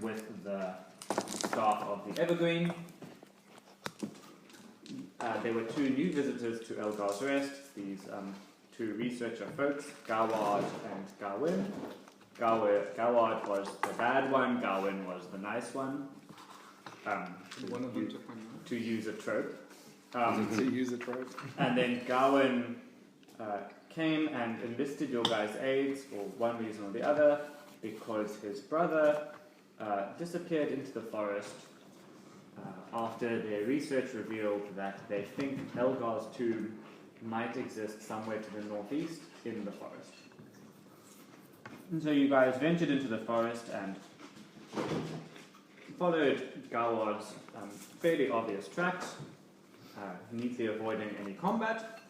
with the staff of the Evergreen. There were two new visitors to Elgar's Rest, these two researcher folks, Gawad and Gawain. Gawad was the bad one, Gawain was the nice one. To use a trope. To use a trope. And then Gawain came and enlisted your guys' aids for one reason or the other, because his brother disappeared into the forest after their research revealed that they think Elgar's tomb might exist somewhere to the northeast in the forest. And so you guys ventured into the forest and followed Gawad's fairly obvious tracks, neatly avoiding any combat.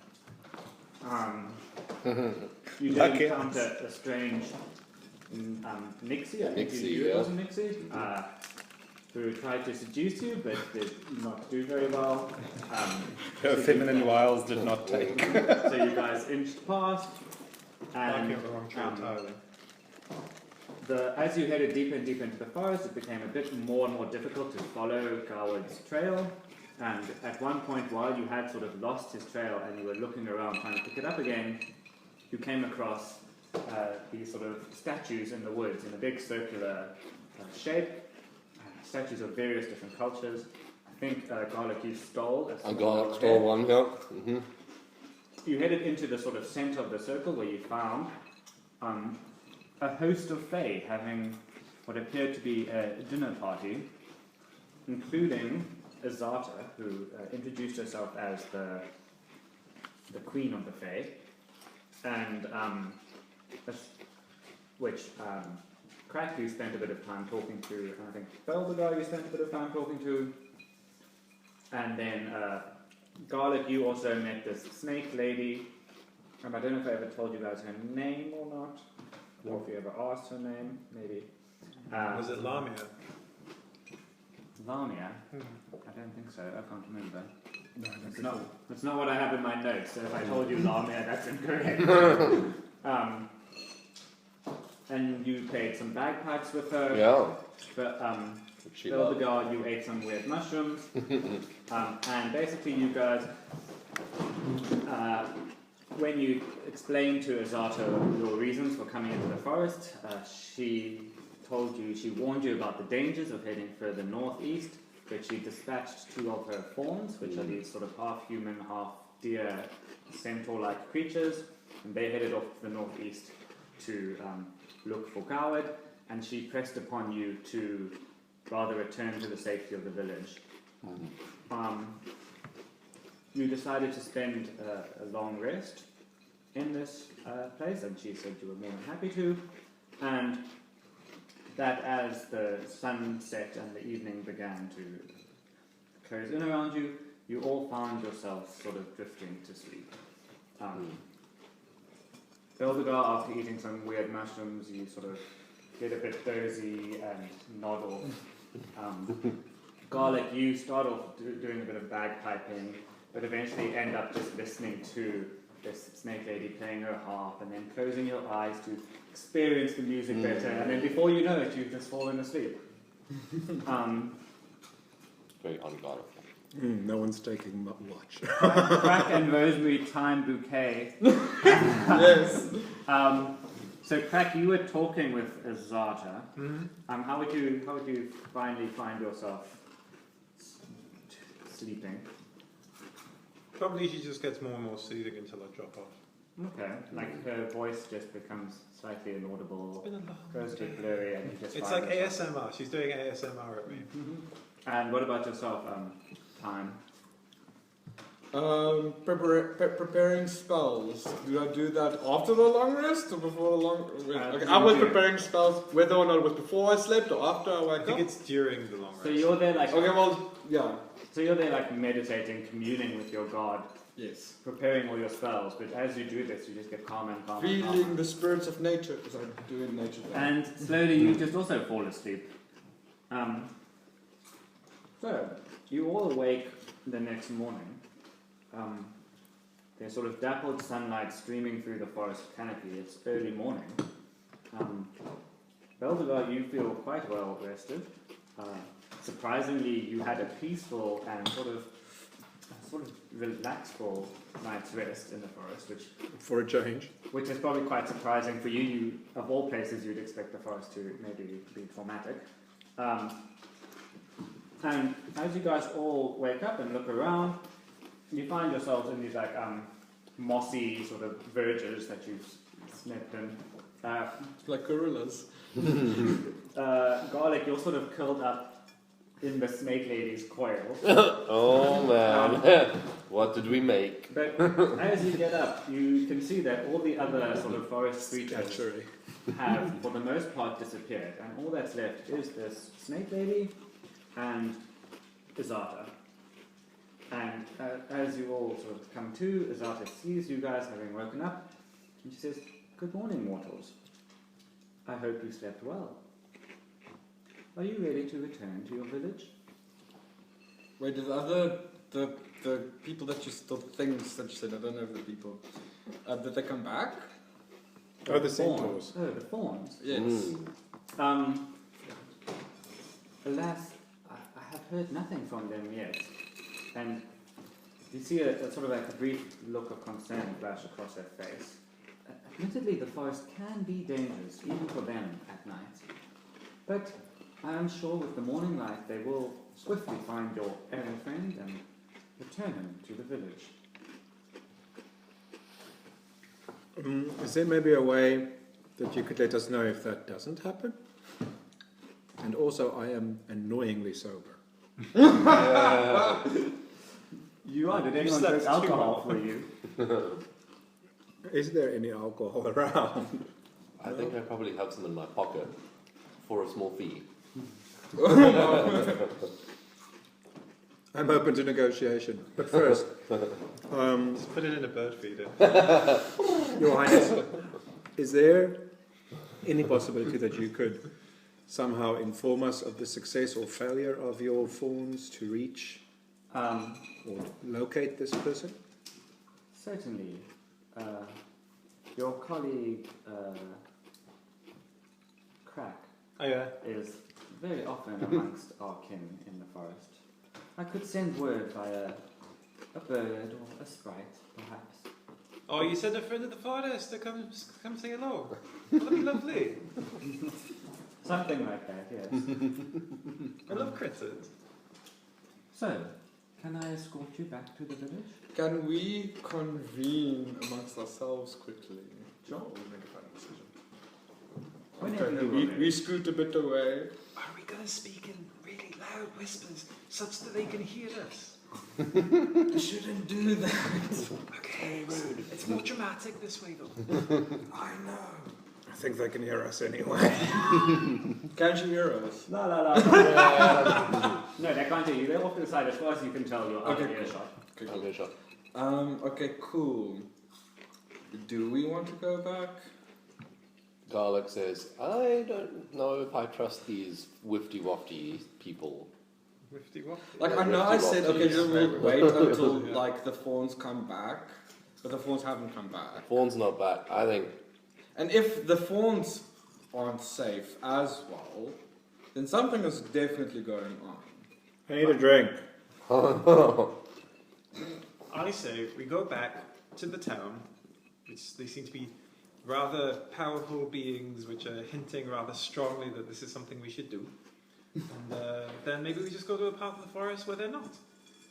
You did encounter a strange Nixie, I think you was a Nixie, who tried to seduce you but did not do very well. Her feminine wiles did not take. So you guys inched past, and as you headed deeper and deeper into the forest, it became a bit more and more difficult to follow Gawad's trail. And at one point, while you had sort of lost his trail and you were looking around trying to pick it up again, you came across these sort of statues in the woods in a big circular shape. Statues of various different cultures. I think Garlic, you stole a Garlic stole one, yeah. Mm-hmm. You headed into the sort of center of the circle where you found a host of Fae having what appeared to be a dinner party, including Azata, who introduced herself as the queen of the Fae, and Crack, you spent a bit of time talking to, and I think Belvedere you spent a bit of time talking to, and then Garlic, you also met this snake lady, and I don't know if I ever told you guys her name or not, or if you ever asked her name, maybe. Was it Lamia? Lamia? I don't think so, I can't remember. No, that's not what I have in my notes, so if I told you Lamia, that's incorrect. And you played some bagpipes with her. Yeah. But Belvedere, you ate some weird mushrooms. And basically you guys, when you explained to Azata your reasons for coming into the forest, she warned you about the dangers of heading further northeast, but she dispatched two of her fawns, which are these sort of half-human, half-deer, centaur-like creatures, and they headed off to the northeast to look for Gawad, and she pressed upon you to rather return to the safety of the village. You decided to spend a long rest in this place, and she said you were more than happy to, and that as the sun set and the evening began to close in around you, you all found yourselves sort of drifting to sleep. Belvedere, after eating some weird mushrooms, you sort of get a bit dozy and nod off. Garlic, you start off doing a bit of bagpiping, but eventually end up just listening to this snake lady playing her harp and then closing your eyes to experience the music better, and then before you know it, you've just fallen asleep. Very ungodly. No one's taking watch. Crack and Rosemary Time Bouquet. Yes. So Crack, you were talking with Azata. How would you finally find yourself sleeping? Probably she just gets more and more soothing until I drop off. Okay, like her voice just becomes slightly inaudible, It's been a long goes a bit blurry, and you just. It's find like yourself. ASMR. She's doing ASMR at me. And what about yourself, Time? Preparing spells. Do I do that after the long rest or before the long rest? I was preparing spells whether or not it was before I slept or after I woke up. I think it's during the long rest. So you're there like. Okay, well, yeah. So you're there like meditating, communing with your god. Yes. Preparing all your spells, but as you do this, you just get calmer and calmer. Feeling the spirits of nature, as I do in nature. And slowly you just also fall asleep. So, you all awake the next morning. There's sort of dappled sunlight streaming through the forest canopy. It's early morning. Belvedere, you feel quite well rested. Surprisingly, you had a peaceful and sort of relaxful night's rest in the forest, For a change. which is probably quite surprising for you. You, of all places, you'd expect the forest to maybe be traumatic. And as you guys all wake up and look around, you find yourselves in these like mossy sort of verges that you've slept in. Like gorillas. Garlic, you're sort of curled up in the snake lady's coil. Oh man, what did we make? But as you get up, you can see that all the other sort of forest creatures Actually. have, for the most part, disappeared, and all that's left is this snake lady and Izata. And as you all sort of come to, Izata sees you guys having woken up, and she says, "Good morning, mortals. I hope you slept well. Are you ready to return to your village?" Wait, the people that you still things that you said, I don't know if the people. Did they come back? Oh, the centaurs. Oh, the fawns. Yes. Alas, I have heard nothing from them yet. And you see a sort of like a brief look of concern flash across her face. Admittedly, the forest can be dangerous, even for them at night. But I am sure with the morning light they will swiftly find your errant friend and return him to the village. Is there maybe a way that you could let us know if that doesn't happen? And also, I am annoyingly sober. You are. Did anyone drink alcohol for you? Is there any alcohol around? I think I probably have some in my pocket for a small fee. I'm open to negotiation. But first, Just put it in a bird feeder. Your Highness, is there any possibility that you could somehow inform us of the success or failure of your fawns to reach or locate this person? Certainly. Your colleague, Crack, is very often amongst our kin in the forest. I could send word via a bird or a sprite, perhaps. Oh, you sent a friend of the forest to come say hello. That'd be lovely. Something like that, yes. I love critters. So, can I escort you back to the village? Can we convene amongst ourselves quickly? Sure. Before we make a final decision. Whenever you We, are ready. we scoot a bit away. Are we going to speak in really loud whispers such that they can hear us? You shouldn't do that. Okay, it's more dramatic this way though. I know. I think they can hear us anyway. Can't you hear us? La la la. No, they can't hear you. They're off to the side. As far as you can tell, you're out of Okay, earshot. Okay, sure. Okay, cool. Do we want to go back? Garlic says, I don't know if I trust these wifty-wafty people. Wifty wafty. Like, Yeah, I know I said, okay, Wifty-wafty. we'll wait until, Yeah. like, the fawns come back. But the fawns haven't come back. Fawn's not back. I think And if the fawns aren't safe as well, then something is definitely going on. I need a drink. I say we go back to the town, which they seem to be rather powerful beings which are hinting rather strongly that this is something we should do. And then maybe we just go to a part of the forest where they're not.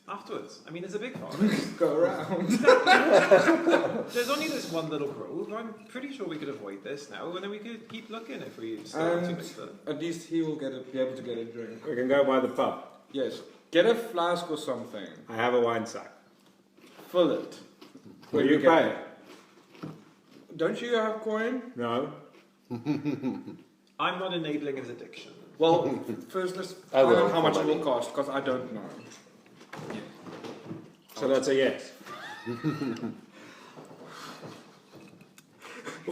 Afterwards. I mean, it's a big forest. Go around. There's only this one little grove. I'm pretty sure we could avoid this now, and then we could keep looking if we start to And make the... at least he will be able to get a drink. We can go by the pub. Yes. Get a flask or something. I have a wine sack. Fill it. Will When you get pay? there. Don't you have coin? No. I'm not enabling his addiction. Well, first let's I find will, out how much for it will money. cost, because I don't know. So that's a yes.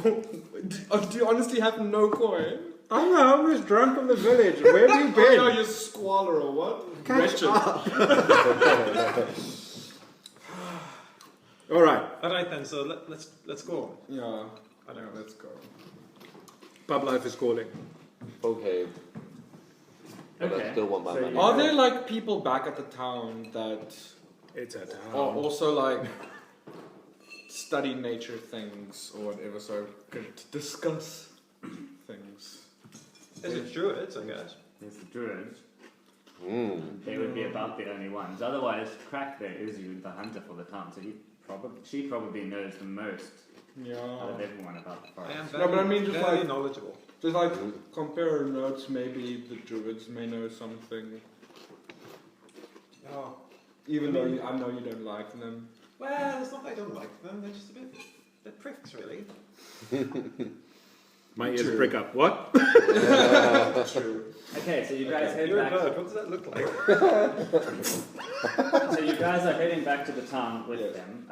Do you honestly have no coin? I'm the homeless drunk of the village. Where have you Oh, been? no, you squalor or what? Catch Wretched. All right. Alright then, so let's go. Yeah, I know, let's go. Pub life is calling. Okay. But I Okay, still want my so money. you- Are there like people back at the town that It's a are town. also like study nature things or whatever, so could discuss things? There's a druids, I guess. There's the druids. Mm. They would be about the only ones. Otherwise, Crack there is you, the hunter for the town. So she probably knows the most out Yeah. of everyone about the I forest. am No, but I mean just very like knowledgeable. just like compare notes. Maybe the druids may know something, Oh. even though I know you don't like them. Well, it's not that I don't like them, they're just a bit. They're pricks, really. My ears True. prick up. What? True. Okay, so you guys head You're a back. bird, what does that look like? So you guys are heading back to the town with Yes. them.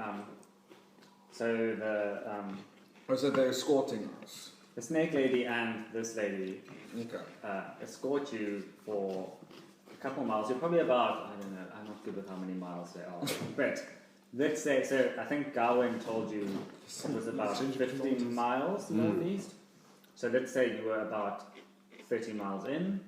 So Or is it they're escorting us? the snake lady and this lady Okay. escort you for a couple miles. You're probably about, I don't know, I'm not good with how many miles they are. But let's say, so I think Gawain told you it was about 15 miles northeast. So let's say you were about 30 miles in.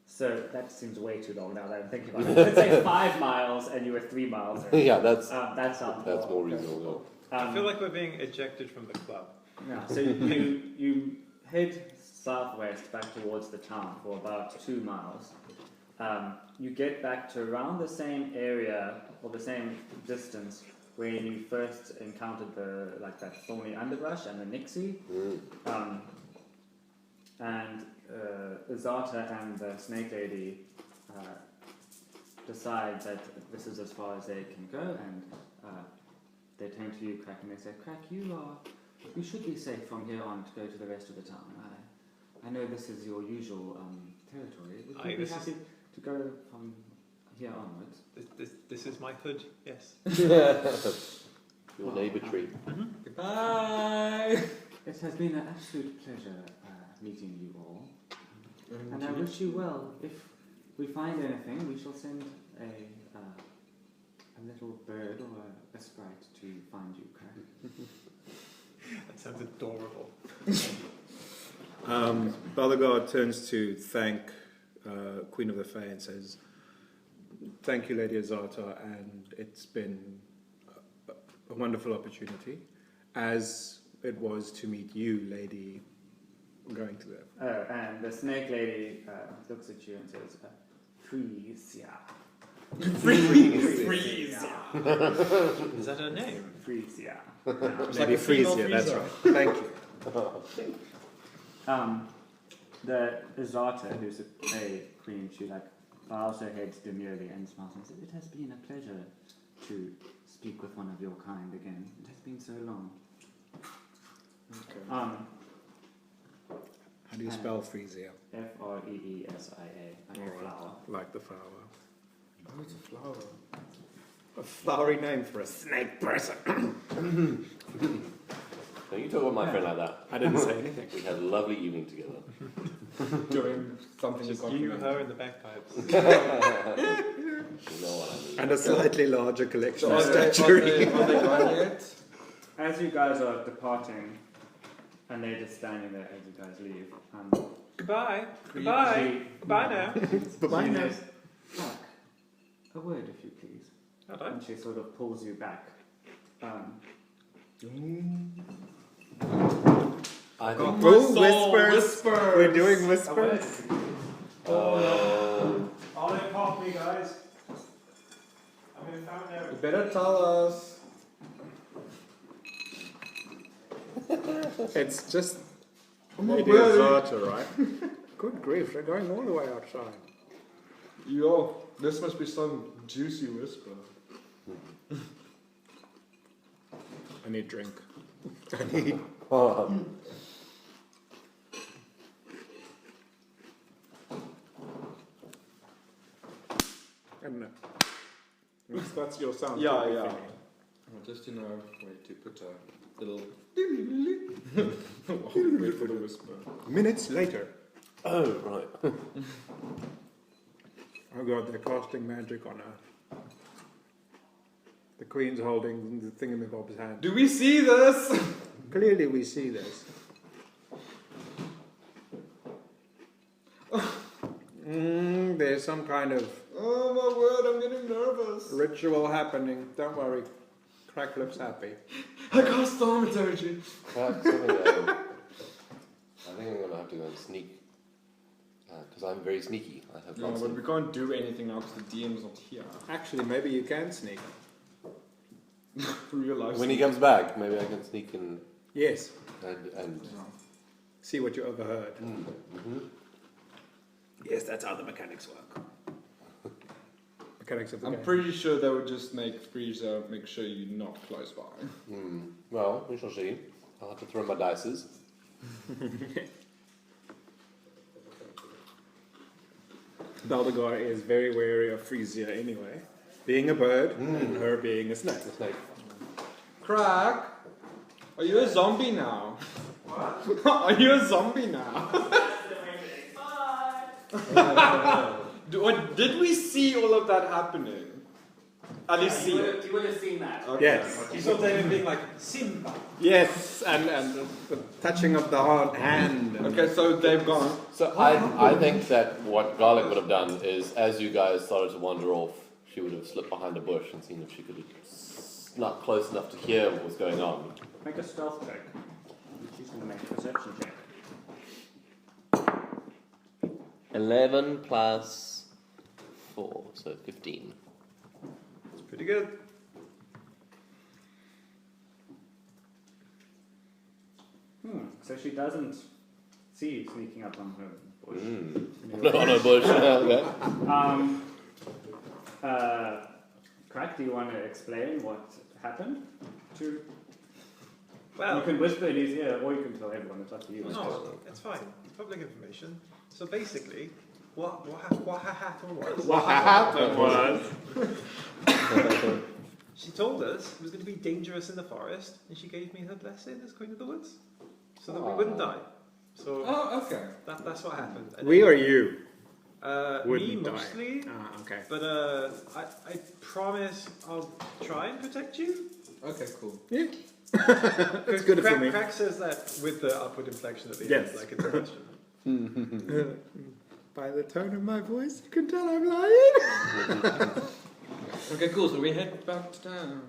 So that seems way too long now that I'm thinking about it. Let's say 5 miles and you were 3 miles in. Yeah, that's That sounds more reasonable. I feel like we're being ejected from the club. Yeah, so you head southwest back towards the town for about 2 miles. You get back to around the same area or the same distance where you first encountered that thorny underbrush and the nixie. And Zata and the snake lady decide that this is as far as they can go, and they turn to you, Crack, and they say, Crack, you should be safe from here on to go to the rest of the town. I know this is your usual territory. Would you be this is- happy to go from here onwards? This is my hood, yes. Your neighbour tree. Goodbye. It has been an absolute pleasure meeting you all, and I wish you well. If we find anything, we shall send a little bird or a sprite to find you, Crack. That sounds adorable. Balagard turns to thank Queen of the Fae and says, "Thank you, Lady Azata, and it's been a wonderful opportunity, as it was to meet you, Lady, going to them." Oh, and the snake lady looks at you and says, Frisia. Is that her name? Frisia. Lady Frisia, that's right. Thank you. The Azata, who's a queen, she bows her head demurely and smiles and says, "It has been a pleasure to speak with one of your kind again. It has been so long." Okay. How do you spell Frisia? Freesia, like a flower. Like the flower. Oh, it's a flower. A flowery name for a snake person. Don't you talk about my friend like that. I didn't say anything. We had a lovely evening together. Doing something Just got you, from her, and the bagpipes. You know what I mean. And a slightly larger collection So of are they statuary. going yet? As you guys are departing, and they're just standing there as you guys leave, Goodbye. Goodbye. Goodbye now. Bye-bye she now. says, "Fuck, a word if you please." Hello. And she sort of pulls you back. I think. Whispers. We're doing whispers. Olive, pop me, guys. I'm in town now. You better tell us. It's just Oh, Lady really? Azata, right? Good grief, they're going all the way outside. Yo, this must be some juicy whisper. I need drink. I need... I don't know. That's your sound. Yeah, Probably yeah. funny. Just to know where to put a little. Wait for the whisper. Minutes later. Oh, right. Oh god, they're casting magic on her. The Queen's holding the thingamabob's hand. Do we see this? Clearly we see this. there's some kind of Oh my word, I'm getting nervous. ritual happening. Don't worry. Crack looks happy. I cast thaumaturgy. Perhaps something, I think I'm going to have to go and sneak. Because I'm very sneaky. I have No, lots but of... we can't do anything now because the DM's not here. Actually, maybe you can sneak. Real life. When he comes back, maybe I can sneak in Yes. and See what you overheard. mm-hmm. Yes, that's how the mechanics work. Mechanics of the I'm game. pretty sure they would just make Freezer make sure you're not close by. Well, we shall see. I'll have to throw my dices. Baldagar is very wary of Frisia anyway. Being a bird and her being a snake. The snake. Crack, are you a zombie now? What? Are you a zombie now? Did we see all of that happening? At least see it. You would have seen that. Okay. Yes. You saw David being like, Simba. Yes, and the touching of the hand. and- Okay, so they've gone. So I think that what Garlic would have done is, as you guys started to wander off, she would have slipped behind a bush and seen if she could have snuck close enough to hear what was going on. Make a stealth check. She's going to make a perception check. 11 plus 4, so 15. It's pretty good. So she doesn't see you sneaking up on her bush. On a bush. Okay. Crack, do you want to explain what happened? You Well, can whisper in his ear, or you can tell everyone. It's up to you. no, it's fine. It's public information. So basically, what happened was... What happened was... She told us it was going to be dangerous in the forest, and she gave me her blessing as Queen of the Woods, so that we wouldn't die. So Oh, okay. that's what happened. And We or you? me wouldn't die. mostly, Ah, okay. but I promise I'll try and protect you. Okay, cool. Yeah. That's good for me. Crack says that with the upward inflection at the Yes. end, like it's a question. By the tone of my voice, you can tell I'm lying. Okay, cool. So we head back to town.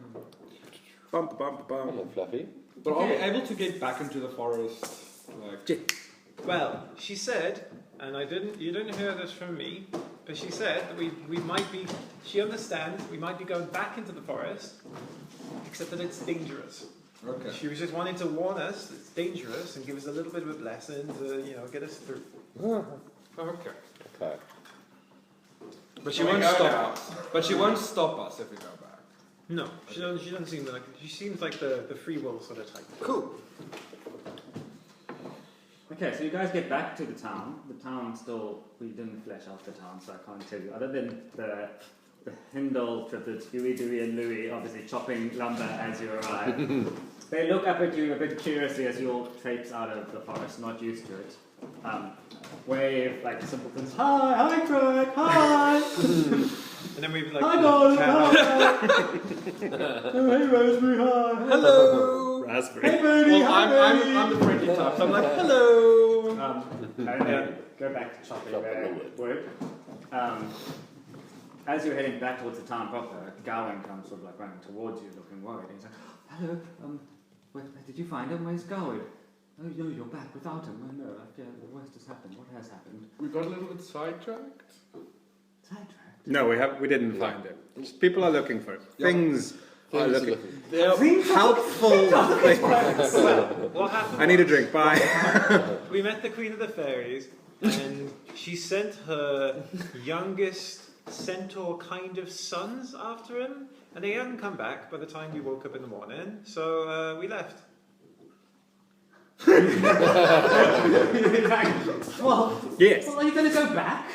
Bump, bump, bump. Hello, Fluffy. But are we able to get back into the forest? Like, Well, she said, and you didn't hear this from me, but she said that we might be, she understands we might be going back into the forest, except that it's dangerous. okay. She was just wanting to warn us that it's dangerous and give us a little bit of a blessing to, get us through. Okay. Okay. But she won't stop us. But she won't stop us if we go back. No, she doesn't seem like, she seems like the free will sort of type. Cool. Okay, so you guys get back to the town. The town still, we didn't flesh out the town, so I can't tell you. Other than the Hindle triplets, Huey, Dewey, and Louie, obviously chopping lumber as you arrive. They look up at you a bit curiously as you all traipse out of the forest, not used to it. Wave like simpletons, hi, Craig, hi! And then we'd like, Hi, Golden, hi! Oh, hey, Raspberry, hi! Hello. Raspberry. Hey, Bernie, Well, hi, I'm Bernie! the friendly type, so I'm like, hello. And then go back to chopping Chopping their the wood. wood. As you're heading back towards the town proper, Gawain comes sort of like running towards you, looking worried. He's like, "Hello, where did you find him? Where's Gawain? Oh, no, you're back without him. Oh no, the worst has happened. What has happened? We got a little bit sidetracked. Sidetracked. No, we didn't find it. Just people are looking for it. Things are Things looking. They're Helpful things. what happened? I need a drink. Bye. We met the Queen of the Fairies, and she sent her youngest centaur kind of sons after him, and they hadn't come back by the time we woke up in the morning, so we left. Well, Yes. are you going to go back?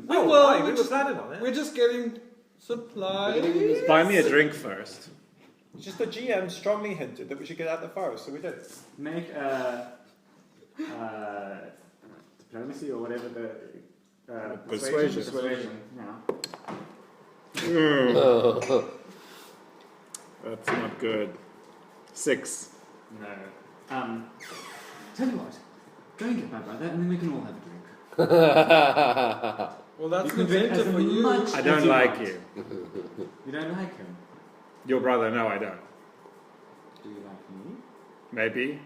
No, well, why? we're We were just- planning on it. we're just getting supplies. Buy me a drink first. Just the GM strongly hinted that we should get out of the forest, so we did. Make diplomacy or whatever the Persuasion. Persuasion. Yeah. That's not good. 6. No. Tell you what, go and get my brother, and then we can all have a drink. Well, that's You an can drink incentive as for you. much I as don't you like want. you. You don't like him. Your brother, no, I don't. Do you like me? Maybe.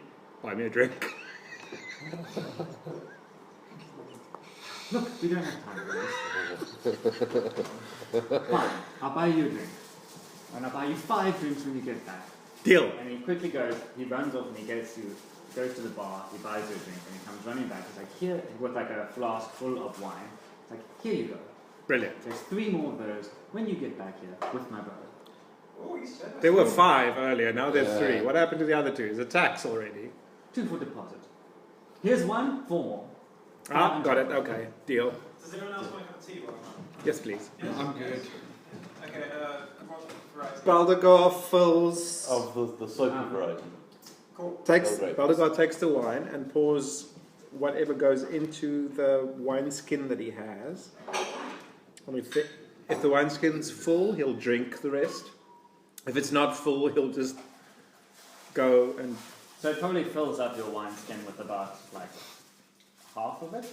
Buy me a drink. Look, we don't have time for this. Fine, I'll buy you a drink. And I'll buy you 5 drinks when you get back. Deal. And he quickly goes, he runs off and he goes to the bar, he buys you a drink, and he comes running back. He's like, here, with like a flask full of wine. It's like, here you go. Brilliant. There's 3 more of those when you get back here with my brother. Oh, he's generous. There were 5 earlier, now there's Yeah. 3. What happened to the other 2? Is it tax already? 2 for deposit. Here's 1, 4 more. Ah, got it. Okay, deal. Does anyone else want a cup of tea while I'm up? Yes, please. I'm good. Okay, what variety? Baldagar fills. Of the soapy variety. Cool. Baldagar takes the wine and pours whatever goes into the wineskin that he has. I mean, if the wineskin's full, he'll drink the rest. If it's not full, he'll just go and. So it probably fills up your wineskin with about like half of it.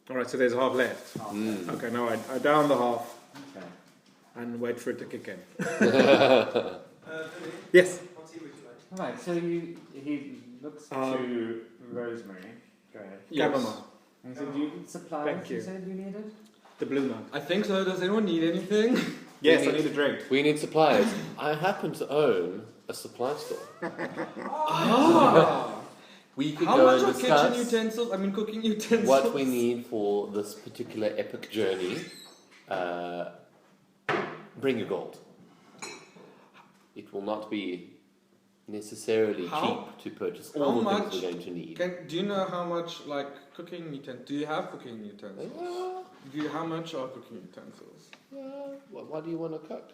All right, so there's half left. Half Mm. Okay, now I down the half Okay. and wait for it to kick in. Billy, Yes. what tea would you like? All right. So he looks to Rosemary. Go ahead. Yes. Chamomile. And he said, "Do you need supplies? Thank you. You said you needed." The blue note. I think so. Does anyone need anything? Yes, I need a drink. We need supplies. I happen to own a supply store. We could How go much and are kitchen discuss utensils? I mean, cooking utensils. what we need for this particular epic journey. Bring your gold. It will not be necessarily How- cheap to purchase how all the much things we're going to need. Do you know how much cooking utensils? Do you have cooking utensils? How much are cooking utensils? Why do you want to cook?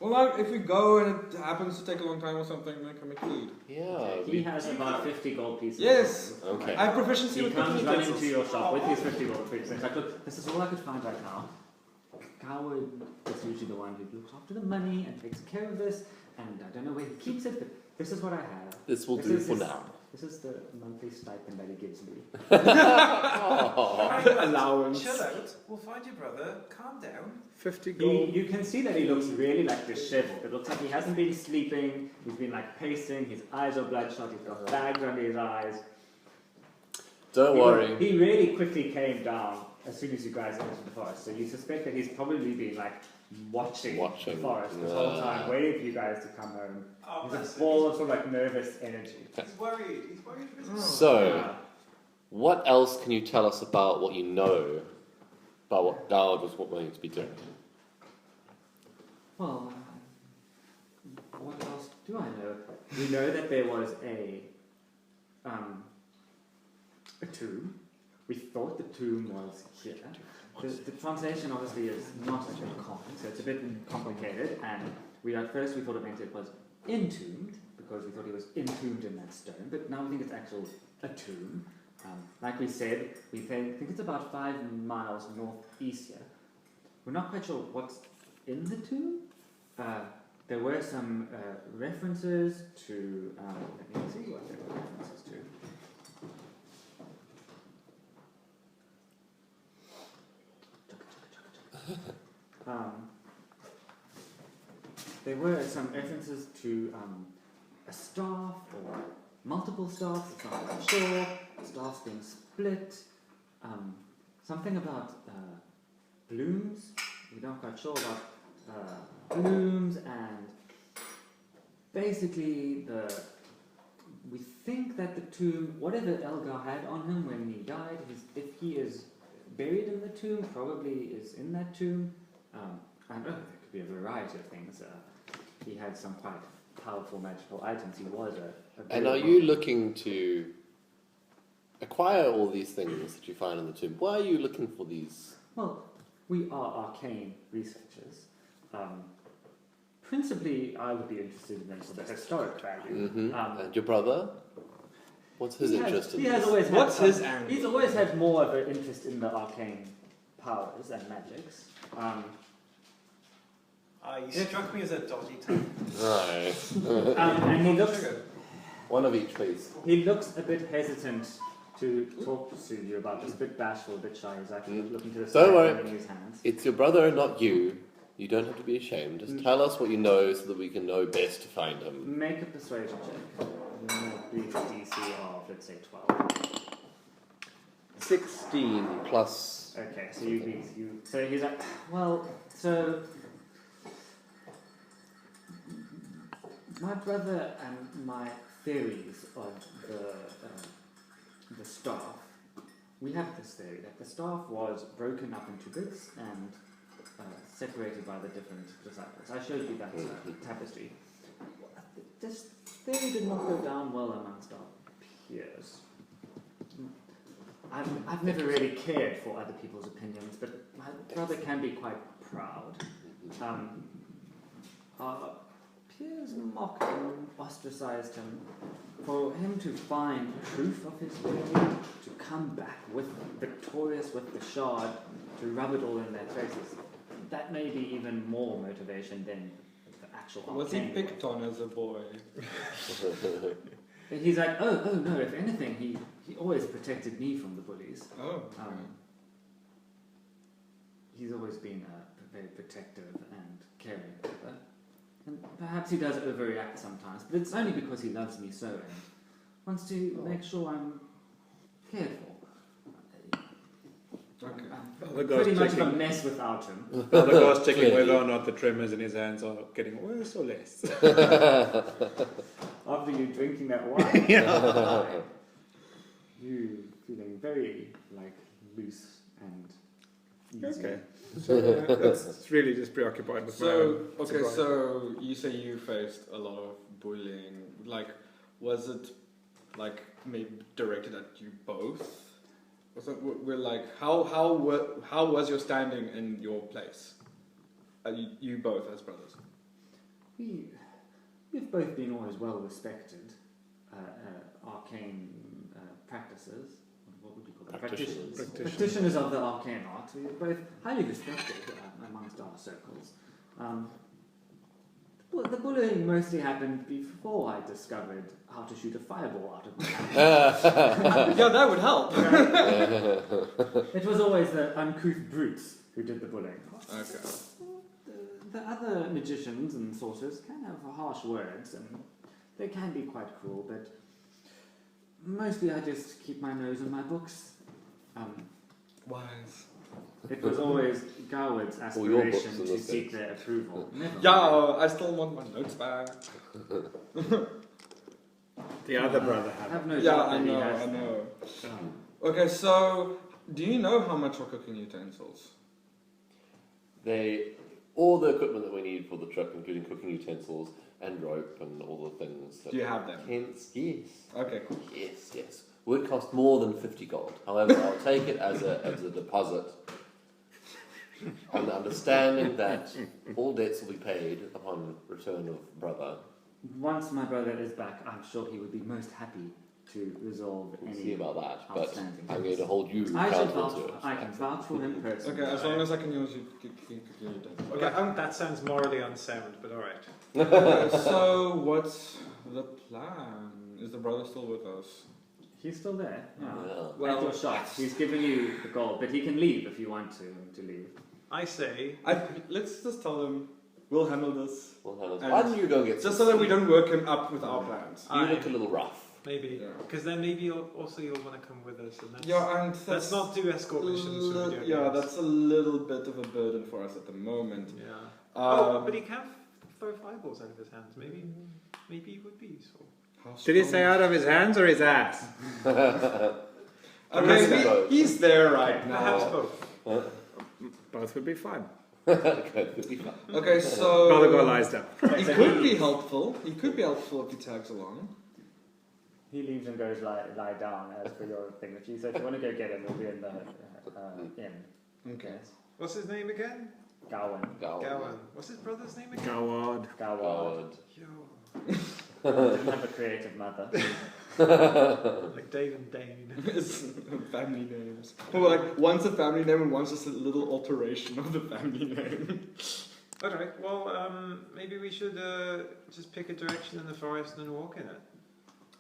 Well, if we go and it happens to take a long time or something, then can make food. Yeah. He has about 50 gold pieces. Yes. Okay. I have proficiency He with comes cooking running utensils. to your shop with his 50 gold pieces. He's like, look, this is all I could find right now. Coward is usually the one who looks after the money and takes care of this, and I don't know where he keeps it, but this is what I have. This will This do is for his- now. This is the monthly stipend that he gives me. Allowance. Chill out. We'll find your brother. Calm down. 50 gold. You can see that he looks really like disheveled. It looks like he hasn't been sleeping. He's been like pacing. His eyes are bloodshot. He's got bags under his eyes. Don't worry. He really quickly came down as soon as you guys entered the forest. So you suspect that he's probably been like watching the forest this whole time, waiting for you guys to come home. Oh, He's bless a him. ball of sort of like nervous energy. He's worried. He's worried for his brother. So, Yeah. what else can you tell us about what you know about what Dowd was going to be doing? Well, what else do I know? We know that there was a tomb. We thought the tomb was here. The translation obviously is not a bit common, so it's a bit complicated. And at first we thought it meant it was entombed because we thought he was entombed in that stone, but now we think it's actually a tomb. Like we said, we think it's about 5 miles northeast here. We're not quite sure what's in the tomb. There were some references to. Let me see what there were references to. There were some references to a staff or multiple staffs. It's not quite sure. Staffs being split. Something about blooms. We're not quite sure about blooms, and basically we think that the tomb, whatever Elgar had on him when he died, if he is buried in the tomb, probably is in that tomb. I don't know, there could be a variety of things. He had some quite powerful magical items. He was a And very are you looking to acquire all these things that you find in the tomb? Why are you looking for these? Well, we are arcane researchers. Principally, I would be interested in the historic value. Mm-hmm. And your brother? What's his interest in He has this? always had What's some- his angle? He's always had more of an interest in the arcane powers and magics. He struck me as a dodgy type. Right. And he looks One of each, please. a bit hesitant to talk to you about this. A bit bashful, a bit shy. He's actually looking to the Don't side, worry. rubbing his hands. It's your brother and not you. You don't have to be ashamed. Just tell us what you know so that we can know best to find him. Make a persuasion check. Beat DC of, let's say, 12. 16 plus. Okay, so you beat you. So he's like, well, so my brother and my theories of the staff. We have this theory that the staff was broken up into bits and separated by the different disciples. I showed you that tapestry. This theory did not go down well amongst our peers. I've never really cared for other people's opinions, but my brother can be quite proud. Our peers mocked and ostracized him. For him to find proof of his theory, to come back victorious with the shard, to rub it all in their faces, that may be even more motivation than the actual Was he arcane picked on as a boy? He's like, oh no, if anything, he always protected me from the bullies. Oh. He's always been a very protective and caring brother. And perhaps he does overreact sometimes, but it's only because he loves me so and wants to make sure I'm cared for. Okay. I'm pretty much of a mess without him. Father Goss checking whether or not the tremors in his hands are getting worse or less. After you drinking that wine, you feeling very loose and easy. Okay. So that's really just preoccupied with my own sobriety. So you say you faced a lot of bullying. Was it maybe directed at you both? Was it, how was your standing in your place? You both as brothers. We've both been always well respected arcane practices. What would you call them? Practitioners of the arcane art. We're both highly respected amongst our circles. The bullying mostly happened before I discovered how to shoot a fireball out of my hand. Yeah, that would help. It was always the uncouth brutes who did the bullying. Okay. The other magicians and sorcerers can have harsh words, and they can be quite cruel, but mostly I just keep my nose in my books. Wise. It was always Garwood's aspiration to seek their approval. Never Yeah, I still want my notes back. The other brother I had. have no Yeah, doubt I that he know, has I them. know. Okay, so do you know how much for cooking utensils? All the equipment that we need for the trip, including cooking utensils and rope and all the things. Do you have them? Hence, yes. Okay, cool. Yes. Would cost more than 50 gold. However, I'll take it as a deposit on the understanding that all debts will be paid upon return of brother. Once my brother is back, I'm sure he would be most happy to resolve We'll any see about that, but outstanding I'm going debts. to hold you I accountable to it. can vouch for him personally. Okay, as long as I can use your cooking utensils. Okay, that sounds morally unsound, but alright. Okay, so what's the plan? Is the brother still with us? He's still there. Yeah. Yeah. At your shot. He's giving you the gold, but he can leave if you want to leave. I say, Let's just tell him we'll handle this. And Why don't you go get just some so that we sleep? don't work him up with our plans. You look a little rough. maybe, Yeah. because then maybe you'll want to come with us, and that's, Yeah, and let's not do escort missions. When we do yeah, games. that's a little bit of a burden for us at the moment. Yeah. Um, but he can throw fireballs out of his hands. Maybe it would be useful. Did he say out of his hands or his ass? Okay, he's there right Perhaps now. both. Both would be fine. Okay, so Brother go lies down. he could be helpful. He could be helpful if he tags along. He leaves and goes lie down as per your thing. So if you want to go get him, we'll be in the inn. Okay. What's his name again? Gowan. Gowan. What's his brother's name again? Gawad. Goward. Yo. Didn't have a creative mother. Like Dave and Dane. It's family names. Well, like one's a family name and one's just a little alteration of the family name. Alright, well, maybe we should just pick a direction in the forest and walk in it.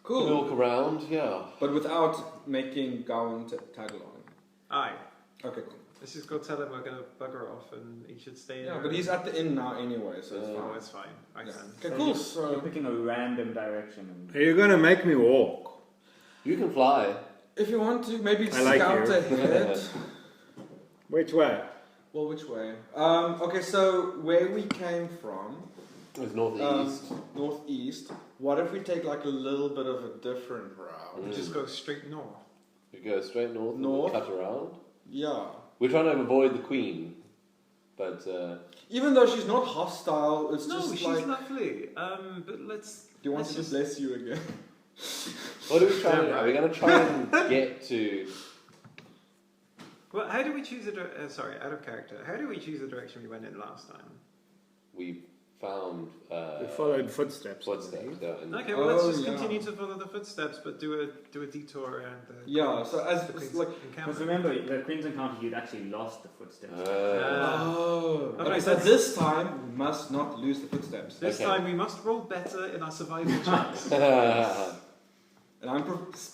Cool. Walk around, yeah. But without making Gowan tag along. Aye. Okay, cool. Let's just go tell him we're going to bugger off and he should stay in. Yeah, but he's at the inn now anyway, so it's Oh, fine. it's fine. I Yeah. can. Okay, So cool. You're So, picking a random direction. Are you gonna make me walk? You can fly. if you want to, maybe I like scout you. ahead. Which way? Well, which way? Okay, so where we came from, It's northeast. northeast. What if we take like a little bit of a different route? Just go straight north. You go straight north, North. and cut around. Yeah. We're trying to avoid the queen, but Even though she's not hostile, it's No, just she's like. lovely. But let's. Do you want let's me to just- bless you again? what are we trying? Yeah, Are we going to try and get to? Well, how do we choose sorry, out of character. How do we choose the direction we went in last time? We found We followed footsteps. footsteps. And Okay, well let's Oh, just yeah. continue to follow the footsteps, but do a detour around the. Yeah, so as the it's Queen's like. Because encampment. remember, the Queen's Encounter, you'd actually lost the footsteps. Oh. Okay, Okay, so so this time we must not lose the footsteps. This Okay. time we must roll better in our survival checks. And I'm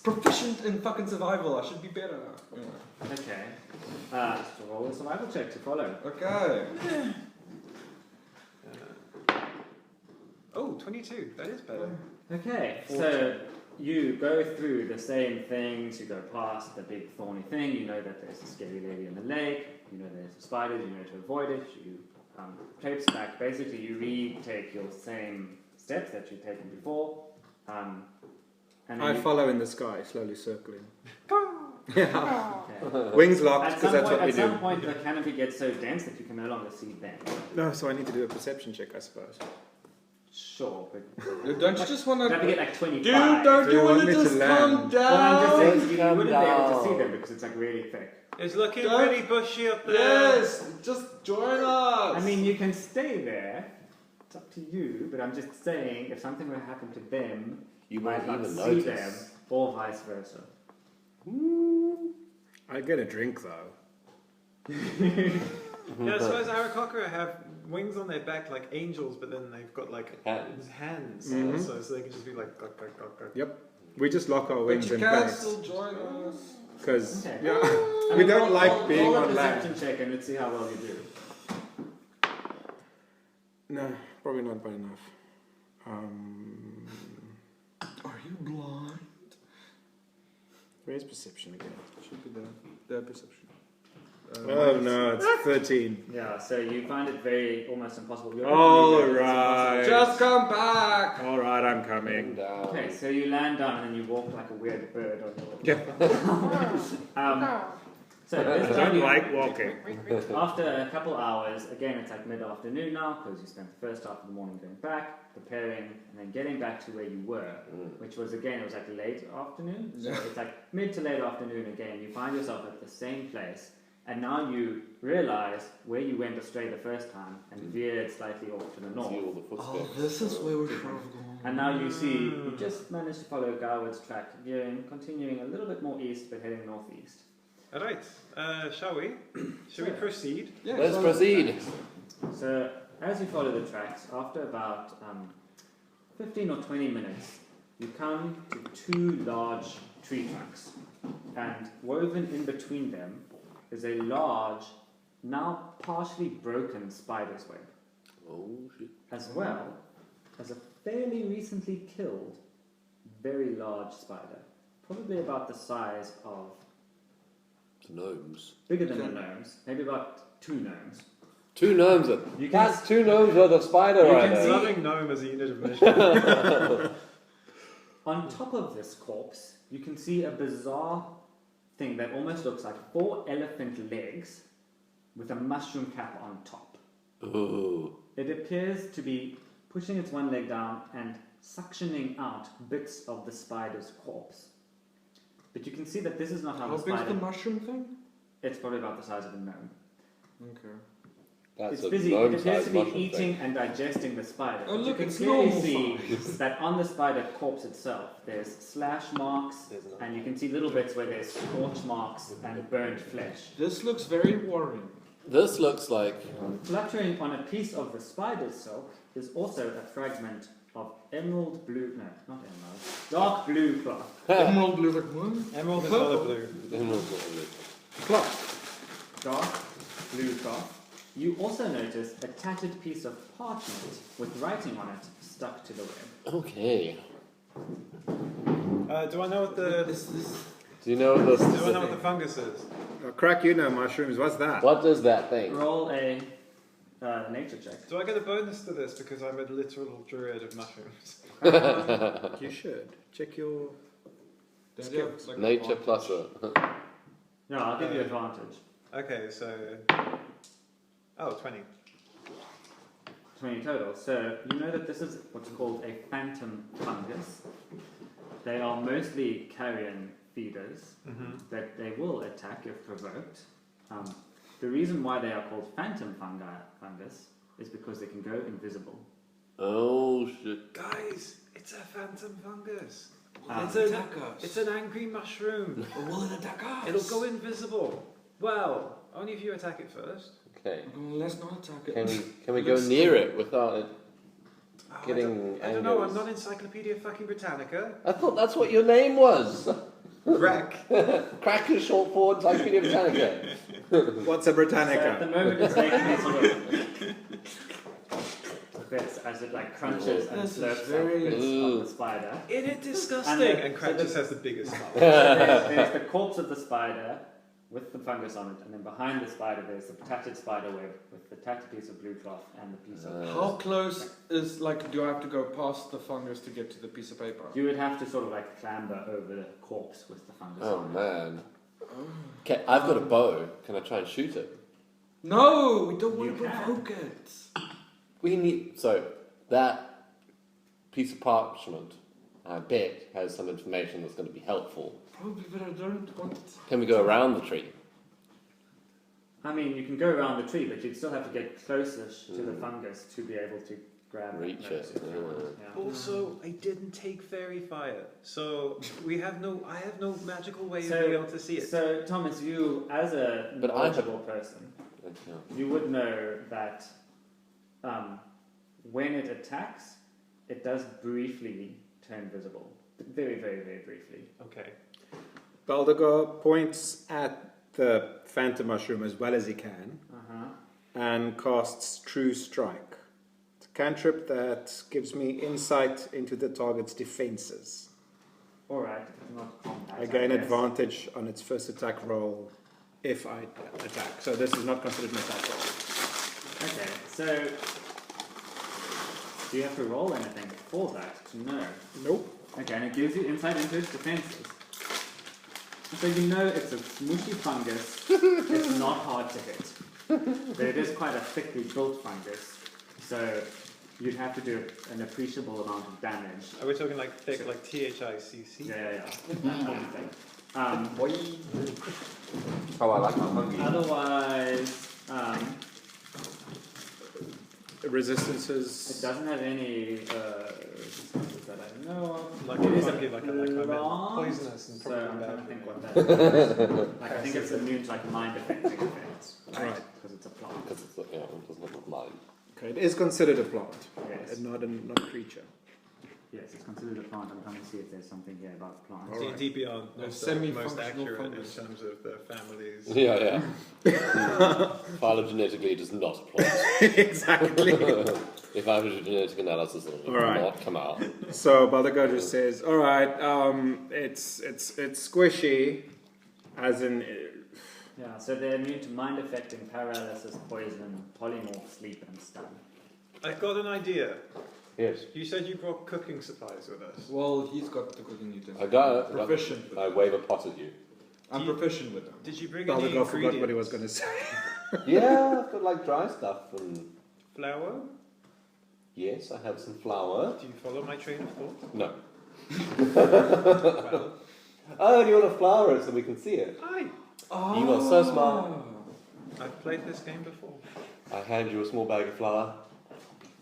proficient in fucking survival. I should be better now. Anyway. Okay. So roll a survival check to follow. Okay. Oh, 22. That is better. Okay, so you go through the same things, you go past the big thorny thing, you know that there's a scary lady in the lake, you know there's spiders, you know to avoid it, you traipse back. Basically, you retake your same steps that you've taken before. And then I you- follow in the sky, slowly circling. Okay. Wings locked, At because some that's point, what we at some do. point, the canopy gets so dense that you can no longer see them. No, so I need to do a perception check, I suppose. Sure, but Don't you just want you have to to. get like 25. Dude, don't Do you you want want to me to just land? calm Well, I'm just down? saying, you Calm wouldn't be able to see down. them because it's like really thick. It's looking Don't- pretty bushy up there. Yes, just join us. I mean, you can stay there. It's up to you, but I'm just saying, if something were to happen to them, you might might not even see notice. them, or vice versa. I get a drink though. Yeah, so as Arakocra have wings on their back like angels, but then they've got like Hands. hands Mhm. also, so they can just be like gluck, gluck, gluck, gluck. We just lock our but wings you in can place. still join us. Because, Okay. yeah, I we mean, don't like roll being a on land. perception check and let's see how well you do. No, probably not by enough. Are you blind? Where's perception again? Should be the perception. Oh no, it's 13. Yeah, so you find it very almost impossible. You're All really good, it's right. impossible. Just come back. Alright, I'm And coming. down. Okay, so you land down and then you walk like a weird bird on your. So this I time don't you- like walking. After a couple hours, again it's like mid-afternoon now because you spent the first half of the morning going back, preparing, and then getting back to where you were, which was again, it was like late afternoon. So Yeah. it's like mid to late afternoon again. You find yourself at the same place, and now you realize where you went astray the first time and veered slightly off to the See north. all the footsteps. Oh, this is where we should have gone. And now you see, you just managed to follow Garwood's track, veering, continuing a little bit more east, but heading northeast. Alright, shall we? Shall we Sure. proceed? Yeah, Let's so- proceed. So, as you follow the tracks, after about 15 or 20 minutes, you come to two large tree trunks, and woven in between them is a large, now partially broken spider's web, Oh shit. as well as a fairly recently killed, very large spider, probably about the size of, The gnomes. bigger than the gnomes, maybe about 2 gnomes. 2 gnomes. You can That's 2 gnomes worth of spider You right can there. see- Loving gnome as a unit of measure. On top of this corpse, you can see a bizarre thing that almost looks like 4 elephant legs with a mushroom cap on top. Ooh. It appears to be pushing its one leg down and suctioning out bits of the spider's corpse. But you can see that this is not how How the big's spider... the mushroom thing? It's probably about the size of a gnome. Okay. That's It's a busy. It gnome appears to sized be mushroom eating thing. and digesting the spider. Oh, But look, you it's can clearly normal see that on the spider corpse itself, there's slash marks, There's another. and you can see little bits where there's scorch marks and burnt flesh. This looks very worrying. This looks like Fluttering on a piece of the spider's silk is also a fragment of emerald blue, no, not emerald, dark blue cloth. Emerald blue, like what? Emerald is not a blue. Cloth. Dark blue cloth. You also notice a tattered piece of parchment with writing on it stuck to the web. Okay. Do I know what the Do you know what Do I know the what the fungus is? Crack, you know mushrooms. What's that? What does that thing? Roll a nature check. Do I get a bonus to this because I'm a literal druid of mushrooms? You should. Check your... Don't you have, like, Nature advantage? plus a. No, I'll give you advantage. Okay, so 20. 20 total. So you know that this is what's called a phantom fungus. They are mostly carrion feeders that they will attack if provoked. The reason why they are called phantom fungus is because they can go invisible. Oh shit. Guys, it's a phantom fungus. Attack It's an angry mushroom. Will it attack us? It'll go invisible. Well, only if you attack it first. Okay. Let's not attack it. Can we go near it without it getting I don't know, I'm angers? not Encyclopedia fucking Britannica. I thought that's what your name was. Wreck. Crack is short for Encyclopedia Britannica. What's a So at the Britannica? moment it's making these sort of bits as it like crunches and This is slurps very- up bits of the spider. Isn't it disgusting? And And Crack just has the biggest mouth. There's the corpse of the spider with the fungus on it, and then behind the spider there's the tattered spider web with the tattered piece of blue cloth and the piece of... How close is, like, do I have to go past the fungus to get to the piece of paper? You would have to sort of like clamber over the corpse with the fungus Oh on it. man. Okay, I've got a bow. Can I try and shoot it? No, we don't want You to can. provoke it. We need that piece of parchment, I bet, has some information that's going to be helpful. Probably, but I don't want it. Can we go around the tree? I mean, you can go around the tree, but you'd still have to get closest to the fungus to be able to grab Reach it. it, Yeah. Also, I didn't take fairy fire, so I have no magical way So- of being able to see it. So, Thomas, you, as a But I have- knowledgeable person, Okay. you would know that when it attacks, it does briefly turn visible. Very, very, very briefly. Okay. Baldagar points at the phantom mushroom as well as he can Uh-huh. and casts True Strike. It's a cantrip that gives me insight into the target's defenses. Alright, not combat. I gain guess. advantage on its first attack roll if I attack. So this is not considered an attack roll. Okay, so do you have to roll anything for that to know? Nope. Okay, and it gives you insight into its defenses. So you know it's a smooshy fungus, it's not hard to hit. But it is quite a thickly built fungus, so you'd have to do an appreciable amount of damage. Are we talking like thick, like THICC? Yeah. That kind of thing. Oh, I like my hungry. Otherwise, Resistances. it doesn't have any resistances that I know of. Like It is fungi, like I'm in plant, poisonous and so probably I'm bad trying to for think me. what that is. Like, I think it's immune to like mind affecting effects, right? Right. Because it's a plant. Because it's, it doesn't look mind. Okay, it is considered a plant Yes. and not a creature. Yes, it's considered a plant. I'm trying to see if there's something here about plants. All right. D&D Beyond, A most semi-functional accurate fungus. in terms of the families. Yeah. Phylogenetically, it is not a plant. Exactly. If I was a genetic analysis, it would Alright. not come out. So Baldagar just says, "All right, it's squishy, as in Yeah, so they're immune to mind affecting, paralysis, poison, polymorph, sleep, and stun. I've got an idea. Yes. You said you brought cooking supplies with us. Well, he's got the cooking utensils. I got it. Proficient with I them. wave a pot at you. I'm proficient with them. Did you bring any Baldagar ingredients? forgot what he was going to say." Yeah, I've got like dry stuff and Flour? yes, I have some flour. Do you follow my train of thought? No. Well, Oh, you want to flour it so we can see it? hi. You are so smart. I've played this game before. I hand you a small bag of flour.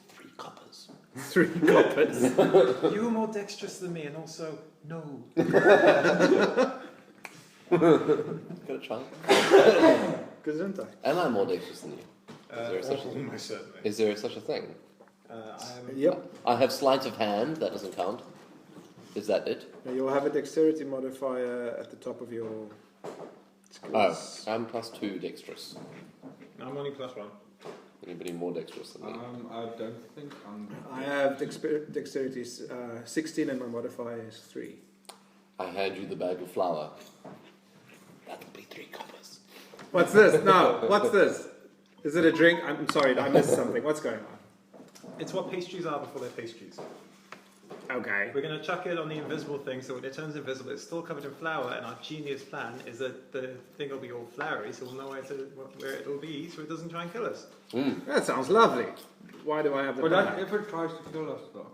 3 coppers. 3 coppers. You were more dexterous than me, and also, no. Gonna try. Gesundheit. Am I more dexterous than you? Almost certainly. Is there such a thing? Yep. I have sleight of hand. That doesn't count. Is that it? You'll have a dexterity modifier at the top of your skills. Oh, I'm +2 dexterous. I'm only +1. Anybody more dexterous than me? I don't think I'm. I have dexterity 16 and my modifier is 3. I hand you the bag of flour. That'll be 3 coppers. What's this? No, what's this? Is it a drink? I'm sorry, I missed something. What's going on? It's what pastries are before they're pastries. Okay. We're going to chuck it on the invisible thing, so when it turns invisible, it's still covered in flour, and our genius plan is that the thing will be all floury, so we'll know where it'll be, so it doesn't try and kill us. That sounds lovely. Why do I have the But bag? if it tries to kill us, though.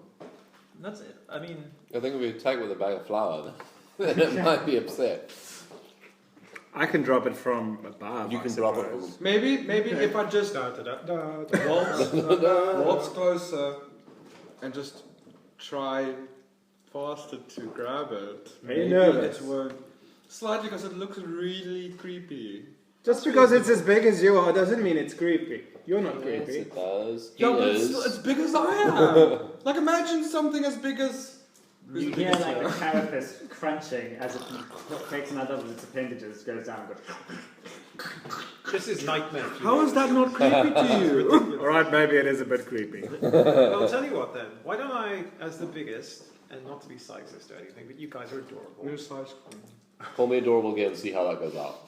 That's it. I mean, I think if we take with a bag of flour, then it might be upset. I can drop it from above. You I can drop it suppose. from... Maybe if I just waltz closer and just try faster to grab it. Are you Maybe nervous? it won't. Slightly, because it looks really creepy. Just because it's as big as you are doesn't mean it's creepy. You're not Yes, creepy. it does. Yeah, but Yes. it's as big as I am. Like, imagine something as big as. You hear like the carapace crunching as it takes another of its appendages, goes down and goes. this is nightmare fuel. How is that not creepy to you? Alright, maybe it is a bit creepy. Well, I'll tell you what then. Why don't I, as the biggest, and not to be sexist or anything, but you guys are adorable. New size queen. Call me adorable again and see how that goes out.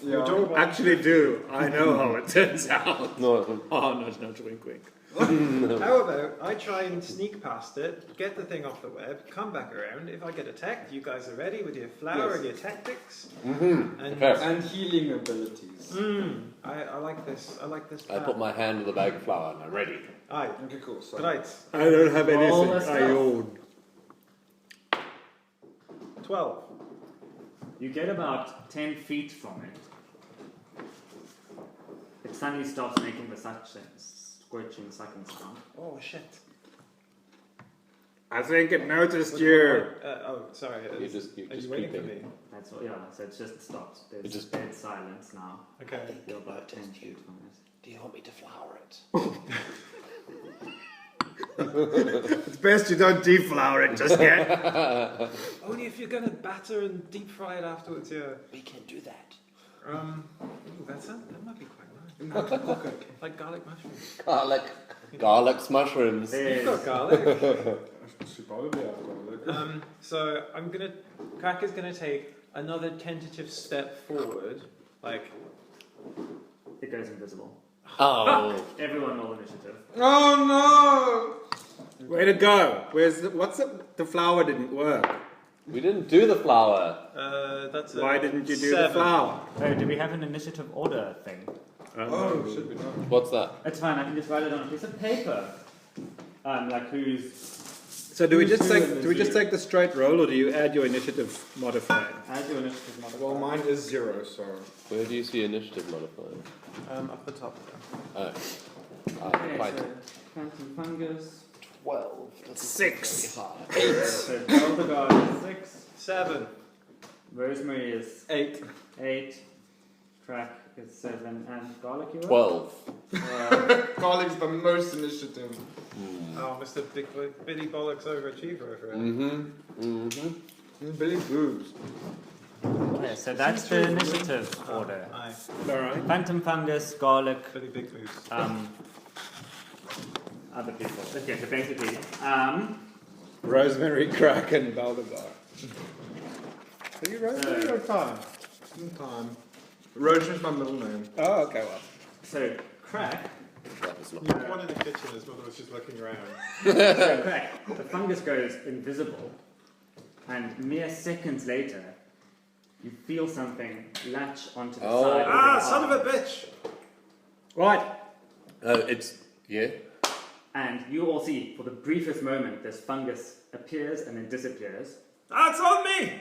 You're adorable. Actually do. I know how it turns out. No, Oh, not wink wink. How about I try and sneak past it, get the thing off the web, come back around. If I get attacked, you guys are ready with your flour Yes. and your tactics. Mm-hmm. And Okay. And healing abilities. I like this. I like this. I plan. put my hand in the bag of flour and I'm ready. Aye. Okay, cool. So Right. I don't have Roll anything. the stuff. I own. 12. You get about 10 feet from it. It suddenly stops making the such squirching sucking sound. Oh shit. I think it noticed you. Sorry. You're just Are you creeping. waiting for me? That's what, yeah, so it's just stopped. There's It just- dead silence now. Okay. You're about 10 feet from it. Do you want me to flour it? It's best you don't deflower it just yet. Only if you're gonna batter and deep fry it afterwards. Yeah. We can do that. Ooh, that might be quite nice. Like garlic mushrooms. Garlic mushrooms. You've got garlic. She probably has garlic. So Cracker's gonna take another tentative step forward, like. It goes invisible. Oh. Everyone roll initiative. Oh Way to go. The flower didn't work. We didn't do the flour. That's Why didn't you do 7. the flower? Oh, do we have an initiative order thing? no! Oh, should be done. What's that? It's fine, I can just write it on a piece of paper. Like who's... So do we Whose just turn is it? take the straight roll, or do you add your initiative modifier? Add your initiative modifier. Well, mine is 0, so. Where do you see initiative modifier? Up the top. Oh. Okay, Quite. so phantom fungus. 12. 6. 8. So Goldenguard is 6. 7. Rosemary is 8. 8. Crack is 7. And garlic you were? 12. Garlic's the most initiative. Oh, Mr. Billy Bollocks overachiever over here. Billy Boobs. Okay, so that's the initiative order. Aye. Alright. Phantom fungus, garlic, Billy Big Boobs. other people. Okay, so basically, Rosemary, Crack, and Baldagar. Are you Rosemary or Time? Time. Rosemary's my middle name. Oh, okay, well. so Crack, That was not. You put one in the kitchen as mother was just looking around. so Crack, the fungus goes invisible, and mere seconds later, you feel something latch onto the Oh. side. Ah, of your son arm. of a bitch! Right. It's. Yeah? And you all see, for the briefest moment, this fungus appears and then disappears, Ah, it's on me!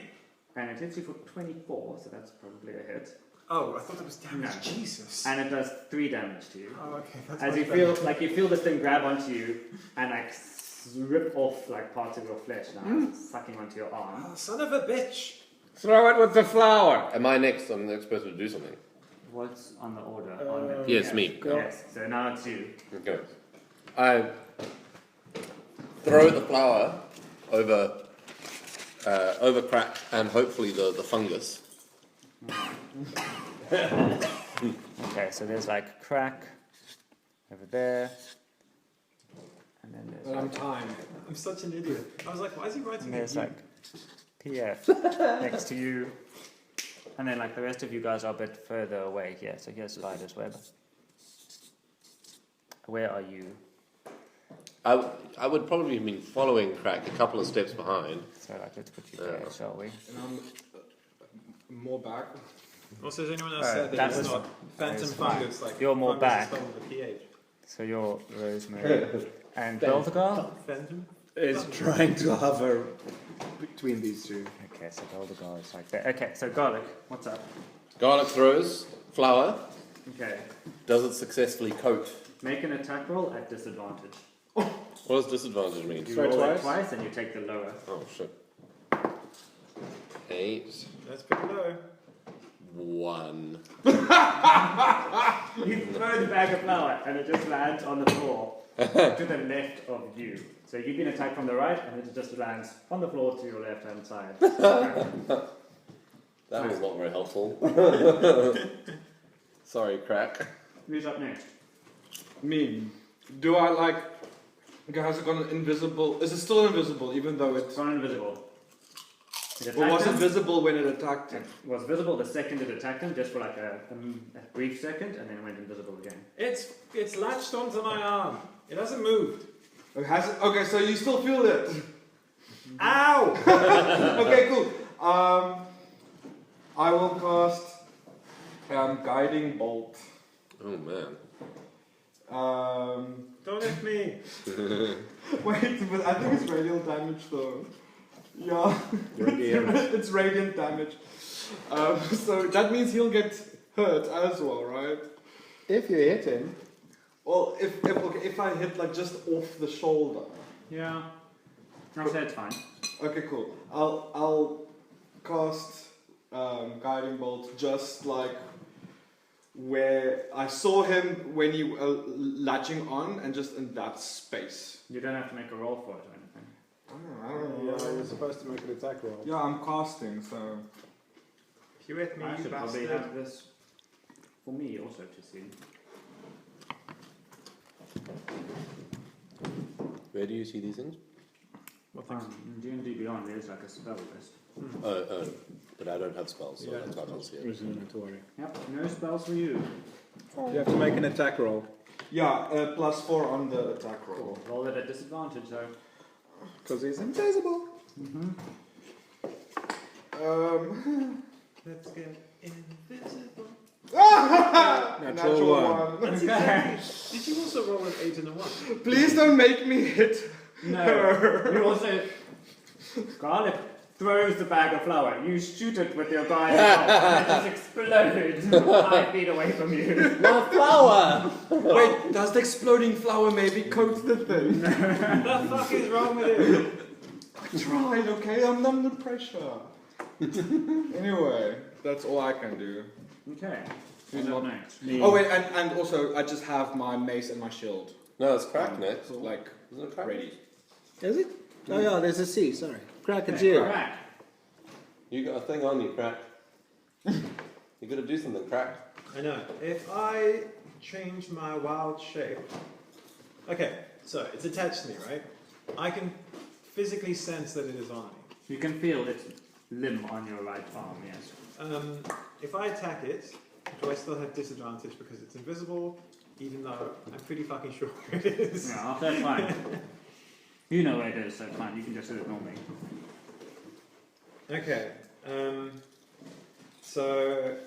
and it hits you for 24, so that's probably a hit. Oh, I thought it was damage. No. Jesus. And it does 3 damage to you. Oh, okay. That's As much you better. feel this thing grab onto you and rip off like parts of your flesh now, sucking onto your arm. Oh, son of a bitch! Throw it with the flower. Am I next? I'm the next person to do something. What's on the order? On the Yes, me. Yes. So now it's you. Okay. I throw the flour over Crack and hopefully the fungus. Okay, so there's like Crack over there. And then there's But I'm timed. I'm such an idiot. I was like, why is he writing And it? there's like PF next to you. And then like the rest of you guys are a bit further away here. So here's Spider's Web. Where are you? I would probably have been following Crack a couple of steps behind. So like let's put you there, shall we? And I'm more back. Also, has anyone else Alright, said that that it's was- not phantom that is fine. fungus? Like You're more fungus is back. spelled with a PH. So you're Rosemary. And Beldegar? Phantom? Is trying to hover between these two. Okay, so Beldegar is like that. Okay, so Garlic, what's up? Garlic throws flour. Okay. Does it successfully coat? Make an attack roll at disadvantage. What does disadvantage mean? You Try roll it twice? twice and you take the lower. Oh shit. 8, That's pretty low. 1. You throw the bag of flour and it just lands on the floor to the left of you. So you've been attacked from the right and it just lands on the floor to your left hand side. That was not very helpful. Sorry, Crack. Who's up next? Me. Do I like... Okay, has it gone invisible? Is it still invisible even though It's it's... gone invisible. It Or was attacked it him. visible when it attacked him? It was visible the second it attacked him, just for like a brief second, and then it went invisible again. It's latched onto my arm. It hasn't moved. Oh, has it? Okay, so you still feel it. Ow! Okay, cool. I will cast Guiding Bolt. Oh man. Don't hit me. Wait, but I think it's radial damage though. Yeah, Radiant. it's radiant damage. So that means he'll get hurt as well, right? If you hit him, Well, if I hit like just off the shoulder. Yeah. I'll say it's fine. Okay, cool. I'll cast Guiding Bolt just like where I saw him when you were latching on, and just in that space. You don't have to make a roll for it or anything. I don't know. yeah, you're supposed to make an attack roll. Yeah, I'm casting, so. If you hit me, I you should probably bastard. have this for me also to see. Where do you see these things? In D&D Beyond there's like a spell list. Oh, but I don't have spells, so Yeah. that's why I don't see it. Not to worry. Yep, no spells for you. You have to make an attack roll. Yeah, +4 on the attack roll. Roll it at disadvantage though. Because he's invisible. Let's get invisible. Natural one. That's exactly. Did you also roll an 8 and a 1? Please don't make me hit. No. You also Garlic throws the bag of flour. You shoot it with your guy and it just explodes 5 feet away from you. My flour! Wait, does the exploding flour maybe coat the thing? The fuck is wrong with it? I tried, okay? I'm under pressure. Anyway, that's all I can do. Okay. Who's up next? Oh wait, and also I just have my mace and my shield. No, it's Crack next. Like Isn't it Crack? ready. Is it? Oh yeah, there's a C, sorry. Crack a Okay, G. Crack. You got a thing on you, Crack. You gotta do something, Crack. I know. If I change my wild shape. Okay, so it's attached to me, right? I can physically sense that it is on me. You can feel its limb on your right arm, yes. If I attack it, do I still have disadvantage because it's invisible? Even though I'm pretty fucking sure where it is. Yeah, that's fine. You know where it is, so it's fine. You can just ignore me. Okay. So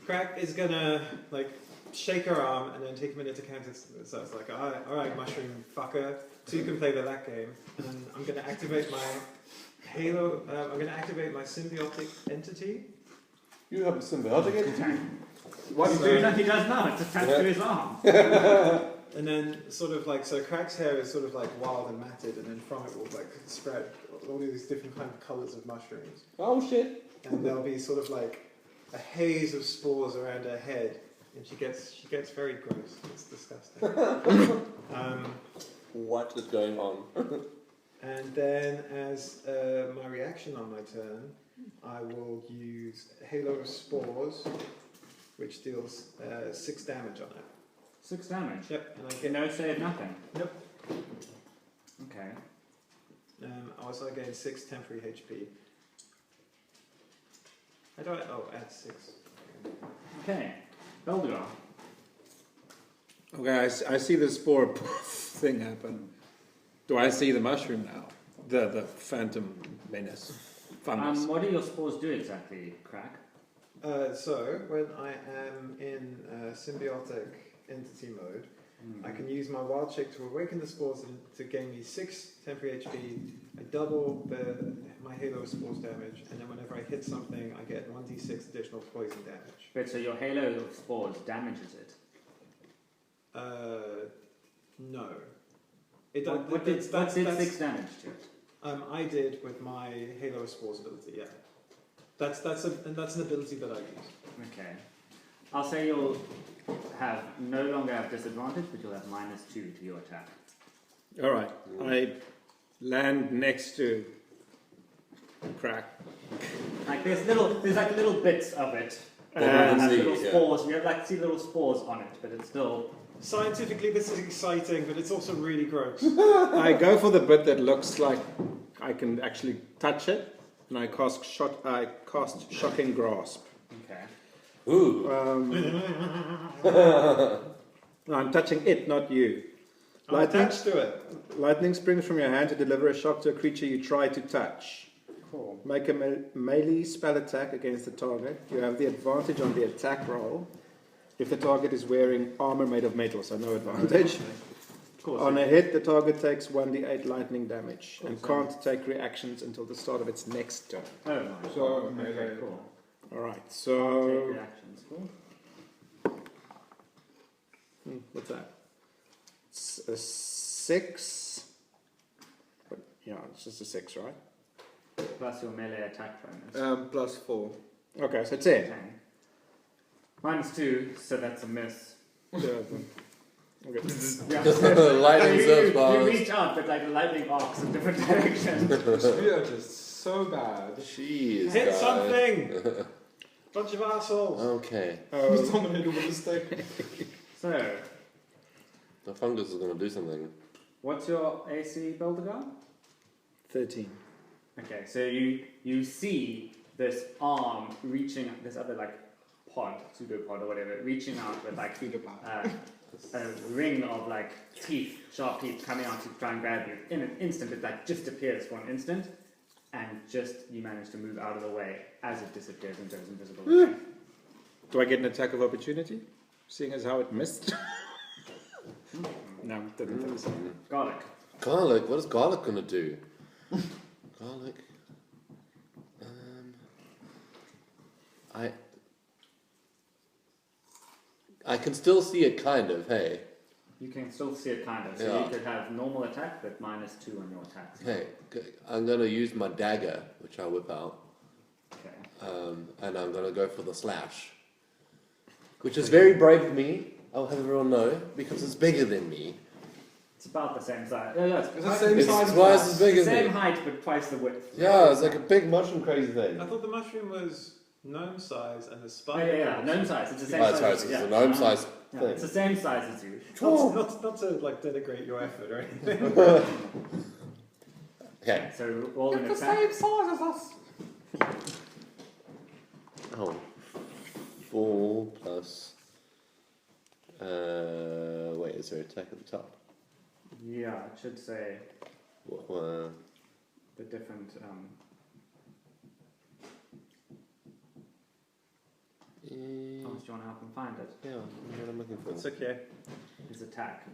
Crack is gonna like shake her arm and then take a minute to count it. So it's like, alright, mushroom fucker. So you can play the that game. And I'm gonna activate my Halo. I'm gonna activate my symbiotic entity. You have a symbiotic entity? What? He does now. It's attached to his arm. And then sort of like, so Crack's hair is sort of like wild and matted, and then from it will like spread all these different kind of colours of mushrooms. Oh shit. And there'll be sort of like a haze of spores around her head, and she gets very gross. It's disgusting. What is going on? And then, as my reaction on my turn, I will use Halo of Spores, which deals 6 damage on it. 6 damage? Yep. And I You get know, save nothing? Nope. Okay. Also, I gain 6 temporary HP. How do I? Oh, add 6. Okay. Beldur. Okay, I see the spore thing happen. Do I see the mushroom now? The phantom menace. Fungus. What do your spores do exactly, Crack? So, when I am in symbiotic entity mode, I can use my wild shape to awaken the spores to gain me 6 temporary HP. I double my Halo Spores damage, and then whenever I hit something, I get 1d6 additional poison damage. But so your Halo of Spores damages it? No. What did 6 damage to it? I did with my Halo Spores ability, yeah. That's an ability that I use. Okay. I'll say you'll no longer have disadvantage, but you'll have -2 to your attack. All right. I land next to Crack. Like there's like little bits of it. And Has see, little yeah. spores. You have like see little spores on it, but it's still. Scientifically, this is exciting, but it's also really gross. I go for the bit that looks like I can actually touch it, and I cast Shocking Grasp. Okay. Ooh. No, I'm touching it, not you. I'm attached to it. Lightning springs from your hand to deliver a shock to a creature you try to touch. Cool. Make a melee spell attack against the target. You have the advantage on the attack roll if the target is wearing armor made of metal, so no advantage. Cool. On a hit, the target takes 1d8 lightning damage and can't take reactions until the start of its next turn. Oh, nice. So, Okay, cool. Alright, Take so... reactions. Cool. What's that? It's a 6. Yeah, it's just a 6, right? Plus your melee attack bonus. +4. Okay, so 10. 10. -2, so that's a miss. Okay. Lightning you surge bars. reach out, but like the lightning arcs in different directions. We are just so bad. Jeez, Hit guys. something! Bunch of assholes. Okay. Someone hit a with a stick. So, The fungus is going to do something. what's your AC, Beldegar? 13. Okay, so you see this arm reaching, this other like pseudopod or whatever, reaching out with like a ring of like teeth, sharp teeth coming out to try and grab you. In an instant, it like just appears for an instant, and just you manage to move out of the way as it disappears and goes invisible again. Do I get an attack of opportunity? Seeing as how it missed? No, it didn't think so. Garlic. Garlic? What is garlic going to do? Garlic? I can still see it kind of, hey. You can still see it kind of. So Yeah. you could have normal attack, but -2 on your attacks. Hey, I'm going to use my dagger, which I whip out, Okay. and I'm going to go for the slash. Which is very brave of me, I'll have everyone know, because it's bigger than me. It's about the same size. Yeah, it's the twice same It's size twice as big as Same me. height, but twice the width. Yeah, it's like a big mushroom crazy thing. I thought the mushroom was gnome size and the Oh, spider. yeah, gnome size. It's the same Oh, size. sorry, as it's you. a gnome size Yeah, thing. it's the same size as you. Not to like denigrate your effort or anything. Okay. So roll an attack. size as us. Oh. 4 plus... wait, is there an attack at the top? Yeah, it should say the different. How much do you want to help him find it? Yeah, what I'm looking for. It's okay. His attack.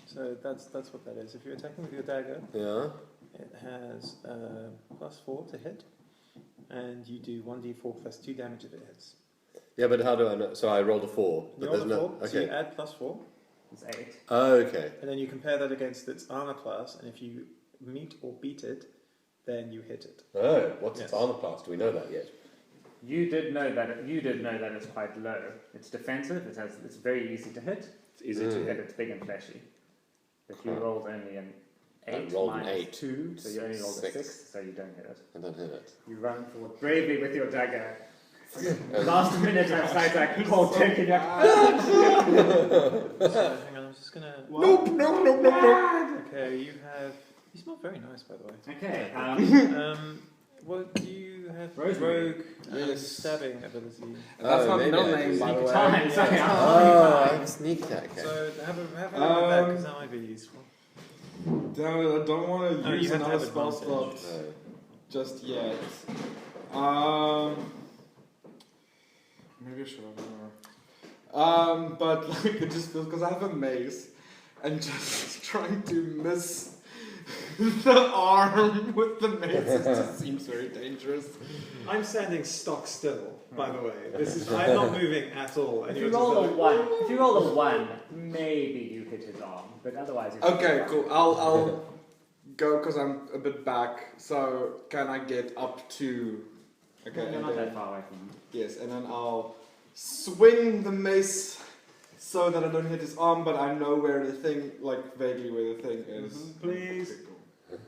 So that's what that is. If you're attacking with your dagger, Yeah. it has +4 to hit, and you do 1d4 plus 2 damage if it hits. Yeah, but how do I know? So I rolled a 4. But You there's roll no. a 4, so you Okay. add +4, It's 8. Oh, okay. and then you compare that against its armor class, and if you meet or beat it, then you hit it. Oh, what's its Yes. armor class? Do we know that yet? You did know that it's quite low. It's defensive. It's very easy to hit. It's easy to hit. It's big and fleshy. But you rolled only an 8 rolled an minus 8. 2, so you only rolled a 6. 6, so you don't hit it. I don't hit it. You run forward bravely with your dagger. Last minute, outside like cold turkey. So, hang on, I'm just gonna. Nope. Okay, you have. You smell very nice, by the way. Okay. What do you have? Rosemary. Rogue and Yes. stabbing ability. And that's my maybe middle I name, do. by the way. Time, sorry, Yeah. Oh, I have a sneak attack. So have a look at that because that might be useful. Damn it, I don't want to Oh, use you have to another have spell advantage. slot No. just yet. Maybe I should have more. But like it just feels because I have a mace and just trying to miss the arm with the mace it just seems very dangerous. I'm standing stock still, by the way. I'm not moving at all. And If you're you just roll a like, 1, if you roll a 1, maybe you hit his arm, but otherwise it's Okay, cool. I'll go because I'm a bit back. So can I get up to? Okay, You're and not then, that far away from him. yes, and then I'll swing the mace so that I don't hit his arm, but I know where the thing, like vaguely where the thing is. Please.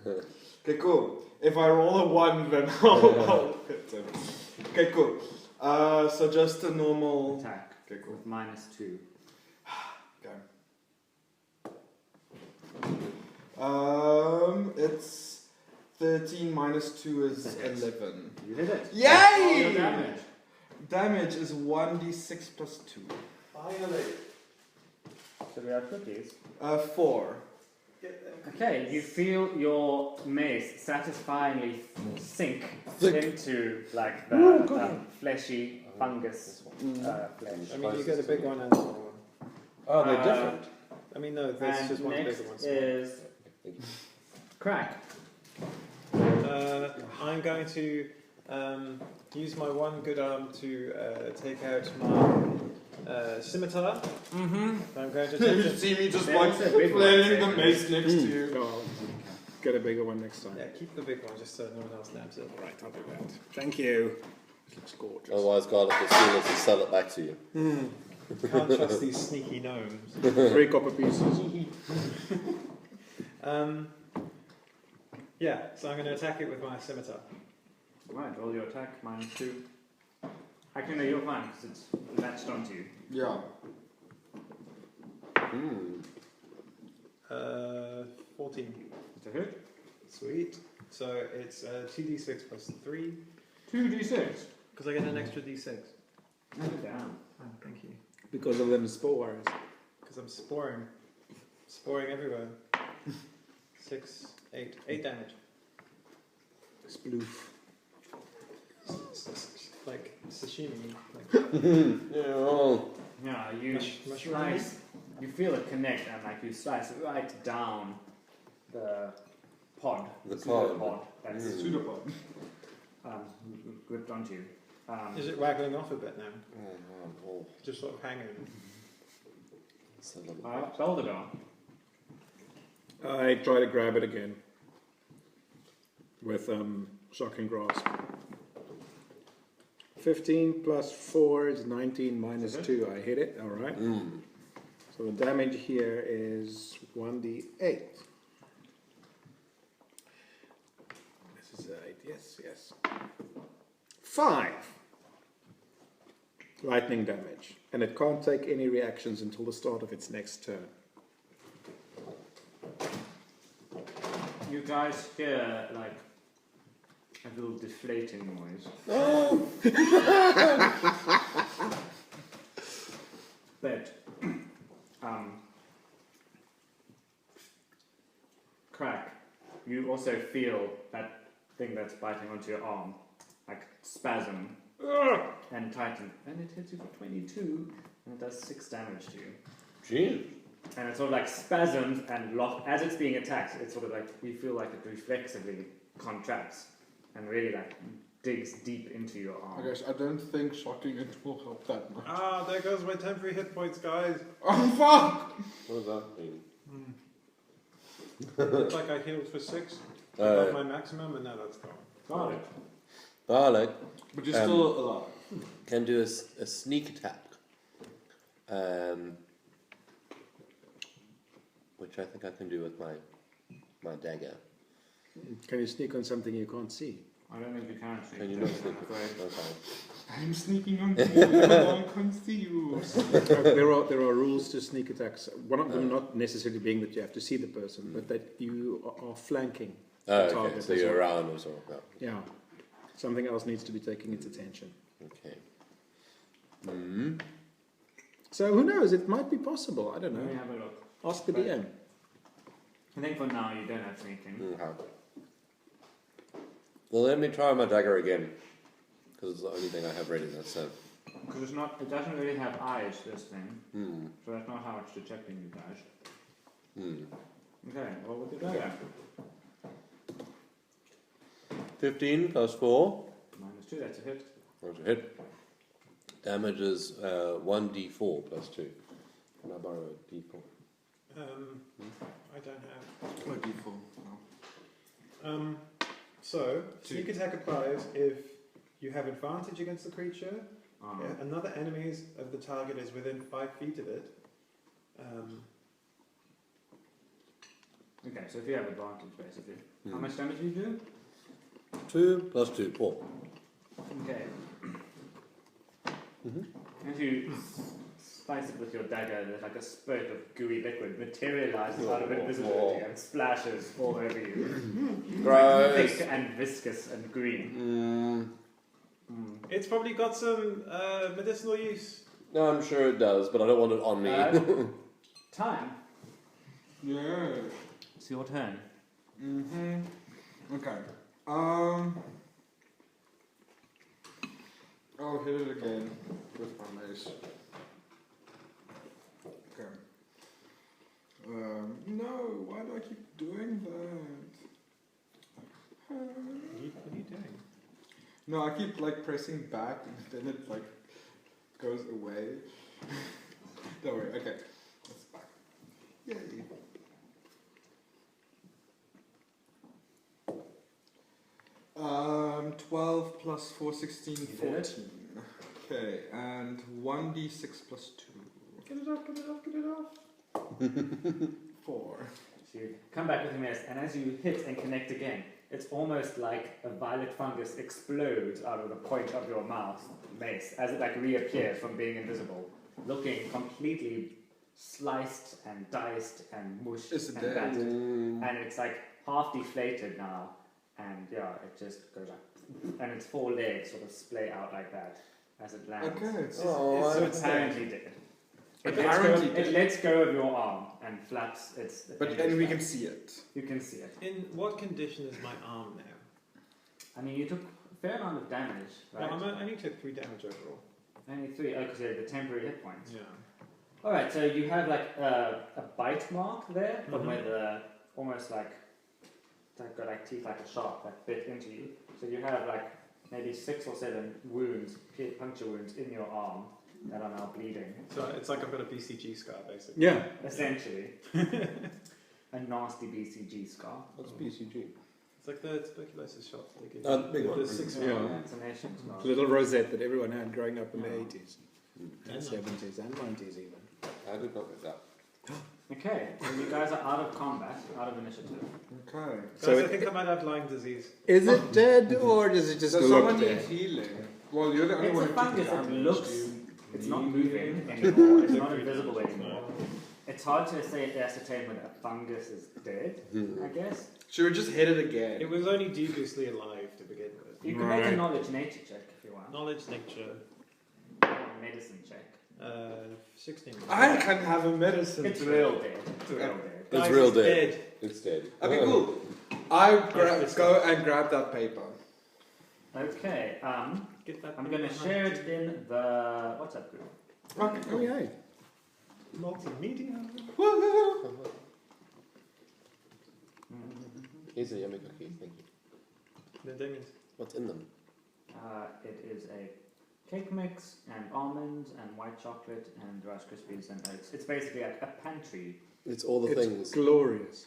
Okay, cool. If I roll a 1, then I'll hit him. Okay, cool. So just a normal Attack Okay, cool. with minus 2. It's 13 minus 2 is 11. You hit it. Yay! Roll your damage. Damage is 1d6 plus 2. Finally. Should we have cookies? 4. Okay, you feel your mace satisfyingly sink into like the fleshy fungus flesh. I mean, you get a big one and a small one. Oh, they're different. I mean, no, there's And just one next bigger one. Small. is Crack. I'm going to use my one good arm to take out my scimitar. Mm-hmm. I'm going to You take it. see me just There like is a big one, playing the David. mace next to you. Oh, get a bigger one next time. Yeah, keep the big one just so no one else nabs it. Right, I'll do that. Thank you. It looks gorgeous. Otherwise, Garlic will steal it and sell it back to you. Can't trust these sneaky gnomes. 3 copper pieces. Yeah, so I'm going to attack it with my scimitar. Right, roll your attack, minus 2. Actually, no, you're fine because it's latched onto you. Yeah. 14. It's a hit. Sweet. So it's 2d6 plus 3, 2d6. because I get an extra d6. Knock it down. Oh, thank you. Because of them spores. Because I'm sporing. Sporing everywhere. 6, 8. 8 damage. Sploof. Like sashimi. Like, Yeah, you mushroom slice. You feel it connect and like you slice it right down the pod. The pseudopod that's Pseudopod. gripped onto you. is it waggling off a bit now? Oh, Just sort of hanging. it's a little Belvedere. I try to grab it again with shocking grasp. 15 plus 4 is 19 minus 2. I hit it, alright. So the damage here is 1d8. This is 8, yes. 5 lightning damage. And it can't take any reactions until the start of its next turn. You guys hear like a little deflating noise. But Crack, you also feel that thing that's biting onto your arm, like spasm and tighten, and it hits you for 22, and it does 6 damage to you. Jeez. And it sort of like spasms and lock as it's being attacked. It's sort of like you feel like it reflexively contracts and really like digs deep into your arm. I guess I don't think shocking it will help that much. Ah, there goes my temporary hit points, guys. Oh fuck! What does that mean? Looks like I healed for 6 above my maximum, and now that's gone. Got it. Barlek But you're still alive. can do a sneak attack. Which I think I can do with my dagger. Can you sneak on something you can't see? I don't think you can see. Can you not sneak? I'm afraid. Okay. I'm sneaking on you. I can't see you. There are rules to sneak attacks. One of them not necessarily being that you have to see the person, but that you are flanking the Oh, okay. target. So as you're well. around or so. Yeah. Something else needs to be taking its attention. Okay. Mm. So who knows? It might be possible. I don't Let me know. have a look. Ask the DM. I think for now you don't have sneaking. Okay. Well, let me try my dagger again, because it's the only thing I have ready. That's it. Because it's not. It doesn't really have eyes. This thing. Hmm. So that's not how it's detecting you guys. Hmm. Okay. Well, with the dagger. 15 plus 4. -2. That's a hit. That's a hit. Damage is 1d4 plus 2. Can I borrow a d4? I don't have. Oh, default. No. So, sneak attack applies if you have advantage against the creature, another enemy of the target is within 5 feet of it. Okay. So if you have advantage, basically, how much damage do you do? 2 plus 2, 4. Okay. Mm-hmm. As you slice it with your dagger, there's like a spurt of gooey liquid materializes out of invisibility and splashes all over you. Gross. Thick and viscous and green. It's probably got some medicinal use. No, I'm sure it does, but I don't want it on me. Time. Yeah. It's your turn. Okay. I'll hit it again with my mace. Okay. No, why do I keep doing that? What are you doing? No, I keep like pressing back and then it like goes away. Don't worry, okay. It's back. Yay. Um, 12 plus 4, 16, 14. Okay, and 1d6 plus 2. Get it off, get it off, get it off. 4. So you come back with your mace, and as you hit and connect again, it's almost like a violet fungus explodes out of the point of your mace, as it like reappears from being invisible, looking completely sliced and diced and mushed Is it and dead? battered. And it's like half deflated now, and yeah, it just goes like, and its 4 legs sort of splay out like that as it lands. Okay. So it's apparently dead. Apparently It lets go of your arm and flaps its. But then we can see it. You can see it. In what condition is my arm now? I mean, you took a fair amount of damage, right? Well, I only took 3 damage overall. Only 3. Oh, because you had the temporary hit points. Yeah. All right, so you have like a bite mark there, but where the almost like they've got like teeth like a shark that bit into you. So you have like maybe 6 or 7 wounds, puncture wounds in your arm that are now bleeding. So it's like I've got a BCG scar, basically. Yeah. Essentially, a nasty BCG scar. What's BCG? It's like the tuberculosis shot they give The big one. The 6 Yeah. Vaccination scar. The little rosette that everyone had growing up in the Yeah. 80s, and 70s, and 90s even. I did not get that. Okay, so you guys are out of combat, out of initiative. Okay. So Guys, I it- think I might have Lyme disease. Is it dead or does it just Does look someone need dead? healing? Well, you're the only It's one a who took fungus. It damage. looks. Do It's you not need moving healing? anymore. It's not invisible anymore. It's hard to ascertain whether a fungus is dead, I guess. Should we just hit it again? It was only dubiously alive to begin with. You can make a Right. knowledge nature check if you want. Knowledge, nature, Or a medicine check. 16. I can have a medicine. It's check. real dead. It's real dead. It's Guys, real it's dead. It's dead. Okay, cool. I Yes, go and grab that paper. Okay, Get that I'm going to share it in the WhatsApp group. Oh, yeah. multimedia. Woohoo! Here's a yummy cookie. Thank you. The Damien's. What's in them? It is a cake mix and almonds and white chocolate and Rice Krispies and oats. It's basically like a pantry. It's all the It's things. glorious.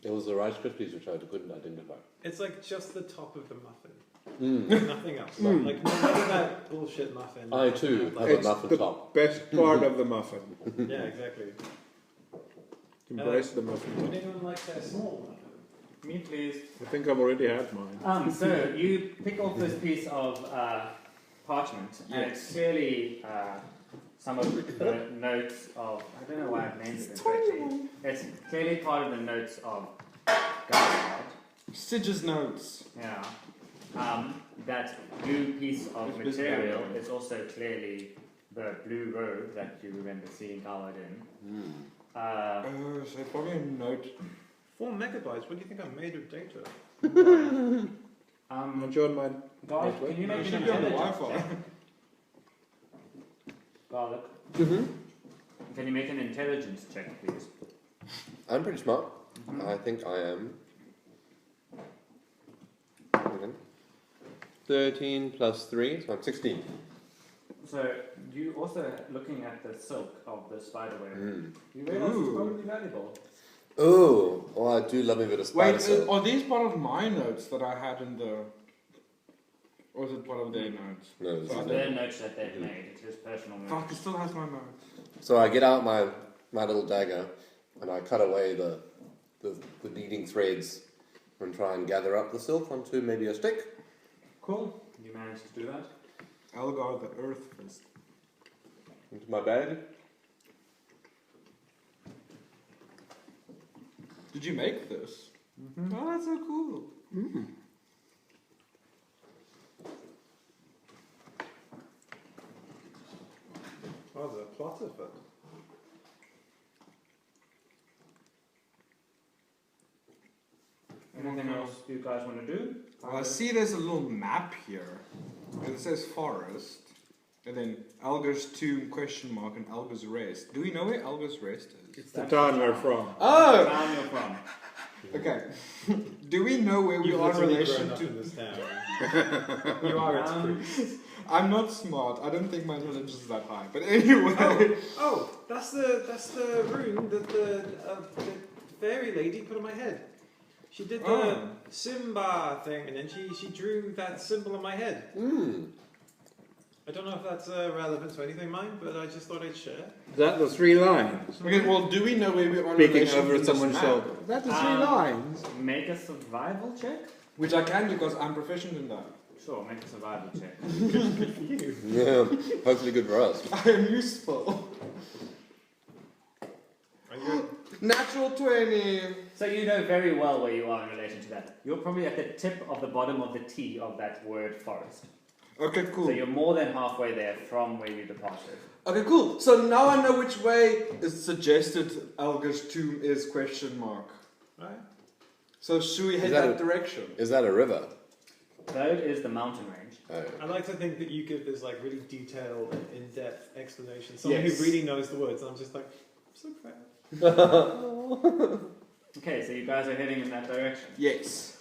It was the Rice Krispies which I couldn't identify. It's like just the top of the muffin. Nothing else. Like none of that bullshit muffin. I too have a It's muffin the top. best part of the muffin. Yeah, exactly. Embrace the muffin Would top. anyone like a small muffin? Me, please. I think I've already had mine. So you pick off this piece of parchment, and it's clearly some of the notes of. I don't know why I've named it exactly. It's clearly part of the notes of Guard. Sidge's notes. Yeah. That blue piece of It's material busy. is also clearly the blue robe that you remember seeing Gallard in. So probably a note. 4 megabytes. What do you think I'm made of data? Not you on mine. Garlic, Wait, can you No, make it an should be on the intelligence Wi-Fi. check? Garlic, Mm-hmm. can you make an intelligence check, please? I'm pretty smart. I think I am. Hang on. 13 plus 3, so I'm 16. So you also looking at the silk of the spiderweb. Mm. You realize it's Ooh. probably valuable. Oh, I do love me a bit of spider Wait, silk. are these part of my notes that I had in the... Or is it part of their notes? No, It's this is their notes that they've made. It's his personal Fuck, notes. it still has my notes. So I get out my little dagger and I cut away the leading threads and try and gather up the silk onto maybe a stick. Cool. You managed to do that. Algar the Earth Fist. Into my bag. Did you make this? Oh, that's so cool. Oh, the plot of it. Anything else you guys want to do? Well, I see there's a little map here. It says forest. And then Algar's tomb, question mark, and Algar's rest. Do we know where Algar's rest is? It's the town we're from. The Oh! town you're from. Okay. Do we know where we You've are in literally relation grown up to... in this town. You are its priest. I'm not smart. I don't think my intelligence is that high. But anyway... Oh, that's the rune that the fairy lady put on my head. She did the Oh. Simba thing, and then she drew that symbol on my head. I don't know if that's relevant to anything mine, but I just thought I'd share. Is that the 3 lines? Okay, well, do we know where we are in Speaking relation to over this someone's map? shoulder. Is that the 3 lines? Make a survival check. Which I can because I'm proficient in that. Sure, make a survival check. Yeah, hopefully good for us. I am useful. Are you? Natural 20. So you know very well where you are in relation to that. You're probably at the tip of the bottom of the T of that word forest. Okay, cool. So you're more than halfway there from where you departed. Okay, cool. So now I know which way is suggested Algar's tomb is question mark. Right? So should we head that that a- direction? Is that a river? Third is the mountain range. Oh. I like to think that you give this like really detailed and in-depth explanation. Someone Yes. who really knows the words. And I'm just like, I'm so proud. Okay, so you guys are heading in that direction. Yes.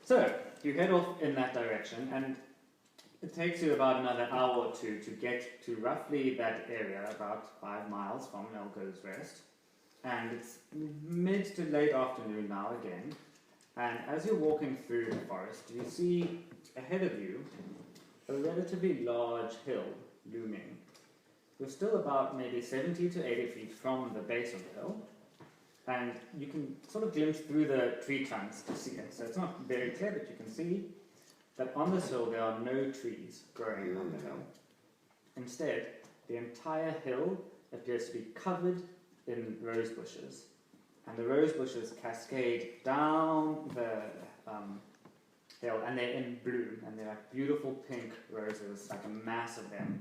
So you head off in that direction, and it takes you about another hour or two to get to roughly that area, about 5 miles from Elgo's Rest. And it's mid to late afternoon now again. And as you're walking through the forest, you see ahead of you a relatively large hill looming. You're still about maybe 70 to 80 feet from the base of the hill, and you can sort of glimpse through the tree trunks to see it. So it's not very clear, but you can see that on this hill there are no trees growing on the hill. Instead, the entire hill appears to be covered in rose bushes. And the rose bushes cascade down the hill, and they're in bloom, and they're like beautiful pink roses, like a mass of them.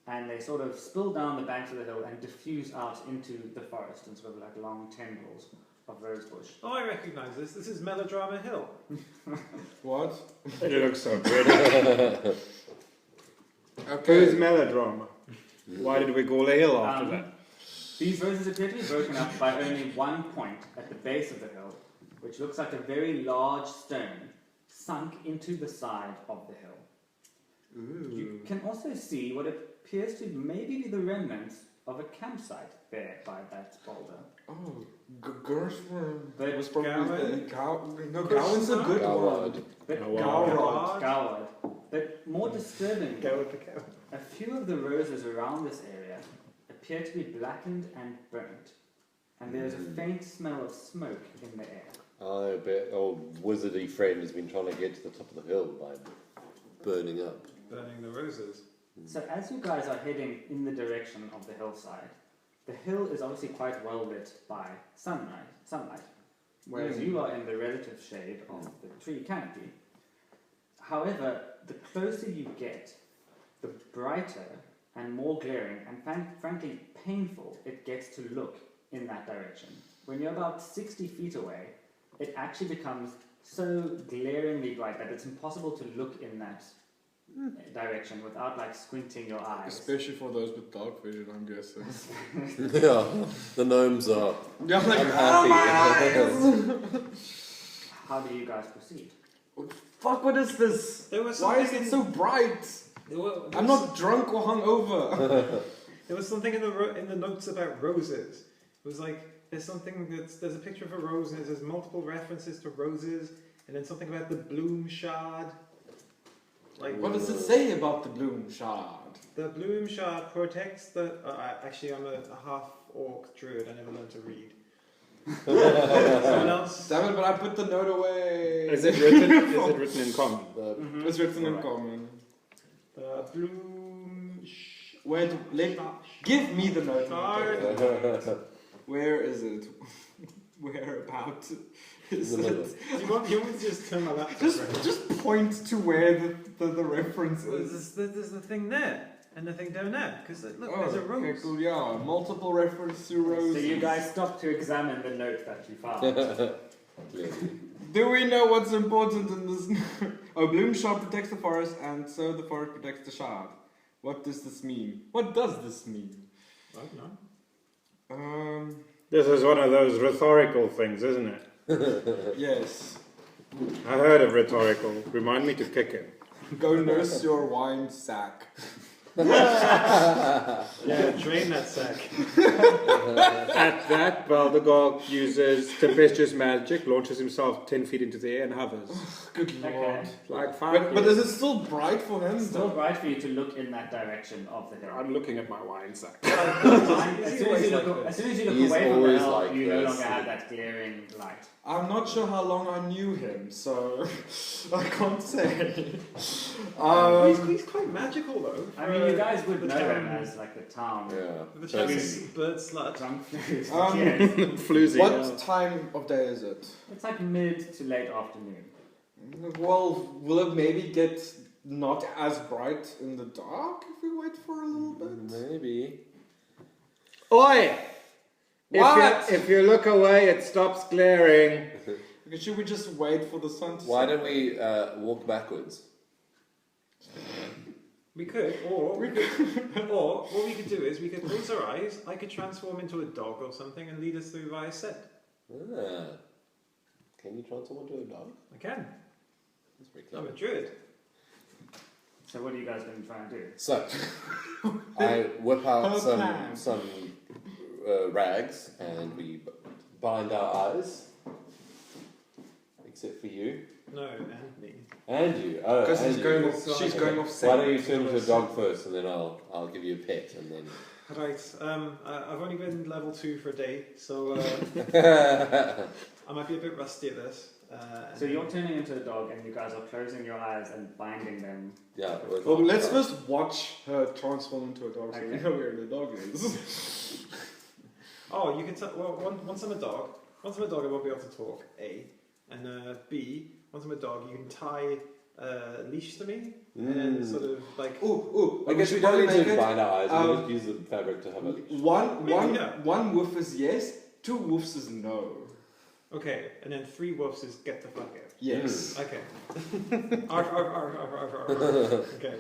And they sort of spill down the banks of the hill and diffuse out into the forest in sort of like long tendrils of rose bush. Oh, I recognise this. This is Melodrama Hill. What? It looks so pretty. Who's melodrama? Why did we call a hill after that? These roses appear to be broken up by only one point at the base of the hill, which looks like a very large stone sunk into the side of the hill. You can also see what appears to maybe be the remnants of a campsite there by that boulder. Oh, Gershwin. But was probably Gowan? no, Gowan's a good Goward. one. But Goward. Goward. But more disturbingly, Go with the cow. a few of the roses around this area appear to be blackened and burnt, and there is a faint smell of smoke in the air. I bet old wizardy friend has been trying to get to the top of the hill by burning up. Burning the roses. So as you guys are heading in the direction of the hillside, the hill is obviously quite well lit by sunlight, whereas you are in the relative shade of the tree canopy. However, the closer you get, the brighter and more glaring and frankly painful it gets to look in that direction. When you're about 60 feet away, it actually becomes so glaringly bright that it's impossible to look in that direction without like squinting your eyes. Especially for those with dark vision, I'm guessing. Yeah, the gnomes are Yeah, I'm like, unhappy. How do you guys proceed? fuck, what is this? There was Why is something it so bright? I'm not drunk or hungover. There was something in the notes about roses. It was like there's a picture of a rose and there's multiple references to roses, and then something about the bloom shard. Like What does it say about the bloom shard? the bloom shard protects the. Actually, I'm a half orc druid. I never learned to read. Someone else. Damn it, but I put the note away. Is it written in common? It's written in common. Bloom. Wait, give me the note. Shard. Where is it? Whereabout is In the middle. it? Do you want me to just turn my laptop around? Just point to where the reference Well, is. there's the thing there and the thing down there. Because look, there's a rose. Okay, cool, yeah. Multiple reference to roses. So you guys stop to examine the note that you found. Clearly. Do we know what's important in this? Oh, bloom shard protects the forest, and so the forest protects the shard. What does this mean? What does this mean? I don't know. This is one of those rhetorical things, isn't it? Yes. I heard of rhetorical. Remind me to kick it. Go nurse your wine sack. Yeah, drain that sack. At that, Baldegog uses tempestuous magic, launches himself 10 feet into the air and hovers. Good lord. Okay. Like five. But is it still bright for him? It's still bright for you to look in that direction of the hill. I'm looking at my wine sack. As soon as you look He's away from the always hill, like you no this. longer have that glaring light. I'm not sure how long I knew him, so I can't say. He's quite magical though. I mean, you guys would the know him town. as like the town Yeah. The So Chinese bird slut. drunk flute. Yes. Floozy. What time of day is it? It's like mid to late afternoon. Well, will it maybe get not as bright in the dark if we wait for a little bit? Maybe. Oi! What? If you look away, it stops glaring. Okay, should we just wait for the sun to Why set? don't we walk backwards? We could, or what we could do is we could close our eyes. I could transform into a dog or something and lead us through via scent. Ah. Can you transform into a dog? I can. That's pretty I'm clever. a druid. So what are you guys going to try and do? So, I whip out Her some plan. rags and we bind our eyes. Except for you. No, and me. And you. Oh, Because and she's you. going off. She's going off. Why don't you turn into a dog first and then I'll give you a pet and then... Right. I've only been level 2 for a day, so I might be a bit rusty at this. So you're turning into a dog and you guys are closing your eyes and binding them. Yeah. Well, let's first watch her transform into a dog so we Okay. know where the dog is. Oh, you can tell. Well, once I'm a dog, I won't be able to talk. A, and B, once I'm a dog, you can tie a leash to me and sort of like. Ooh, I guess we don't need to bind our eyes, we just use the fabric to have a leash. One woof is yes, 2 woofs is no. Okay, and then 3 wolves is get the fuck out. Yes. Okay. Arf, arf, arf, arf, arf, arf. Okay.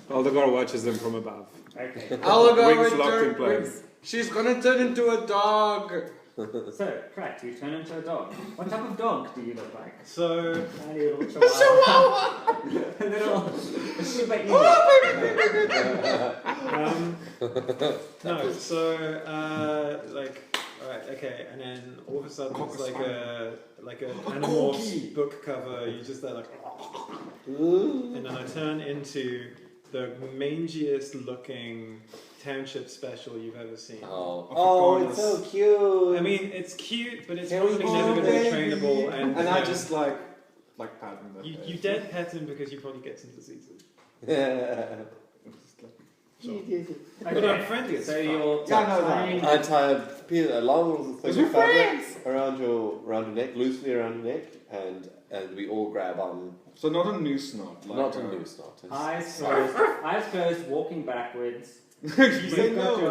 Baldegog watches them from above. Okay. I'll go Wings and locked in turn. place. She's gonna turn into a dog. So, Crack, you turn into a dog. What type of dog do you look like? So, Tiny little chihuahua. A little Shiba Inu. no, so, alright, okay, and then all of a sudden it's like an Animorphs book cover, you just like, and then I turn into the mangiest looking township special you've ever seen. Oh, it's so cute. I mean, it's cute, but it's Can we probably hold never going to be it? trainable. And I just like pat him. you dead pet him because you probably get some diseases. But I'm friendly. So you're I tie a long thing of fabric around your neck, loosely around your neck, and we all grab on. So not a noose knot. Like Not a noose knot. eyes closed, walking backwards. You say no.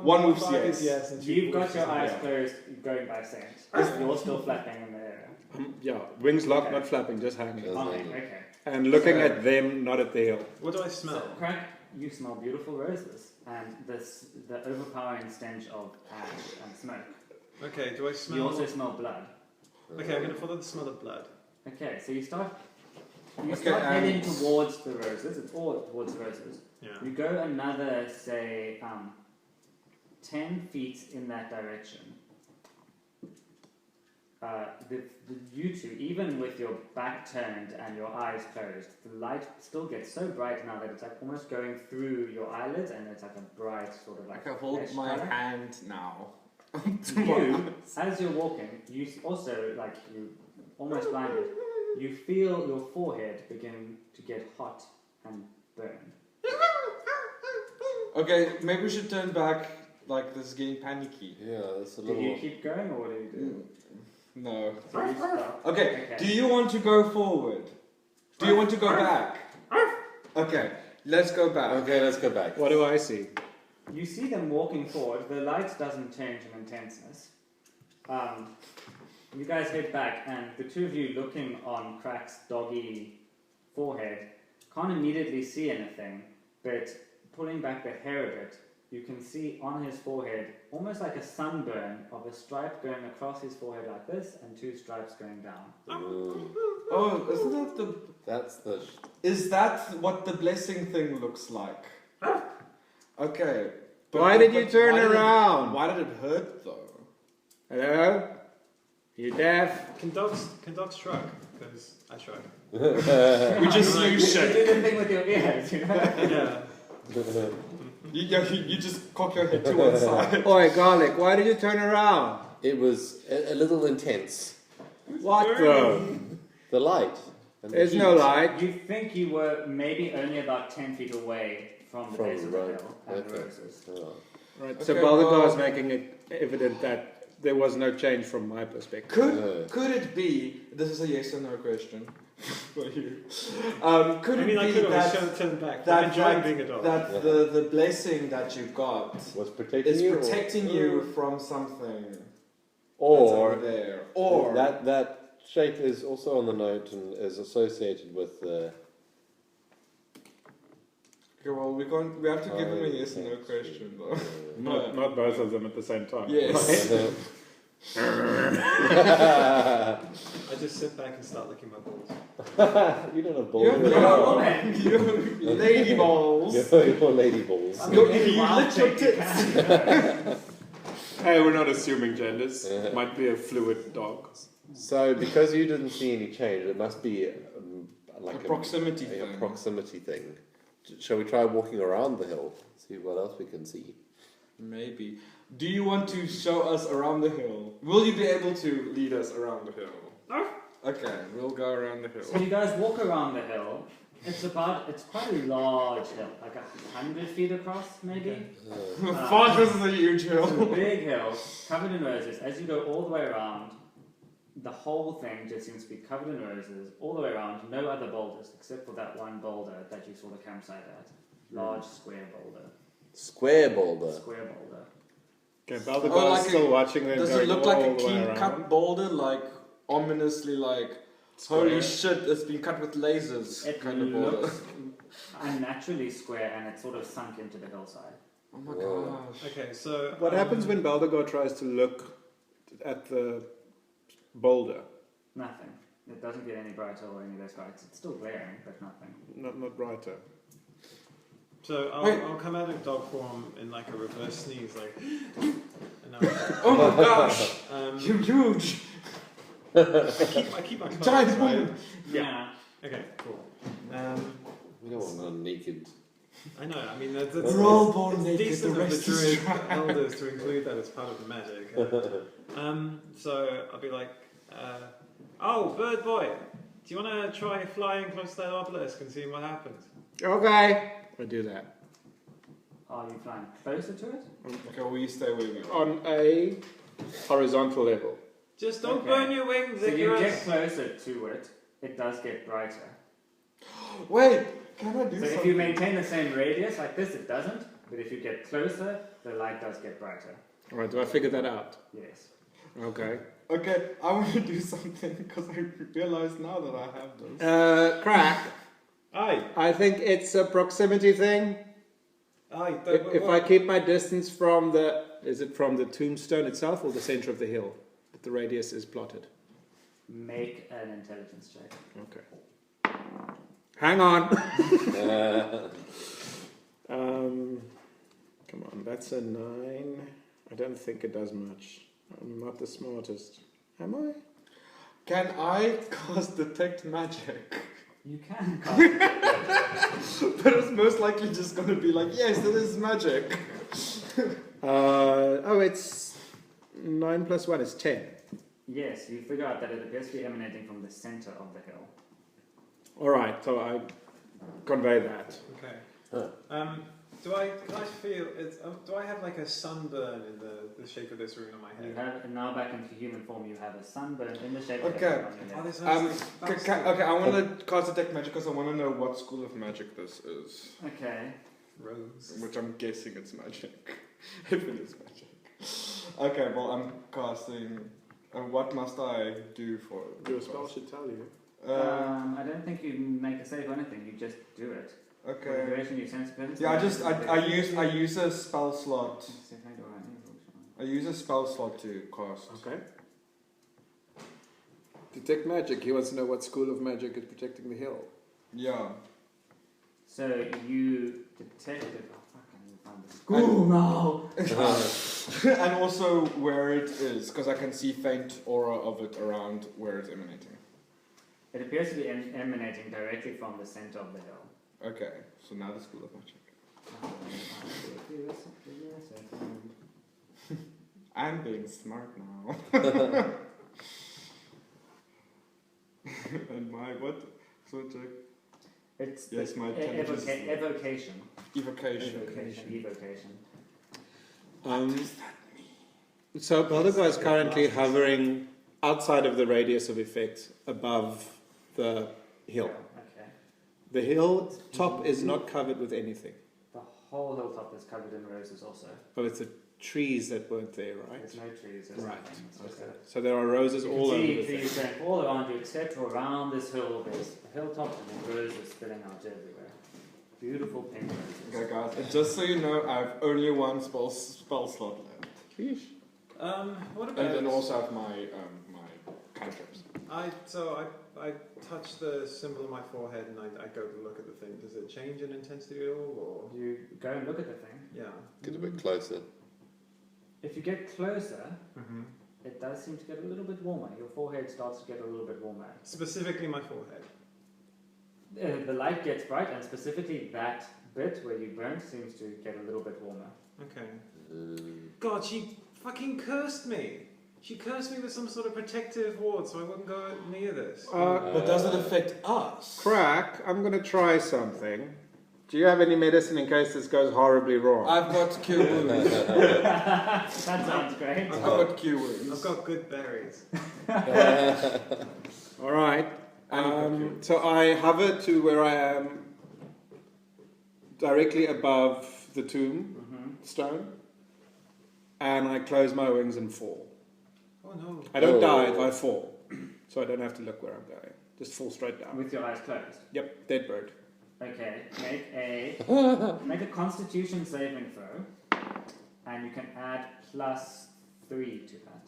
One moves yes. And You've got your eyes closed, going by scent. You're still flapping in the air. Yeah, wings locked, Okay. not flapping, just hanging. Just hanging. Okay. And looking at them, not at the hill. What do I smell? So, Crack, you smell beautiful roses and the overpowering stench of ash and smoke. Okay, do I smell? You also smell blood. Okay, I'm going to follow the smell of blood. Okay, so you start Okay, heading towards the roses. It's all towards the roses. Yeah. You go another, say, 10 feet in that direction. You two, even with your back turned and your eyes closed, the light still gets so bright now that it's like almost going through your eyelids, and it's like a bright sort of like. I hold flesh my colour. hand now. You, as you're walking, you also, like you almost blinded, you feel your forehead begin to get hot and burn. Okay, maybe we should turn back. Like this is getting panicky. Yeah, that's a Do little. you keep going or what do you do? No. So you stop. Okay. Do you want to go forward? Do you want to go back? Okay. Let's go back. Okay, let's go back. What do I see? You see them walking forward. The light doesn't change in intenseness. You guys head back, and the two of you looking on Crack's doggy forehead can't immediately see anything, but pulling back the hair a bit, you can see on his forehead almost like a sunburn of a stripe going across his forehead like this, and two stripes going down. Oh, isn't that the? That's the. Is that what the blessing thing looks like? Okay. Why did you turn around? Why did it hurt though? Hello? You deaf? Can dogs shrug? Because I shrug. We just You shake. do the thing with your ears, you know? Yeah. You just cock your head to one side. Oi, Garlic, why did you turn around? It was a little intense. What the? The light. And the There's heat. no light. You think you were maybe only about 10 feet away from the base of the road. hill and the Okay. roses. Oh. Right, Okay, so Baldagar is well- making it evident that there was no change from my perspective. Could it be? This is a yes or no question for you. Could I it mean, I be could always that turn back. that- I enjoy being a dog. that the blessing that you got Was protecting is you? protecting you from something that's Or over there, or that shape is also on the note and is associated with the. Okay, well, we have to give him a yes or no Thanks. question though. Not both of them at the same time. Yes. I just sit back and start licking my balls. You don't have You balls. have you lady balls. You're lady balls. I mean, You maybe wild lick your shape you can. Hey, we're not assuming genders. Might be a fluid dog. So, because you didn't see any change, it must be like A proximity a thing. proximity thing. Shall we try walking around the hill? See what else we can see. Maybe. Do you want to show us around the hill? Will you be able to lead us around the hill? Okay, we'll go around the So hill. you guys walk around the hill. It's quite a large hill, like 100 feet across, maybe. Fortress is a huge It's hill. a big hill, covered in roses. As you go all the way around, the whole thing just seems to be covered in roses, all the way around. No other boulders except for that one boulder that you saw the campsite at. Large square boulder. Square boulder. Square boulder. Okay, Baldagar Oh, like is still a- watching them Does going it look all like a the way clean around. cut boulder, like ominously, like holy shit, it's been cut with lasers It kind of boulder? looks unnaturally square, and it's sort of sunk into the hillside. Oh my Whoa. gosh. Okay, so What happens when Baldagar tries to look at the boulder? Nothing. It doesn't get any brighter or any less bright. It's still glaring, but nothing. Not brighter. So Wait. I'll come out of dog form in like a reverse sneeze, like. And Oh my gosh! You're huge! I keep my clothes, Giant right? woman. Yeah. Okay, cool. We don't want none naked. I know. I mean, that's We're all born it's naked, decent the of the rest is druid trash. elders to include that as part of the magic. So I'll be like, oh, bird boy, do you want to try flying close to that obelisk and seeing what happens? Okay. I do that. Are you flying closer to it? Okay, we stay where we are. On a horizontal level. Just don't Okay. burn your wings, So you get Icarus. closer to it, it does get brighter. Wait, can I do So something? if you maintain the same radius like this, it doesn't. But if you get closer, the light does get brighter. Alright, do I figure that out? Yes. Okay. Okay, I want to do something because I realize now that I have those. Crack. Aye, I think it's a proximity thing. aye. If I keep my distance from the... Is it from the tombstone itself or the center of the hill? That the radius is plotted. Make an intelligence check. Okay. Hang on. Come on, that's a 9. I don't think it does much. I'm not the smartest. Am I? Can I cast detect magic? You can cast it. But it's most likely just going to be like, yes, that is magic. It's 9 plus 1 is 10. Yes, you figure out that it appears to be emanating from the center of the hill. Alright, so I convey that. Okay. Can I feel it's? Do I have like a sunburn in the shape of this rune on my You head? have now back into human form. You have a sunburn in the shape Okay. of a on your Oh, head. this sounds like Okay, I want to cast detect magic because I want to know what school of magic this is. Okay. rose. Which I'm guessing it's magic. If it is magic. Okay, well, I'm casting. And what must I do for it? Your spell should tell you. I don't think you make a save or anything. You just do it. For the Okay. duration you sense presence. Yeah, I use a spell slot. I use a spell slot to cast. Okay. Detect magic. He wants to know what school of magic is protecting the hill. Yeah. So you detected. Oh fuck! I need to find the school now. And also where it is, because I can see faint aura of it around where it's emanating. It appears to be emanating directly from the center of the hill. Okay, so now the school of magic. I'm being smart now. And my what? So check. It's Yes, the my intelligence is low. evocation. Evocation. So Baldagar is currently hovering outside of the radius of effect above the hill. Okay. The hill top is not covered with anything, The whole hilltop is covered in roses also. but it's the trees that weren't there, right? There's no trees. There's Right. nothing. It's just Okay. So there are roses You all can over see the trees thing. going all around you, except for around this hill. There's a hilltop and then roses spilling out everywhere. Beautiful pink roses. Okay, guys, and just so you know, I have only one spell slot left. Sheesh. What about? And then also have my my cantrips. I touch the symbol on my forehead and I go to look at the thing. Does it change in intensity at all, or? You go and look at the thing. Yeah. Get a bit closer. If you get closer, Mm-hmm. it does seem to get a little bit warmer. Your forehead starts to get a little bit warmer. Specifically my forehead. The light gets bright, and specifically that bit where you burnt seems to get a little bit warmer. Okay. God, she fucking cursed me. She cursed me with some sort of protective ward so I wouldn't go near this. But does it affect us? Crack, I'm going to try something. Do you have any medicine in case this goes horribly wrong? I've got cure wounds. That sounds great. I've got cure wounds. I've got good berries. All right. So I hover to where I am, directly above the tombstone, and I close my wings and fall. Oh no. I don't dive, I fall. So I don't have to look where I'm going. Just fall straight down. With your eyes closed. Yep, dead bird. Okay, make a Constitution saving throw, and you can add +3 to that.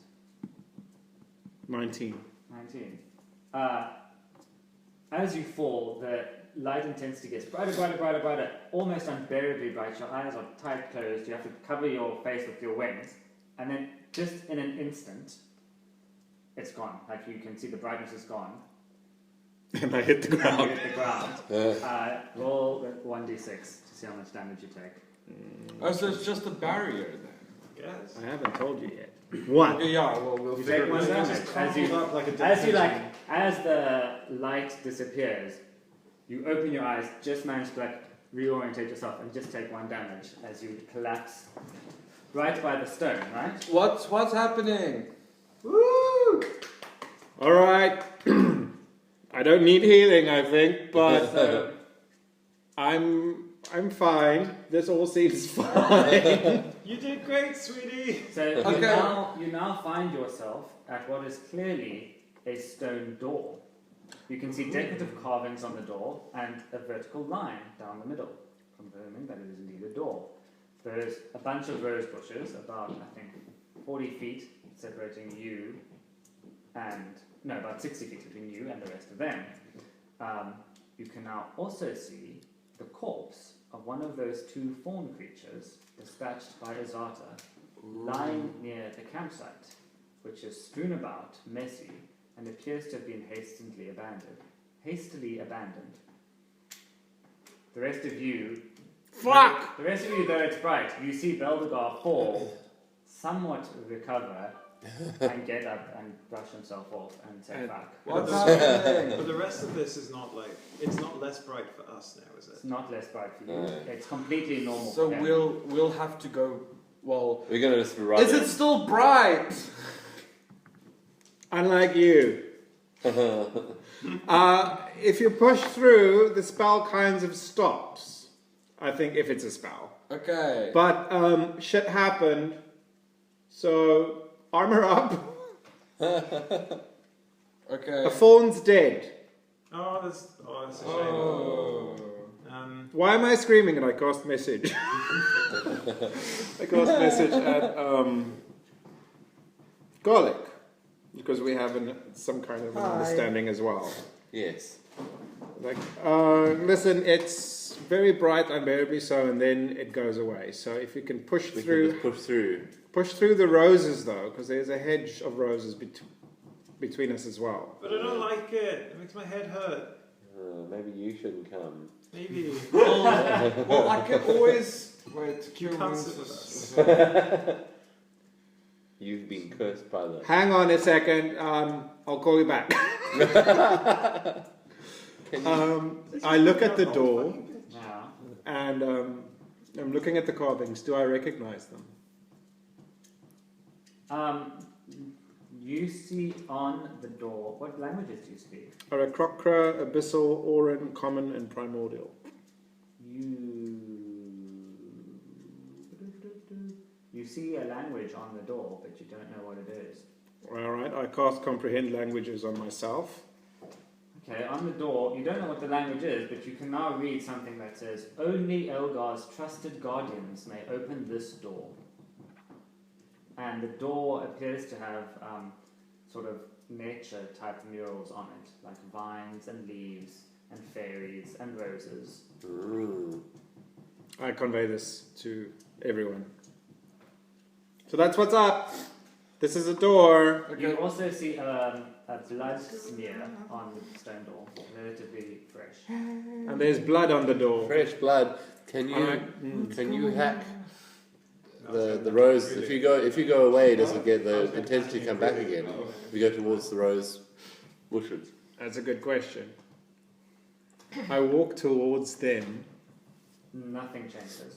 19. 19. As you fall, the light intensity gets brighter, brighter, brighter, brighter, almost unbearably bright. Your eyes are tight closed. You have to cover your face with your wings. And then, just in an instant, it's gone. Like, you can see the brightness is gone. And I hit the And you ground. hit the ground. Roll 1d6 to see how much damage you take. Oh, so it's just a barrier then. Yes. I haven't told you yet. 1. Okay, yeah, well, we'll You figure take it one out. damage. Just crumpled up like a As the light disappears, you open your eyes, just manage to reorientate yourself and just take 1 damage as you collapse right by the stone, right? What's happening? Woo! Alright. I don't need healing, I think, but I'm fine. This all seems fine. You did great, sweetie. So you now find yourself at what is clearly a stone door. You can see decorative carvings on the door and a vertical line down the middle, confirming that it is indeed a door. There's a bunch of rose bushes, about, I think, 40 feet separating you about 60 feet between you and the rest of them. You can now also see the corpse of one of those 2 fawn creatures dispatched by Azata, lying near the campsite, which is strewn about, messy, and appears to have been hastily abandoned. The rest of you... Fuck! The rest of you, though it's bright, you see Beldegar fall, somewhat recover, and get up and brush himself off and say back. What's But happening? the rest of this is not like, it's not less bright for us now, is it? It's not less bright for you. It's completely normal So for him. we'll have to go. Well, We're gonna just run. is it still bright? Unlike you. If you push through, the spell kind of stops. I think if it's a spell. Okay. But shit happened. So armor up. Okay. The fawn's dead. Oh, that's a shame. Oh. Why am I screaming? And I cast message. I cast message at Garlic. Because we have some kind of an understanding as well. Yes. Like, listen, it's very bright, unbearably so, and then it goes away. So if you can push We through, can just push through. push through the roses though, because there's a hedge of roses between us as well. But I don't like it. It makes my head hurt. Maybe you shouldn't come. Maybe. Well, I can always wait. You Cure can't wounds sit with is- us. You've been cursed by the. Hang on a second. I'll call you back. I look at the door Yeah. and I'm looking at the carvings. Do I recognize them? You see on the door, what languages do you speak? Arakokra, Abyssal, Auran, Common, and Primordial. You see a language on the door, but you don't know what it is. Alright, I cast Comprehend Languages on myself. Okay, on the door, you don't know what the language is, but you can now read something that says, "Only Elgar's trusted guardians may open this door." And the door appears to have sort of nature-type murals on it, like vines and leaves and fairies and roses. I convey this to everyone. So that's what's up. This is a door. You also see a blood smear on the stone door, relatively fresh. And there's blood on the door. Fresh blood. Can you hack the rose? If you go away, does it get the intensity come back again? If you go towards the rose bushes. That's a good question. I walk towards them. Nothing changes.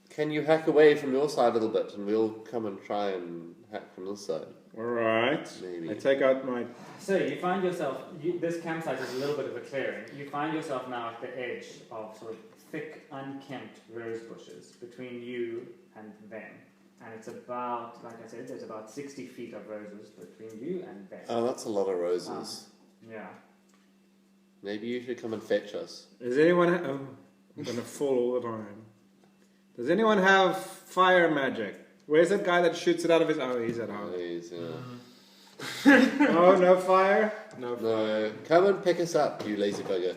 Can you hack away from your side a little bit, and we'll come and try and hack from this side? Alright. Maybe. I take out my... So you find yourself, this campsite is a little bit of a clearing. You find yourself now at the edge of sort of thick, unkempt rose bushes between you and them. And it's about, like I said, there's about 60 feet of roses between you and them. Oh, that's a lot of roses. Yeah. Maybe you should come and fetch us. Does anyone... I'm going to fall all the time. Does anyone have fire magic? Where's that guy that shoots it out of his... Oh, he's at home. Please, Oh, no fire? No, come and pick us up, you lazy bugger.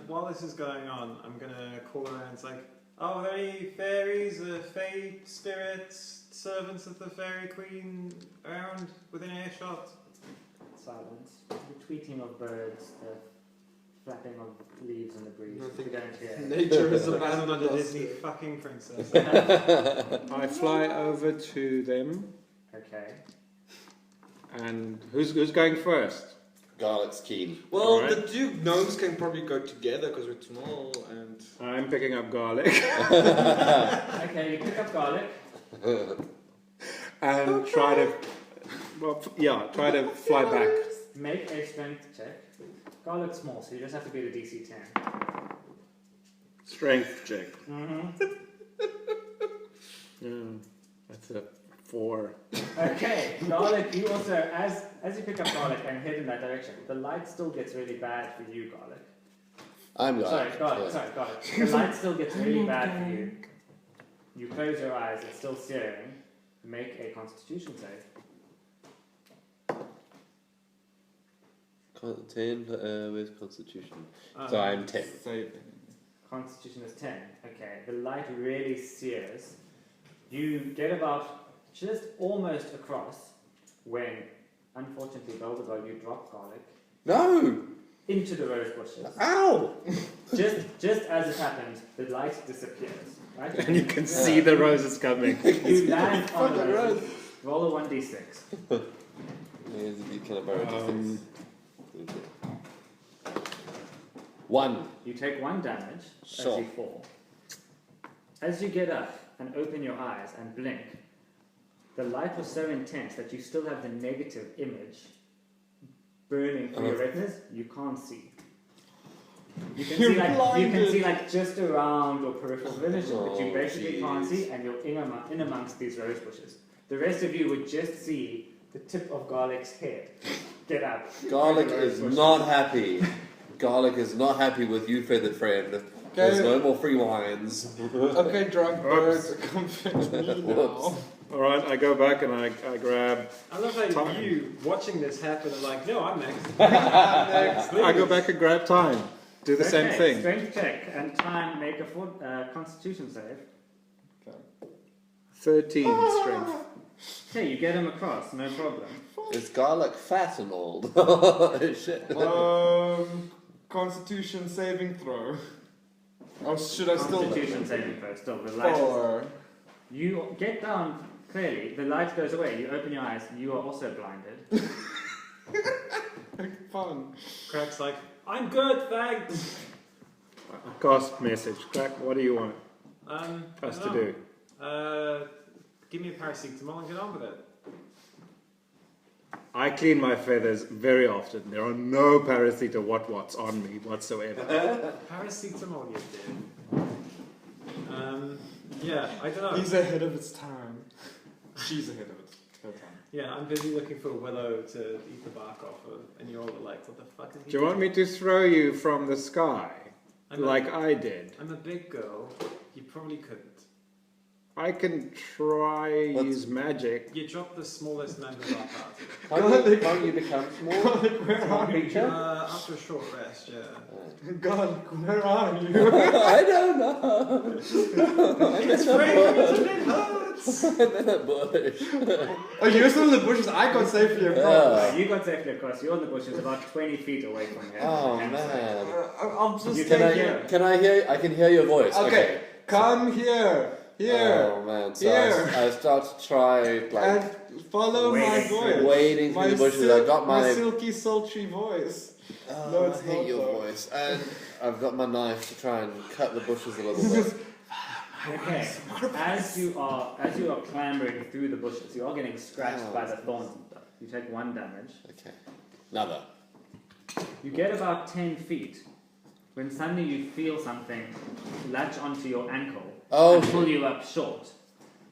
While this is going on, I'm gonna call around. It's like, oh, are there any fairies, fey spirits, servants of the fairy queen around within earshot? Silence. The tweeting of birds, the flapping of leaves in the breeze. Nothing. We don't hear. Nature is As abandoned another us. Disney fucking princess. I fly over to them, Okay. and who's going first? Garlic's keen. Well, Alright. the two gnomes can probably go together because we're small and. I'm picking up garlic Okay, you pick up garlic. and try to fly back. Make a strength check. Garlic's small, so you just have to beat a DC 10. Strength check. Mm-hmm. That's a 4. Okay, garlic, you also, as you pick up garlic and head in that direction, the light still gets really bad for you, garlic. I'm Sorry, Garlic. garlic. The light still gets really bad for you. You close your eyes, it's still searing. Make a constitution save. 10, where's Constitution? So I'm 10. Saving. Constitution is 10. Okay, the light really sears. You get about just almost across when, unfortunately, Beldebug, you drop garlic No! into the rose bushes. Ow! Just as it happens, the light disappears. Right? And you can see the roses coming. You land on the rose. Roll a 1d6. Can I borrow Um, 1. You take 1 damage Sure. as you fall. As you get up and open your eyes and blink, the light was so intense that you still have the negative image burning through your retinas. You can't see. You can see like just around your peripheral vision, but you basically can't see, and you're in amongst these rose bushes. The rest of you would just see the tip of Garlic's head get up. Garlic through the rose is bushes. not happy. Garlic is not happy with you, feathered friend. There's no more free wines. Okay, drunk birds, come fetch me now. Whoops. Alright, I go back and I grab. I love how you watching this happen are like, no, I'm next. I go back and grab time. Do the same Okay, thing. Strength check and time. Make a Constitution save. 13 strength. Okay, you get him across, no problem. Is garlic fat and old? Shit. Constitution saving throw. Or should I still? Constitution saving throw. Still, the light. 4. You get down clearly. The light goes away. You open your eyes. You are also blinded. Fun. Crack's like, I'm good, thanks. Cast message. Crack, what do you want us to do? Give me a paracetamol and get on with it. I clean my feathers very often. There are no paracetamol on me whatsoever. Paracetamol, you did. Yeah, I don't know. He's ahead of its time. She's ahead of her time. Yeah, I'm busy looking for Willow to eat the bark off of, and you're all like, what the fuck is he Do you want me to throw you from the sky? Like I did? I'm a big girl. You probably couldn't. I can try use magic. You dropped the smallest member of our party. Can't you become small? Where are you? After a short rest, yeah. God, where are you? I don't know. It's fragrant and it hurts! I'm in a bush. Oh, you're still in the bushes. I got safely across. Yeah. You got safely across. You're in the bushes, about 20 feet away from here. Oh And man. I'll just You stay can here. Can I hear? I can hear your voice. Okay, come here. Here. Oh man. So Here. I start to try like And follow my Wading through- voice. wading through the bushes. I got my my. silky, sultry voice. Oh, No, it's I hate not your though. voice. And I've got my knife to try and cut the bushes a little bit. Okay, as you are clambering through the bushes, you are getting scratched by the thorns and stuff. You take 1 damage. Okay. Another. You get about 10 feet when suddenly you feel something latch onto your ankle Oh, and pull you up short.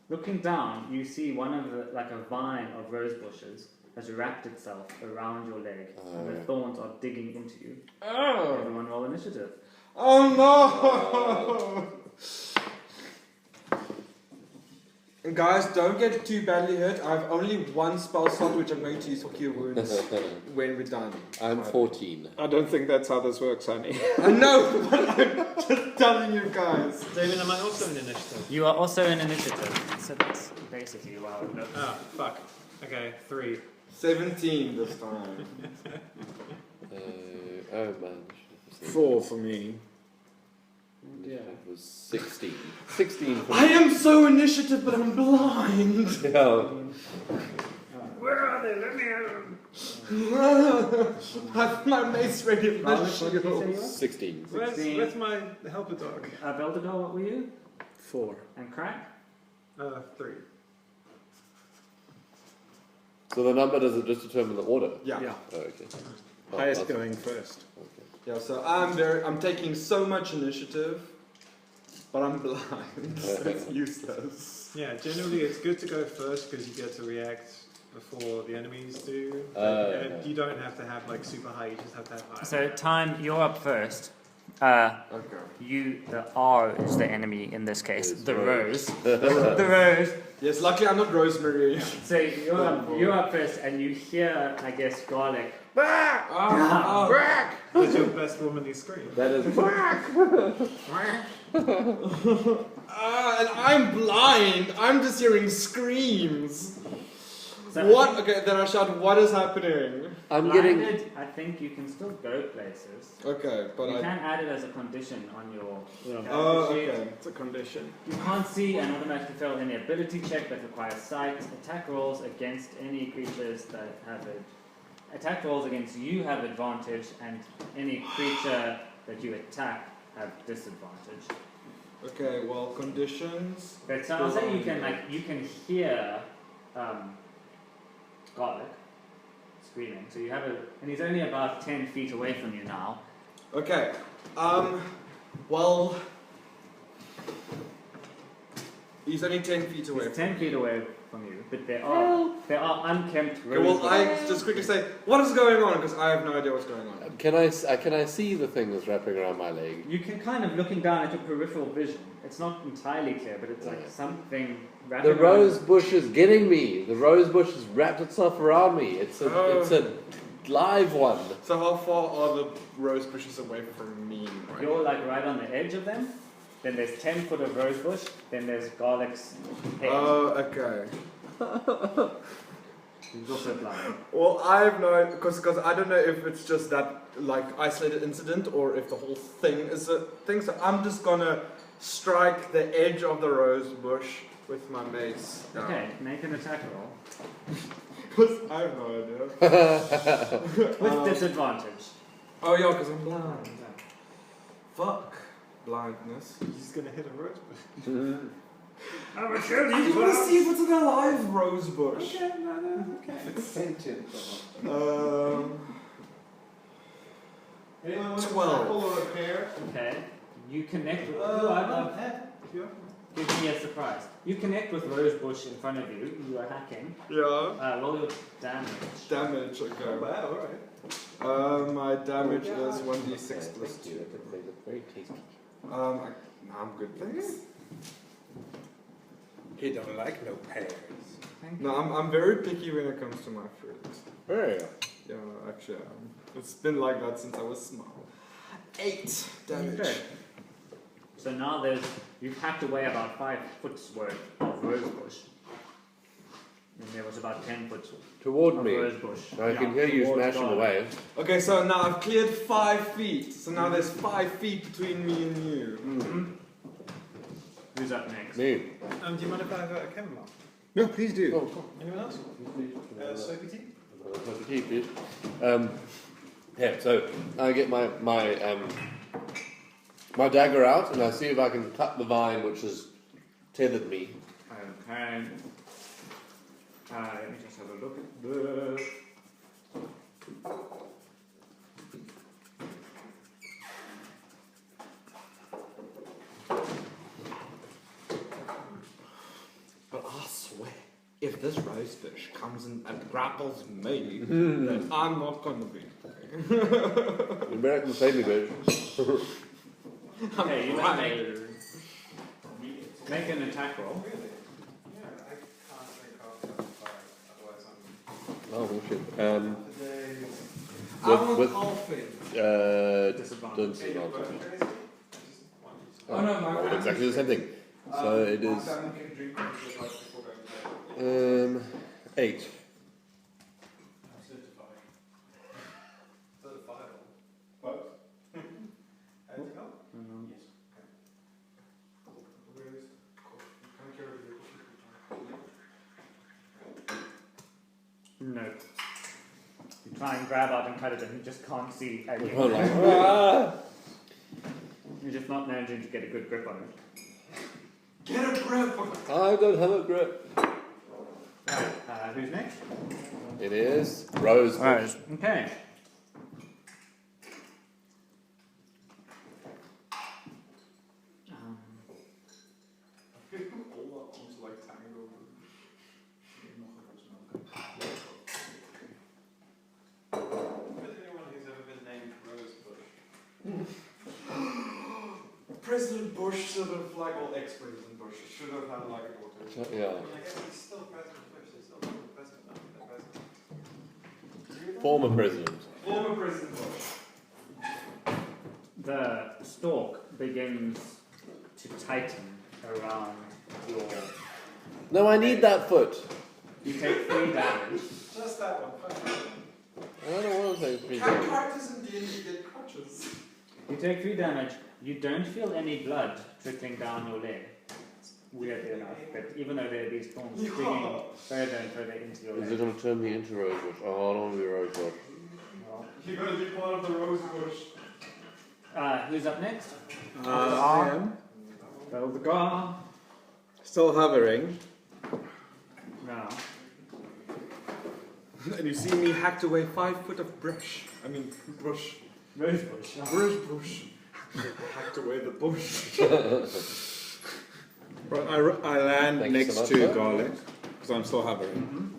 Looking down, you see one of the, like a vine of rose bushes has wrapped itself around your leg, and the thorns are digging into you. Oh. Everyone roll initiative. Oh no! And guys, don't get too badly hurt. I have only one spell slot which I'm going to use for cure wounds when we're done. I'm 14. I don't think that's how this works, honey. I know, but I'm just telling you guys. David, am I also in initiative? You are also in initiative, so that's basically wow. Look. Ah, fuck. Okay, 3. 17 this time. Oh man. 4 for me. Yeah. It was 16. 16 for I am so initiative, but I'm blind. Yeah. Where are they? Let me have them. I have my mace ready with my Garlic, what did you say shield. you were? 16. Where's my helper dog? Beldador, what were you? 4. And Crack? 3. So the number does it just determine the order? Yeah. Oh, okay. Oh, Highest that's- going first. Okay. Yeah, so I'm taking so much initiative, but I'm blind. So it's useless. Yeah, generally it's good to go first because you get to react before the enemies do. Okay. You don't have to have like super high, you just have to have high. So, Time, you're up first. Okay. The R is the enemy in this case. It's The Rose. Rose. The Rose. Yes, luckily I'm not Rosemary. So you're up first, and you hear, I guess, Garlic. That's your best womanly scream. That is. And I'm blind. I'm just hearing screams. So What? Okay, then I shout, what is happening? I'm getting. Blinded, I think you can still go places. Okay, but You I... can add it as a condition on your character Oh, sheet. okay. It's a condition. You can't see and automatically fail any ability check that requires sight. Attack rolls against any creatures that have it. Attack rolls against you have advantage, and any creature that you attack have disadvantage. Okay, well, conditions... But so I'll say you can hear Garlic screaming. So you have and he's only about 10 feet away from you now. Okay, well... He's only 10 feet away. He's 10 feet away from you, but there are unkempt Okay, well, roses. I just quickly say, what is going on? Because I have no idea what's going on. Can I see the thing that's wrapping around my leg? You can kind of looking down at your peripheral vision. It's not entirely clear, but it's like Yeah. something wrapping The rose bush is getting me. The rose bush has wrapped itself around me. It's a live one. So how far are the rose bushes away from me? Right? You're like right on the edge of them. Then there's 10 foot of rose bush. Then there's Garlic's head. Oh, okay. He's also blind. Well, I have no... Because I don't know if it's just that, like, isolated incident or if the whole thing is a thing. So I'm just gonna strike the edge of the rose bush with my mace. Okay, make an attack roll. Because I have no idea. With disadvantage. Oh, yeah, because I'm blind. Fuck. Blindness. He's gonna hit a rose bush. I just want to see if it's an alive rose bush. Okay, no, okay. Anyone want 12. apple or a pear? Okay. You connect with. Yeah. Give me a surprise. You connect with Rosebush in front of you. You are hacking. Yeah. Roll your damage. Damage, Oh, okay. wow, alright. My damage is 1d6 plus Thank you. 2. They look very tasty. I'm good, thanks. He don't like no pears. No, I'm very picky when it comes to my fruit. Very. Yeah, actually, it's been like that since I was small. 8 damage. Okay. So now you've hacked away about 5 foot's worth of rosebush. And there was about 10 foot Toward of me. rosebush. I can hear you towards smashing Garlic. away. Okay, so now I've cleared 5 feet. So now there's 5 feet between me and you. Mm-hmm. Who's up next? Me. Do you mind if I have a chamomile? No, please do. Oh, come Anyone else? on. Soapy tea? Have a tea, please. Yeah, so I get my dagger out and I see if I can cut the vine which has tethered me. Okay. Let me just have a look at this. But I swear, if this rosebush comes in and grapples me, then I'm not gonna be. The American family bitch. Okay, you must make an attack roll. question. I'm with coughing. Disadvantage. disadvantage. Oh no, my Well, exactly the same thing. So it is 8. Anything else? No. You try and grab out and cut it and you just can't see anything. You're just not managing to get a good grip on it. Get a grip! I don't have a grip. Right, who's next? It is Rose. Rose. Okay. Anyone who's ever been named Rosebush. President Bush should have, like all ex-President Bush, should have had like a water. Yeah. I guess he's still President Bush, he's still the president, not the president. Former president. Former President Bush. The stalk begins to tighten around your... No, I need that foot. You take 3 damage. Just that one. I don't want to take 3 Cat damage. characters in D&D get crutches. You take 3 damage. You don't feel any blood trickling down your leg. Weirdly enough, but even though there are these thorns digging further and further into your Is leg. it going to turn me into Rosebush? Oh, I don't want to be Rosebush. Well, You're going to be part of the Rosebush. who's up next? I am Beldegar. still hovering, No. And you see me hacked away 5 foot of brush. I mean, brush. Rosebush. Bush. Hacked away the bush. right, I land Thank you next so much, to sir. Garlic because I'm still hovering.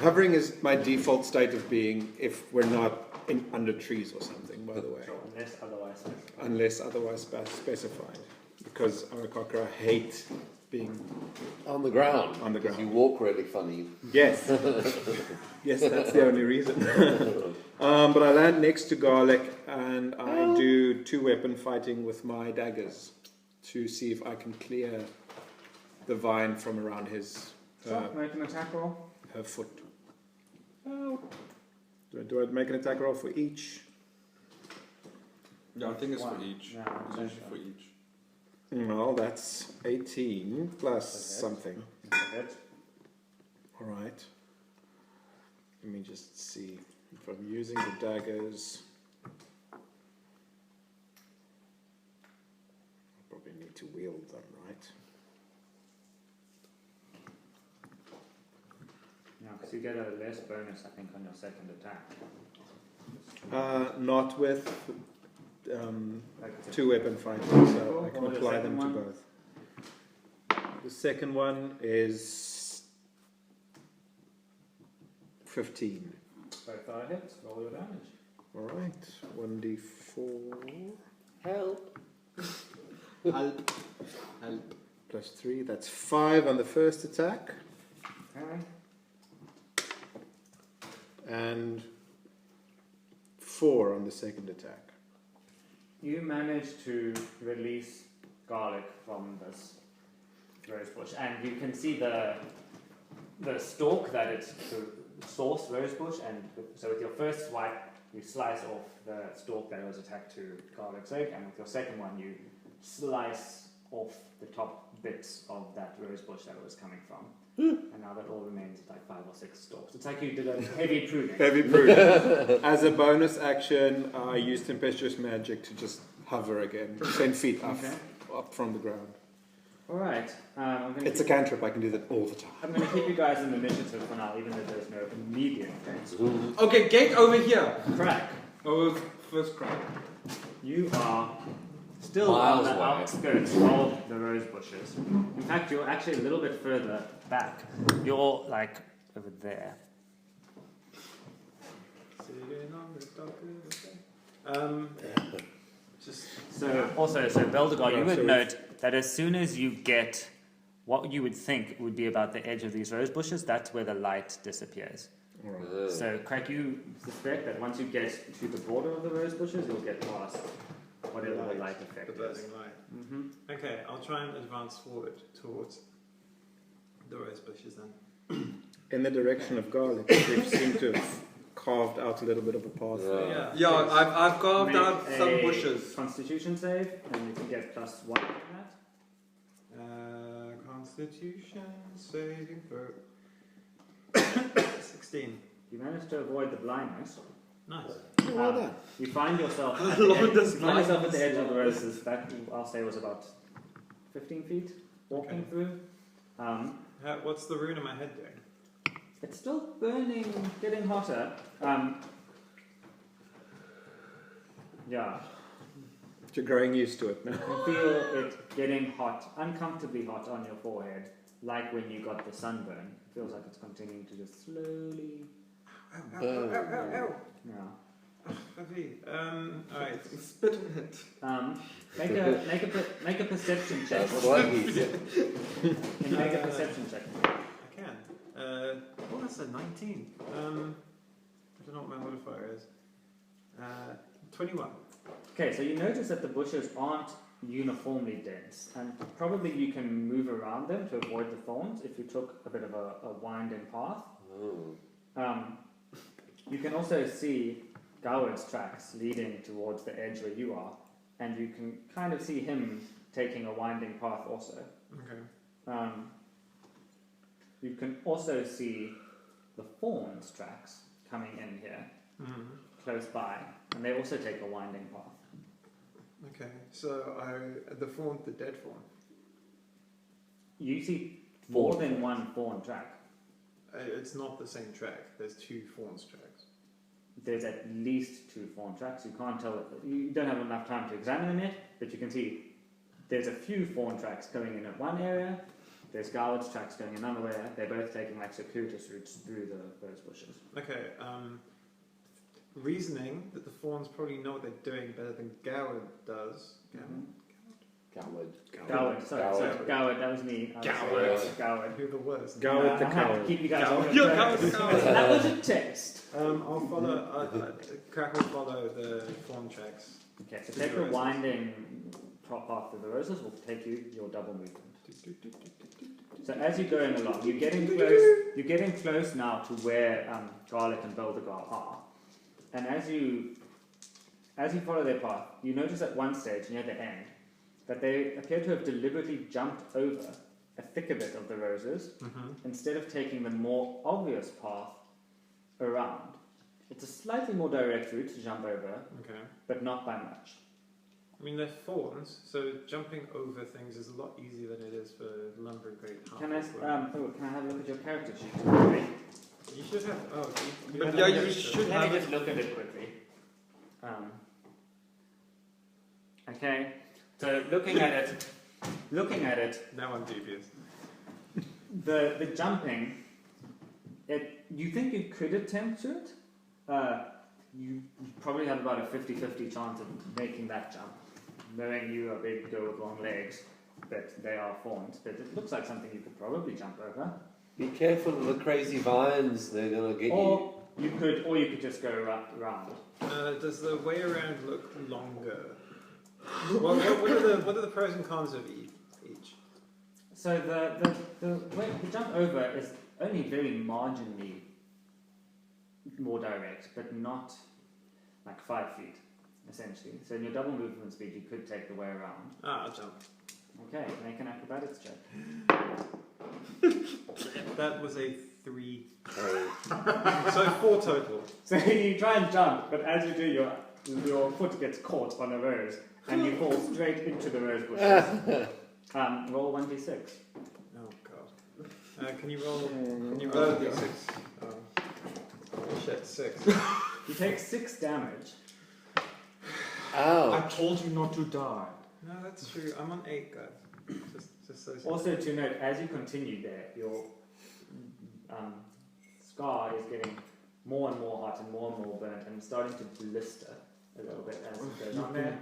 Hovering is my default state of being if we're not under trees or something, by the way. Unless otherwise specified. Unless otherwise specified. Because Arakakra hate being On the ground. on the Because you ground. walk really funny. Yes. Yes, that's the only reason. But I land next to Garlic and I do 2 weapon fighting with my daggers to see if I can clear the vine from around his So, make an attack roll. her foot. Do I make an attack roll for each? Yeah, I think it's for One. each. Yeah, It's okay. usually for each. Well, that's 18 plus something. That's a hit. Alright. Let me just see if I'm using the daggers. I probably need to wield them, right? Yeah, because you get a less bonus, I think, on your second attack. Not with Like 2 weapon fighting, so Cool. I can What was the apply second them to one? both. The second one is 15. Both are hits. Roll your damage. Alright, 1d4 Help. Help. Help. plus 3, that's 5 on the first attack, Okay. and 4 on the second attack. You manage to release Garlic from this rosebush, and you can see the stalk that it's the source rosebush, and so with your first swipe, you slice off the stalk that was attacked to Garlic's egg, and with your second one, you slice off the top bits of that rosebush that it was coming from. And now that all remains is like 5 or 6 stalks. It's like you did a heavy pruning. Heavy prudence. As a bonus action, I used tempestuous magic to just hover again, 10 feet up, Okay. up from the ground. Alright, It's a cantrip, I can do that all the time. I'm going to keep you guys in the initiative for now, even though there's no immediate things. Okay, gate over here. Crack, Oh, first crack. you are still Miles on the away. outskirts of the rose bushes. In fact, you're actually a little bit further back. You're like over there. Just So Beldegar, you Yeah, would so note that as soon as you get what you would think would be about the edge of these rose bushes, that's where the light disappears. Alright. So, Craig, you suspect that once you get to the border of the rose bushes, you'll get past whatever the light effect The is. burning light. Mm-hmm. Okay, I'll try and advance forward towards the rose bushes then. In the direction of garlic, they seem to have carved out a little bit of a path. Yeah. Yeah, I've carved Make out some a bushes. Constitution save, and you can get +1 from that. Constitution saving throw. 16. You managed to avoid the blindness. Nice. Well done. You find yourself How at the long edge, does you find yourself at the edge of the blindness roses. That I'll say was about 15 feet walking Okay. through. What's the rune in my head doing? It's still burning, getting hotter. Yeah, You're growing used to it now. you feel it getting hot, uncomfortably hot on your forehead, like when you got the sunburn. It feels like it's continuing to just slowly. Ow. Yeah. Okay. Alright. Spit on it. Make a perception check. That's what he said. Make a perception check. I can. Oh, that's a 19. I don't know what my modifier is. 21. Okay, so you notice that the bushes aren't uniformly dense, and probably you can move around them to avoid the thorns if you took a bit of a winding path. Oh. You can also see Goward's tracks leading towards the edge where you are, and you can kind of see him taking a winding path also. Okay. You can also see the fawn's tracks coming in here, close by, and they also take a winding path. Okay. So the fawn, the dead fawn. You see more than one fawn track. It's not the same track. There's 2 fawn's tracks. There's at least 2 fawn tracks. You can't tell. You don't have enough time to examine them yet, but you can see there's a few fawn tracks going in at one area. There's Goward's tracks going another way. They're both taking like circuitous routes through those bushes. Okay. Reasoning that the fawns probably know what they're doing better than Goward does. Coward. Goward, sorry, Goward. Goward, that was me. Goward. Goward. Who the worst? Goward the I had to coward. keep you guys on You're track. Goward. That was a test. I'll follow. Crack will follow the fawn tracks. Okay, so take the winding top path of the roses will take you your double movement. So as you're going along, you're getting close now to where Garlic and Beldegar are. And as you follow their path, you notice at one stage near the end that they appear to have deliberately jumped over a thicker bit of the roses instead of taking the more obvious path around. It's a slightly more direct route to jump over, Okay. but not by much. I mean, they're fawns, so jumping over things is a lot easier than it is for lumbering great. Can I have a look at your character sheet quickly? You should have. Oh, you But have yeah, a you character. should Let have me it. just look at it quickly. Okay, so looking at it, Now I'm dubious. the jumping, you think you could attempt it? You probably have about a 50-50 chance of making that jump, knowing you are a big girl with long legs, but they are fawns. But it looks like something you could probably jump over. Be careful of the crazy vines, they're gonna get you. Or you could just go around. Does the way around look longer? What are the pros and cons of each? So the jump over is only very marginally more direct, but not like 5 feet, essentially. So in your double movement speed, you could take the way around. I'll jump. Okay, make an acrobatics check. That was a 3. Oh. So 4 total. So you try and jump, but as you do, your foot gets caught on a rose, and you fall straight into the rose bushes. Roll 1d6. Oh god. Can you roll? Can you roll d6? Oh shit, 6. You take 6 damage. Ow. I told you not to die. No, that's true. I'm on 8, guys. Just so. Also to note, as you continue there, your scar is getting more and more hot and more burnt, and starting to blister a little bit as it goes on there.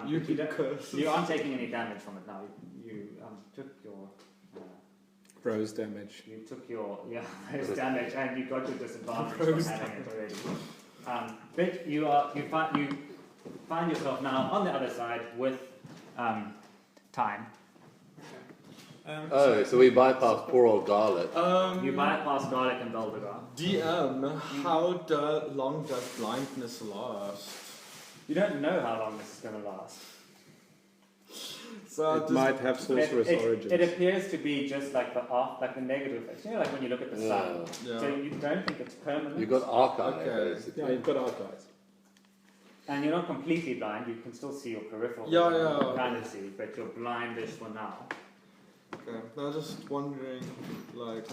You aren't aren't taking any damage from it now. You took your Rose damage. You took your rose damage and you got your disadvantage from having it already. But you find yourself now on the other side with time. So we bypass poor old Garlic. You bypass Garlic and Belvedere. DM, how long does blindness last? You don't know how long this is going to last. So It might have sorcerer's origins. It appears to be just like the negative effects. You know, like when you look at the sun. Yeah. So you don't think it's permanent. You've got archive, Okay. basically. Yeah, you've got archives. And you're not completely blind. You can still see your peripheral. Yeah, vision. yeah. You kind of see, but you're blindish for now. Okay. I was just wondering, like,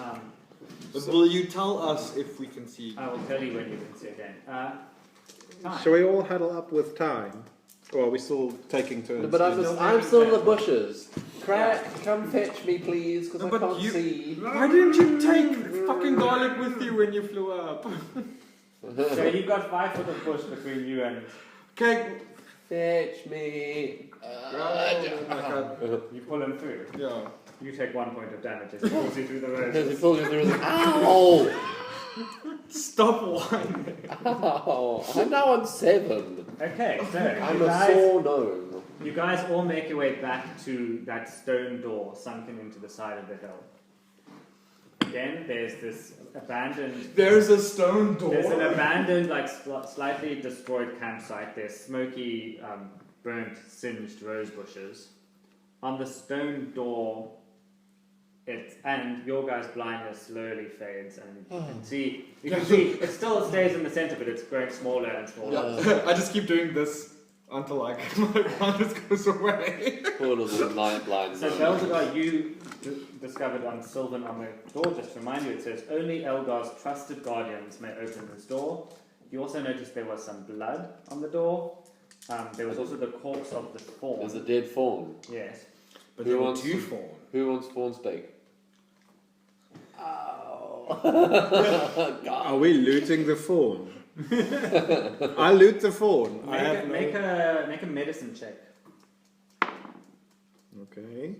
but So- will you tell us if we can see? I will tell you when you can see again. Time. Shall we all huddle up with time? Or are we still taking turns? But Still I'm still in the bushes. Crack, come fetch me, please, because No, I but can't you- see. Why didn't you take fucking Garlic with you when you flew up? So you've got 5 foot of bush between you and Okay. Fetch me. you pull him through. Yeah. You take 1 point of damage as he pulls you through the As he roses. pulls you through the... Ow! Stop whining. Ow! I'm now on 7. Okay, so I'm a sore gnome. you guys all make your way back to that stone door sunken into the side of the hill. Again, there's this abandoned... There's a stone door. There's an abandoned, like slightly destroyed campsite. There's smoky, burnt, singed rose bushes. On the stone door, and your guys' blindness slowly fades, and you can see it still stays in the center, but it's growing smaller and smaller. Yeah. I just keep doing this until like my blindness goes away. Poor little night blind So gnome. Belzegar, you discovered on Sylvan on the door, just to remind you, it says only Elgar's trusted guardians may open this door. You also noticed there was some blood on the door. There was also the corpse of the fawn. There's a dead fawn. Yes. But Who there were wants 2 to- fawn. Who wants fawn steak? Are Ow. we looting the fawn? I loot the fawn. Make a medicine check. Okay.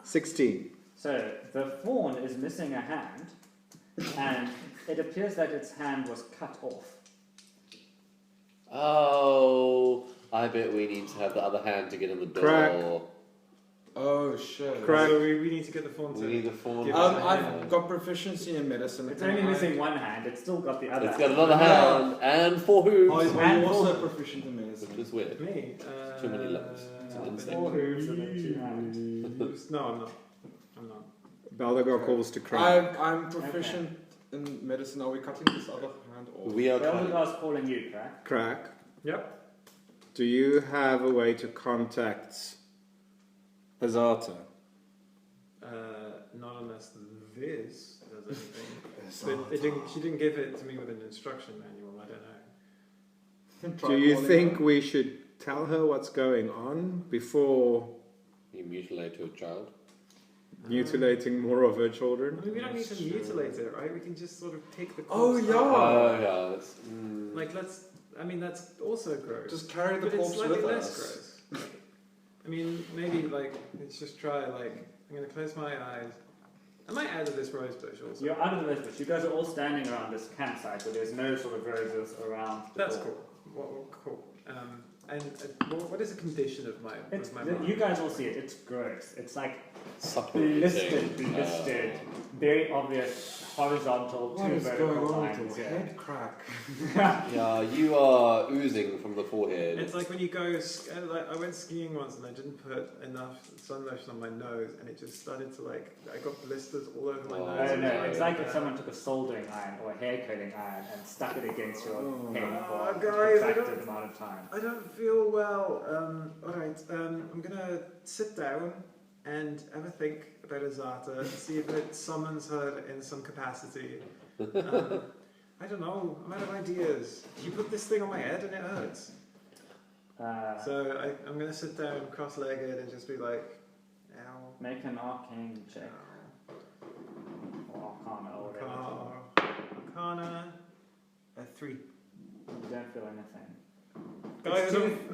16. So the fawn is missing a hand, and it appears that its hand was cut off. Oh, I bet we need to have the other hand to get in the door. Crack. Oh shit. Crack. So we need to get the phone We to... need the fawn. Give us a I've got proficiency in medicine. It's only missing one hand. It's still got the other. It's got hand. another hand and 4 hooves. Oh, And I'm also full- proficient in medicine. Which is weird. Me? Too many lips. It's an insect. 4 hooves and then 2 hands. No, I'm not. I'm not. Baldagar calls to Craig. I'm proficient in medicine. Are we cutting this other hand off? We are trying. Belzegar's calling you, Crack. Crack, Yep. do you have a way to contact Azata? Not unless Viz does anything. But she didn't give it to me with an instruction manual. I don't know. Try Do you calling think her. we should tell her what's going on before You mutilate your child. mutilating more of her I children? mean, we don't need to mutilate it, right? We can just sort of take the Oh, corpse yeah. out. Oh, yeah. That's, Like, that's also gross. Just carry the but it's corpse slightly with less us? gross. I mean, maybe, like, let's just try, like, I'm going to close my eyes. I might add to this rose bush also. You're out of the rose bush. You guys are all standing around this campsite where there's no sort of roses around. the That's door. cool. Well, cool. And what is the condition of my mind? You guys all see it. It's gross. It's like supplementing. blistered, very obvious horizontal, What two is vertical going on lines. with your Yeah. head crack? Yeah, you are oozing from the forehead. It's like when you go, I went skiing once and I didn't put enough sun lotion on my nose and it just started to I got blisters all over my Oh, nose. I don't know. Yeah. It's like if someone took a soldering iron or a hair curling iron and stuck it against your head for a guys, I protracted amount of time. I don't feel well. Alright, I'm gonna sit down and have a think about Azata, see if it summons her in some capacity. I don't know, I'm out of ideas. You put this thing on my head and it hurts. So I'm gonna sit down cross-legged and just be like, ow. Make an arcane check. Or arcana or whatever. Arcana, a 3. You don't feel anything. Guys,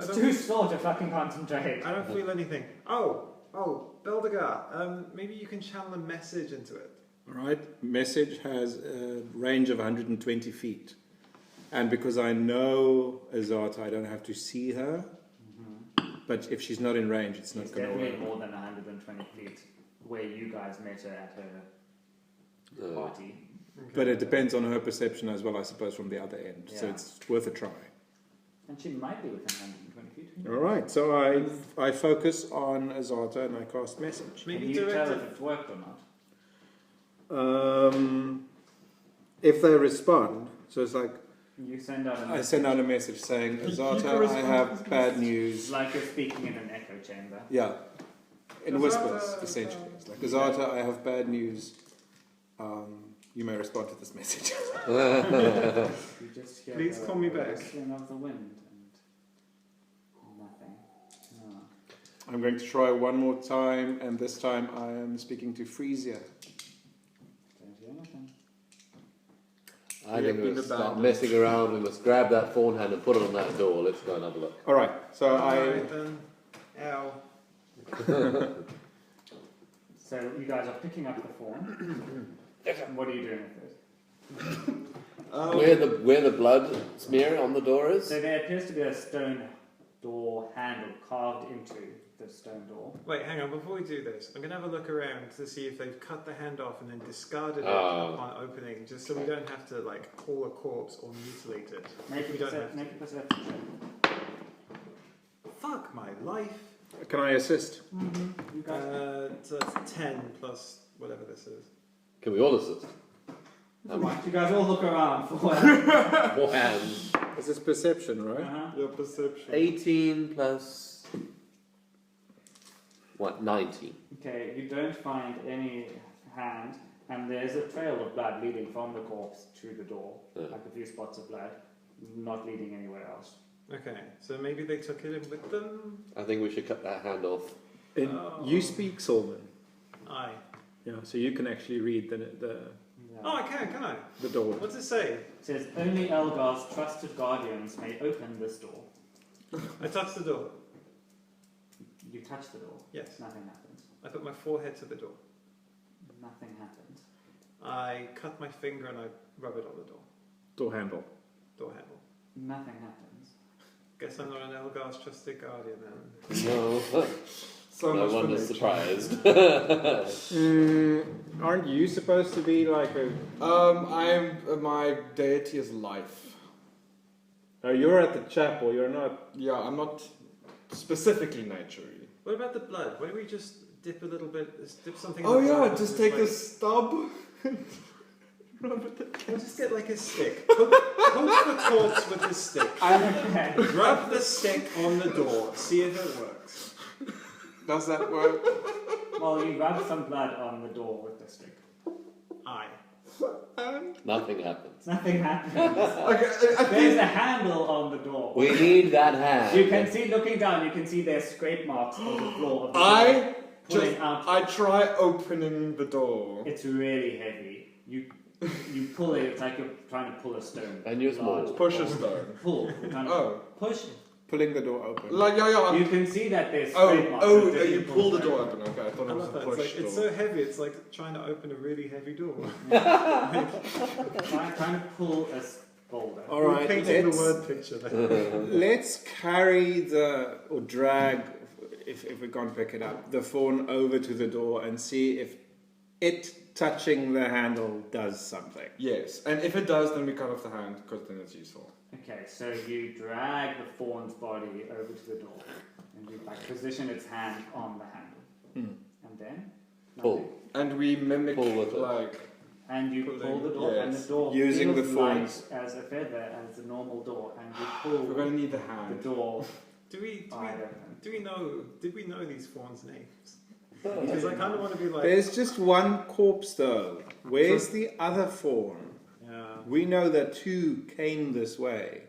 It's too sore to fucking concentrate. I don't feel anything. Oh, Oh, Beldegar, maybe you can channel a message into it. All right. Message has a range of 120 feet. And because I know Azata, I don't have to see her. But if she's not in range, it's not It's going to definitely work. more than 120 feet where you guys met her at her party. Okay. But it depends on her perception as well, I suppose, from the other end. So Yeah. it's worth a try. And she might be within 120 feet. All right. So I focus on Azata and I cast message. Can Maybe you tell direct if it. it's worked or not? If they respond, so it's like You send out a I message. send out a message saying, can Azata, I respond to have this bad It's news. like you're speaking in an echo chamber. Yeah. In Azata, whispers, essentially. It's like, Azata, I have bad news. You may respond to this message. You just hear Please the call me back. whistling of the wind and nothing. No. I'm going to try one more time, and this time I am speaking to Frisia. Don't hear anything. I We think have we been must start abandoned. messing around. We must grab that phone hand and put it on that door. Let's go and have a look. All right, so Alright then. Ow. So you guys are picking up the phone. What are you doing with it? Where the blood smear on the door is? So there appears to be a stone door handle carved into the stone door. Wait, hang on. Before we do this, I'm going to have a look around to see if they've cut the hand off and then discarded it Ah. upon opening, just so we don't have to like pull a corpse or mutilate it. Make We don't have a perception check. Fuck my life. can I assist? You guys So that's 10 plus whatever this is. Can we all assist? you guys all look around for More hands. This is perception, right? uh-huh. Your perception. 18 plus... What? 19. Okay, you don't find any hand, and there's a trail of blood leading from the corpse to the door, Yeah. like a few spots of blood, not leading anywhere else. Okay, so maybe they took it in with them. I think we should cut that hand off. And Oh. you speak Solman. Aye. Yeah, so you can actually read the Yeah. Oh, I can I? the door. What's it say? It says only Elgar's trusted guardians may open this door. I touched the door. You touch the door, Yes. nothing happens. I put my forehead to the door. Nothing happens. I cut my finger and I rub it on the door. Door handle. Door handle. Nothing happens. Guess I'm not an Elgar's trusted guardian then. No. So No much for one is nature. surprised. Aren't you supposed to be like a... My deity is life. Oh, you're at the chapel, you're not... Yeah, I'm not specifically nature. What about the blood? Why don't we just dip a little bit, dip something in Oh the blood yeah, and just take like, this stub. We'll just get like a stick. Poke the corpse with the stick. Okay. Rub the stick on the door. See if it works. Does that work? Well, you rub some blood on the door with the stick. Aye. Nothing happens. Nothing happens. Okay, I There's think. a handle on the door. We need that hand. You can see, looking down, you can see there's scrape marks on the floor of the door. I Pulling just. out. I try opening the door. It's really heavy. You pull it, it's like you're trying to pull a stone. And you're small. Large Push a pull. stone. Pull. You're trying to Oh, push. Pulling the door open. like yeah. You can see that there's scrape marks. Oh, so you pull the straight. door open. Okay, I thought I it was love a that. It's, push like, it's door. so heavy, it's like trying to open a really heavy door. Trying to pull a boulder. All We're right, painting the let's, word picture there. let's carry or drag, if we can't pick it up, the phone over to the door and see if it touching the handle does something. Yes, and if it does, then we cut off the hand because then it's useful. Okay, so you drag the fawn's body over to the door and you like position its hand on the handle. And then Pull. nothing. And we mimic Pull with it. like And you Pulling, pull the door, and yes. the door Using feels the fawn's- light as a feather as a normal door, and you we're pull gonna need the the hand. door Do we wide open. did we know these fawns' names? Because I kind of want to be like, There's just one corpse though. Where's the other fawn? yeah, We know that two came this way.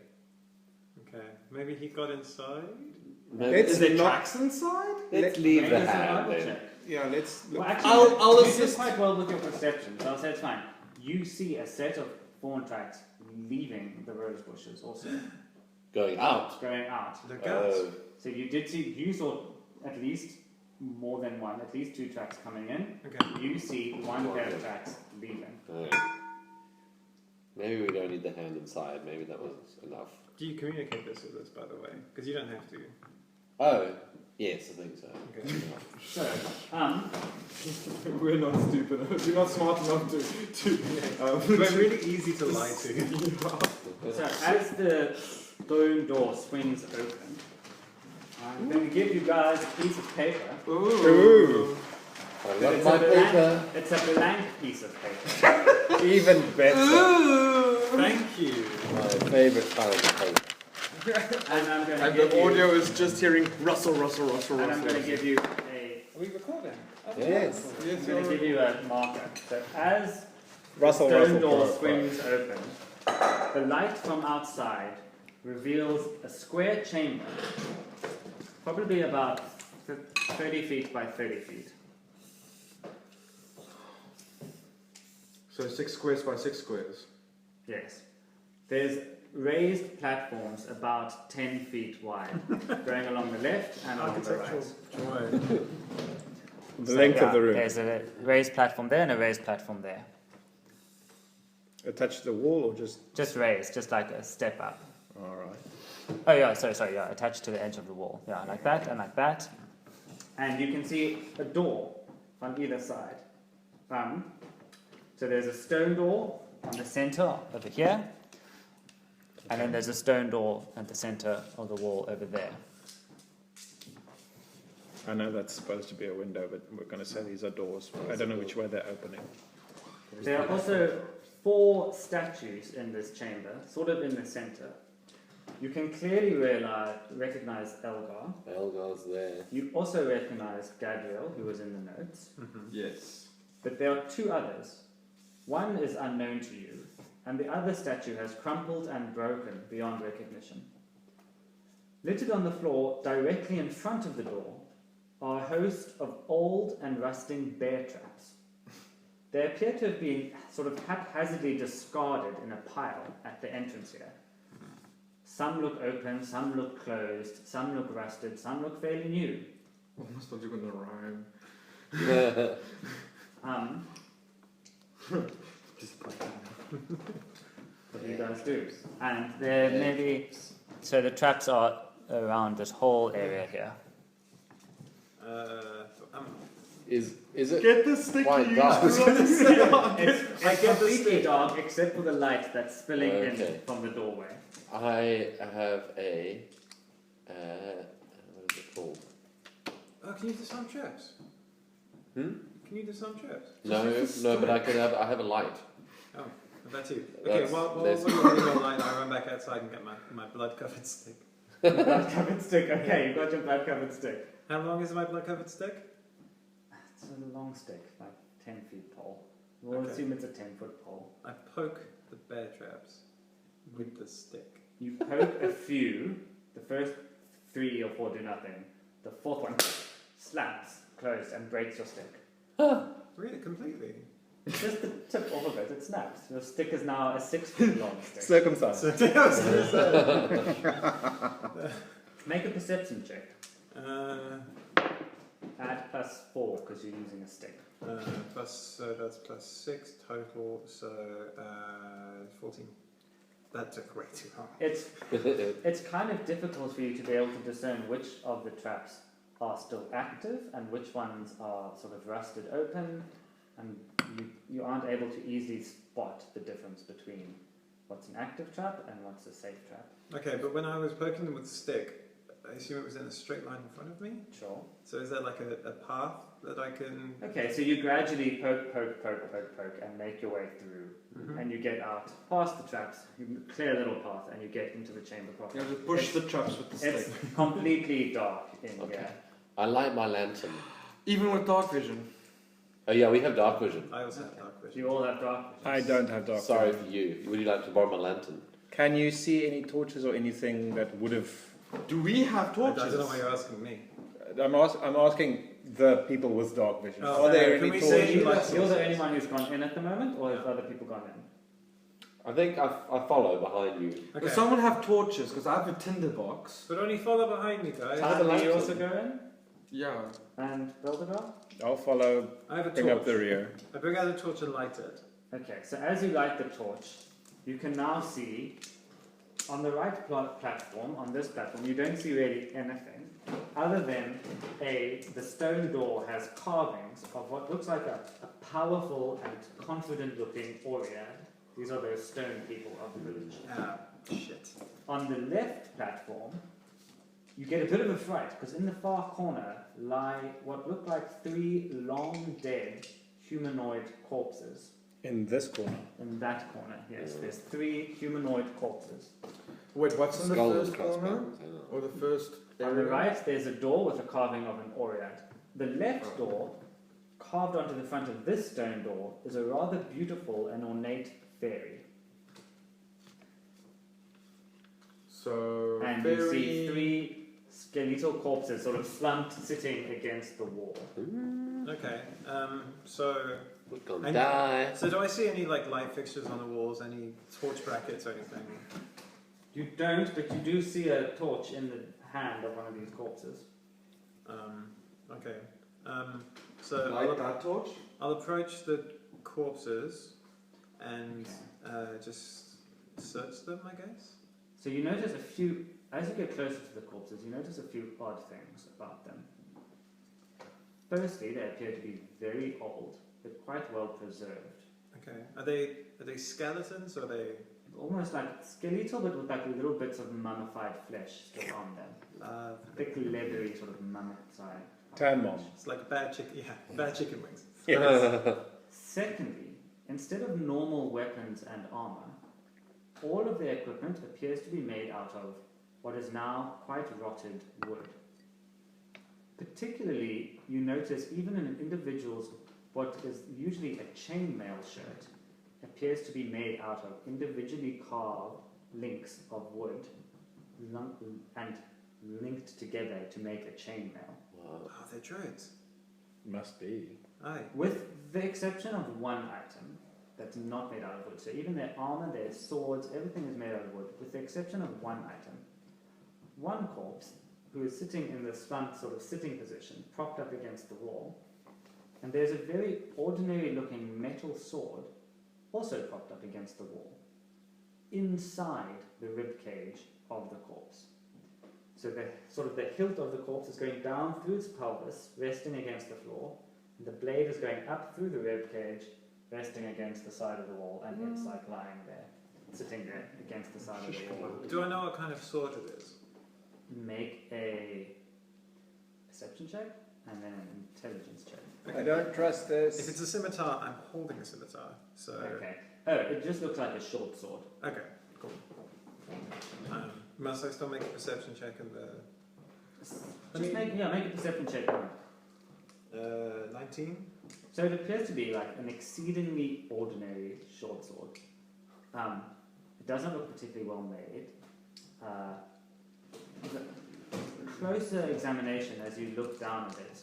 okay, maybe he got inside. Let's Is there not- tracks inside? Let's leave Make the a hand survival then. check. Yeah, let's look. Well, actually, I'll you did assist. quite well with your perception, so I'll say it's fine. You see a set of fawn tracks leaving the rose bushes, also Going out. going out. The guts. Oh. So you did see, you saw at least more than one, at least 2 tracks coming in. Okay. You see one pair of tracks leaving. Maybe we don't need the hand inside. Maybe that was enough. Do you communicate this with us, by the way? Because you don't have to. Oh, yes, I think so. Okay. So, We're not stupid. We're not smart enough to We're really easy to lie to. so as the stone door swings open, I'm going to give you guys a piece of paper. Ooh. I But love it's my a blank- paper. It's a blank piece of paper. Even better. Thank you. My favourite kind of paper. And I'm going to And give the you, audio is just hearing rustle, rustle, rustle, and I'm rustle. going to give you a Are we recording? Yes. I'm going to give you a marker. So as Russell, the stone Russell, door Russell. swings open, the light from outside reveals a square chamber, probably about 30 feet by 30 feet. So 6 squares by 6 squares. Yes. There's raised platforms about 10 feet wide, going along the left and along the right. Joy. The length of the room. There's a raised platform there and a raised platform there. Attached to the wall or just... Just raised, just like a step up. Alright. Oh yeah, sorry, yeah, attached to the edge of the wall. Yeah, like that and like that. And you can see a door on either side. So there's a stone door on the center over here, and then there's a stone door at the center of the wall over there. I know that's supposed to be a window, but we're going to say these are doors. I don't know which way they're opening. There are also 4 statues in this chamber, sort of in the center. You can clearly recognize Elgar. Elgar's there. You also recognize Gabriel, who was in the notes. Yes. But there are 2 others. One is unknown to you, and the other statue has crumpled and broken beyond recognition. Littered on the floor, directly in front of the door, are a host of old and rusting bear traps. They appear to have been sort of haphazardly discarded in a pile at the entrance here. Some look open, some look closed, some look rusted, some look fairly new. Almost thought you were going to rhyme. What do you guys do? And there maybe... So the traps are around this whole area here. Is it Get the sticky quite you dark? It's completely dark except for the light that's spilling in Okay. from the doorway. I have a what is it called? Oh, can you disarm traps? Can you disarm traps? No, but I have a light. Oh, that too. Okay, That's- while there's- you're getting online, I run back outside and get my blood-covered stick. Blood-covered stick. Okay, you've got your blood-covered stick. How long is my blood-covered stick? It's a long stick, like 10 feet tall. We'll Okay. assume it's a 10-foot pole. I poke the bear traps with the stick. You poke a few. The first 3 or 4 do nothing. The 4th one slaps closed and breaks your stick. Really, completely. Just the tip off of it, it snaps. Your stick is now a 6-foot long stick. Circumcised. Make a perception check. Uh, Add +4 because you're using a stick. so that's +6 total, so 14. That took way too long. It's kind of difficult for you to be able to discern which of the traps are still active and which ones are sort of rusted open, and you aren't able to easily spot the difference between what's an active trap and what's a safe trap. Okay, but when I was poking them with the stick, I assume it was in a straight line in front of me? Sure. So is that like a path that I can... Okay, so you gradually poke, and make your way through, and you get out past the traps, you clear a little path, and you get into the chamber proper. You have to push the traps with the It's stick. completely dark in Okay. here. I light my lantern. Even with dark vision. Oh yeah, we have dark vision. I also have dark vision. You all have dark vision. I don't have dark Sorry vision. for you. Would you like to borrow my lantern? Can you see any torches or anything that would have... Do we have I torches? don't know why you're asking me. I'm asking the people with dark vision. Oh, Are there can any we torches? say- You're the only one who's gone in at the moment, or have other people gone in? I think I follow behind you. Okay. Does someone have torches? Because I have a tinder box. But only follow behind me, guys. I have a Do you lantern. also go in? Yeah. And Belvedere? I'll follow. I have a Bring torch. up the rear. I bring out a torch and light it. Okay, so as you light the torch, you can now see on the right platform, on this platform, you don't see really anything other than the stone door has carvings of what looks like a powerful and confident looking Oread. These are those stone people of the village. Ah, shit. On the left platform, you get a bit of a fright because in the far corner lie what look like 3 long dead humanoid corpses. In this corner. In that corner, yes, there's 3 humanoid corpses. Wait, what's in the Skull first and corner? crossbones, hang on. Or the first On the area? right, there's a door with a carving of an Oread. The left door, carved onto the front of this stone door, is a rather beautiful and ornate fairy. So, And very... you see 3 skeletal corpses sort of slumped sitting against the wall. Okay. So We're gonna And- die. So do I see any like light fixtures on the walls, any torch brackets or anything? You don't, but you do see a torch in the hand of one of these corpses. Okay. So Light that torch? I'll approach the corpses and just search them, I guess. So you notice a few, as you get closer to the corpses, you notice a few odd things about them. Firstly, they appear to be very old, but quite well preserved. Okay. Are they skeletons or are they? Almost like skeletal, but with like little bits of mummified flesh still on them. Thick, leathery, sort of mummified. Tan mom. It's like bad chicken. Yeah, bad chicken wings. Secondly, instead of normal weapons and armor, all of their equipment appears to be made out of what is now quite rotted wood. Particularly, you notice even in an individual's what is usually a chainmail shirt appears to be made out of individually carved links of wood and linked together to make a chainmail. Wow. Oh, they're druids. Must be. Aye. With the exception of one item that's not made out of wood. So even their armor, their swords, everything is made out of wood, with the exception of one item. One corpse, who is sitting in the slumped sort of sitting position, propped up against the wall, and there's a very ordinary looking metal sword also propped up against the wall, inside the rib cage of the corpse. So the sort of the hilt of the corpse is going down through its pelvis, resting against the floor, and the blade is going up through the rib cage, resting against the side of the wall, and it's like lying there, sitting there against the side of the wall. Do I know what kind of sword it is? Make a perception check and then an intelligence check. I don't trust this. If it's a scimitar, I'm holding a scimitar. So Okay. Oh, it just looks like a short sword. okay, cool. Must I still make a perception check in the Just make a perception check. 19? So it appears to be like an exceedingly ordinary short sword. It doesn't look particularly well made. The closer examination, as you look down at it,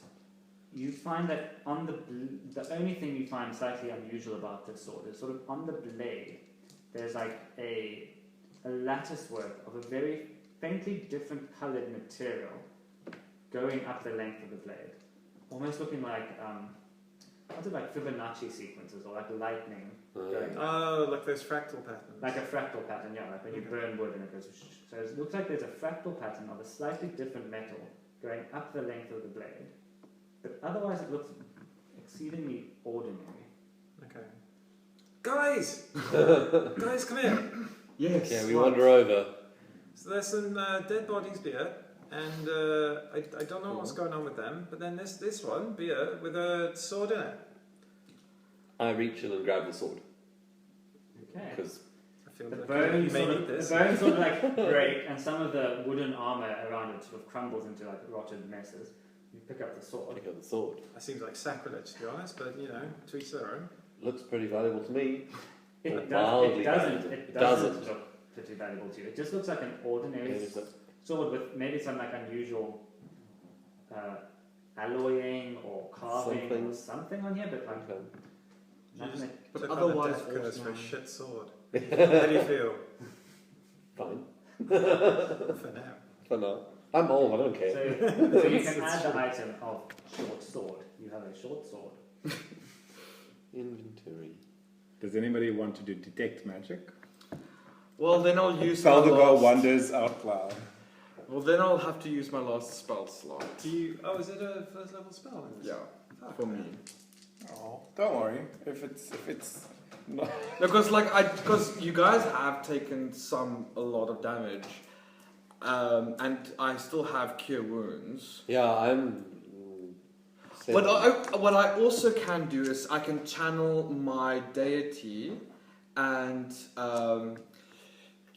you find that on the only thing you find slightly unusual about this sword is sort of on the blade. There's like a lattice work of a very faintly different coloured material going up the length of the blade, almost looking like what's it, like Fibonacci sequences or like lightning going up. Oh, like those fractal patterns. Like a fractal pattern, yeah, like when you burn wood and it goes. So it looks like there's a fractal pattern of a slightly different metal going up the length of the blade, but otherwise it looks exceedingly ordinary. Okay. Guys! Guys, come here! Yes. Yeah, we wander over. So there's some dead bodies beer, and I don't know what's going on with them, but then there's this one, beer, with a sword in it. I reach in and grab the sword. Okay. Because I feel The like bones, you may sort need of, the this. bones sort of like break, and some of the wooden armor around it sort of crumbles into like rotted messes. You pick up the sword. pick up the sword. That seems like sacrilege, to be honest, but you know, to each their own. Looks pretty valuable to me. It Mildly doesn't valuable. look particularly valuable to you. It just looks like an ordinary Is it- sword with maybe some like unusual alloying or carving or something on here, but like Okay. nothing. But Took otherwise, on a death curse for a also- shit sword. How do you feel Fine. for now? For now. I'm old, I don't care. So you can add the item of short sword. You have a short sword. Inventory. Does anybody want to do detect magic? Well, then I'll use my Saldigar last... wanders out loud. Well, then I'll have to use my last spell slot. Oh, is it a first level spell? Yeah, Oh, for me. Oh, don't worry. If it's not... Because you guys have taken a lot of damage, and I still have cure wounds. Yeah, I'm... What I also can do is I can channel my deity and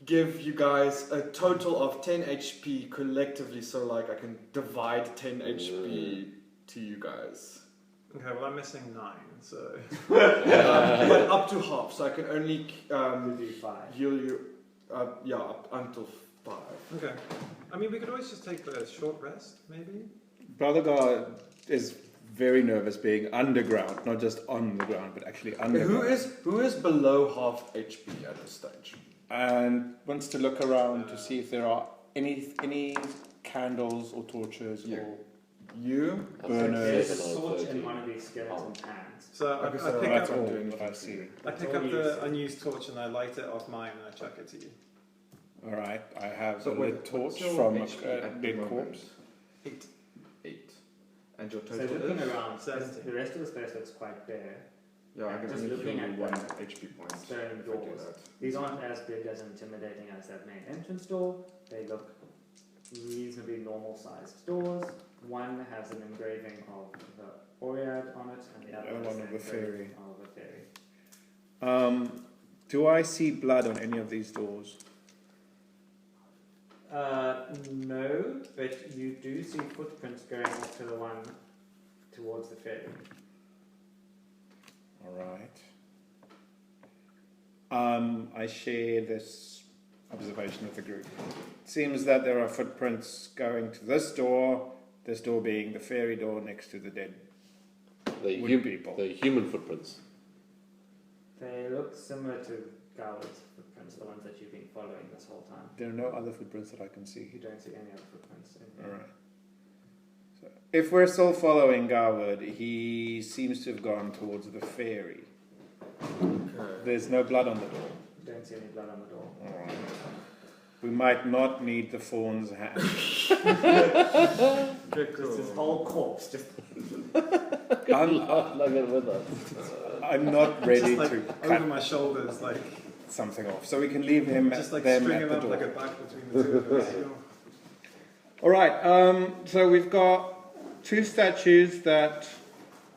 give you guys a total of 10 HP collectively, so like I can divide 10 HP to you guys. Okay, well I'm missing 9, so... But up to half, so I can only Do 5. heal you, up until 5. Okay. I mean, we could always just take a short rest, maybe? Saldigar is very nervous being underground, not just on the ground, but actually underground. Who is below half HP at this stage? And wants to look around to see if there are any candles or torches You. or You? There's a burners. torch in one of these skeleton's hands. So Okay, I so pick That's up... all that I see. I pick up the unused torch and I light it off mine and I chuck it to you. All right, I have So a wait, lit torch what's your from HP a at the dead moment? corpse. 8. And your So total looking is? around, 70. the rest of the space looks quite bare. Yeah, I can Just only looking heal at you 1 that HP point. stone if I do doors. that. These aren't as big as intimidating as that main entrance door. They look reasonably normal sized doors. One has an engraving of the Oread on it, and the other And is one an of the fairy. engraving of a fairy. Do I see blood on any of these doors? No, but you do see footprints going off to the one towards the fairy. All right. I share this observation with the group. It seems that there are footprints going to this door being the fairy door next to the dead wood people. The human footprints. They look similar to Goward's footprints, the ones that you've been following this whole time. There are no other footprints that I can see. You don't see any other footprints in All here. right. So if we're still following Garwood, he seems to have gone towards the fairy. Okay. There's no blood on the door. You don't see any blood on the door. All right. We might not need the fawn's hand. Okay, Just this cool. whole corpse, just Lug it with us. I'm not ready just like to over cut my shoulders, like something off, so we can leave him just like them string at him the up door. like a back between the two of us. You know? All right. So we've got 2 statues that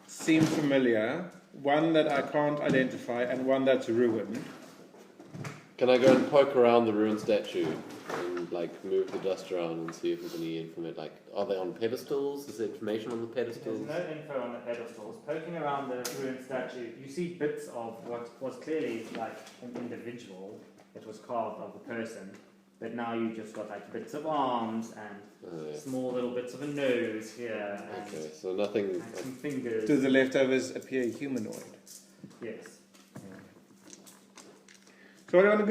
seem familiar. One that I can't identify, and one that's ruined. Can I go and poke around the ruined statue and like move the dust around and see if there's any information? Like, are they on pedestals? Is there information on the there's pedestals? no info on the pedestals. Poking around the ruined statue, you see bits of what was clearly like an individual that was carved of a person, but now you just got like bits of arms and Oh, yes. small little bits of a nose here and, Okay, so nothing. and some fingers. Do the leftovers appear humanoid? Yes. So what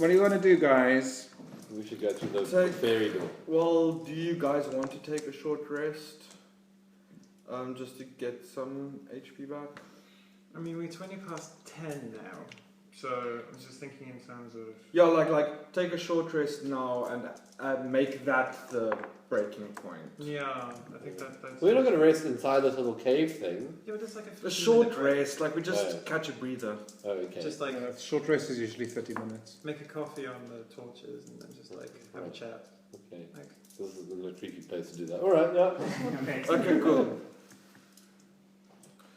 do you want to do, guys? We should go to the So- fairy door. Well, do you guys want to take a short rest? Just to get some HP back? I mean, we're 20 past 10 now, so I was just thinking in terms of. Yeah, like take a short rest now and make that the breaking point. Yeah, I think that's. We're not going to rest inside this little cave thing. Yeah, but it's like a 15 A short minute break. rest, like we just Right. catch a breather. Oh, okay. Just like Short rest is usually 30 minutes. make a coffee on the torches and then just like have a chat. Okay. Like, This is a creepy place to do that. All right. Yeah. Okay. Okay, cool.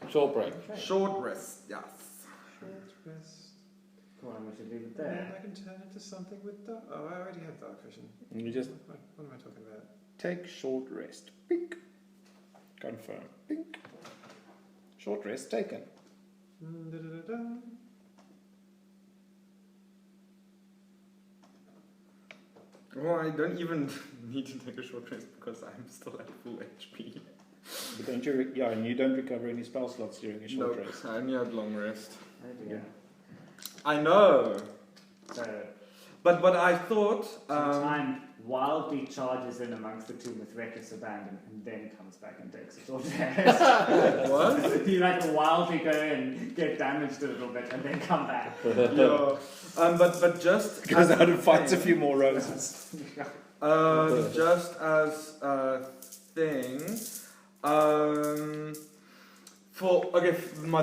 Short break. Okay. Short rest, yes. short rest. Come on, we should leave it And there. I can turn into something with dark. Oh, I already have dark vision. You just What am I talking about? take short rest. Pink. Confirm. Pink. Short rest taken. Da-da-da-da. Well, I don't even need to take a short rest because I'm still at full HP. But don't you? Yeah, and you don't recover any spell slots during a short Nope, rest. I only had long rest. There we go. I know, So, but I thought some time wildly charges in amongst the tomb with reckless abandon and then comes back and takes a short rest. What? You like wildly go and get damaged a little bit and then come back. Yeah. But just Goes as out and fights a few more roses. just as a thing,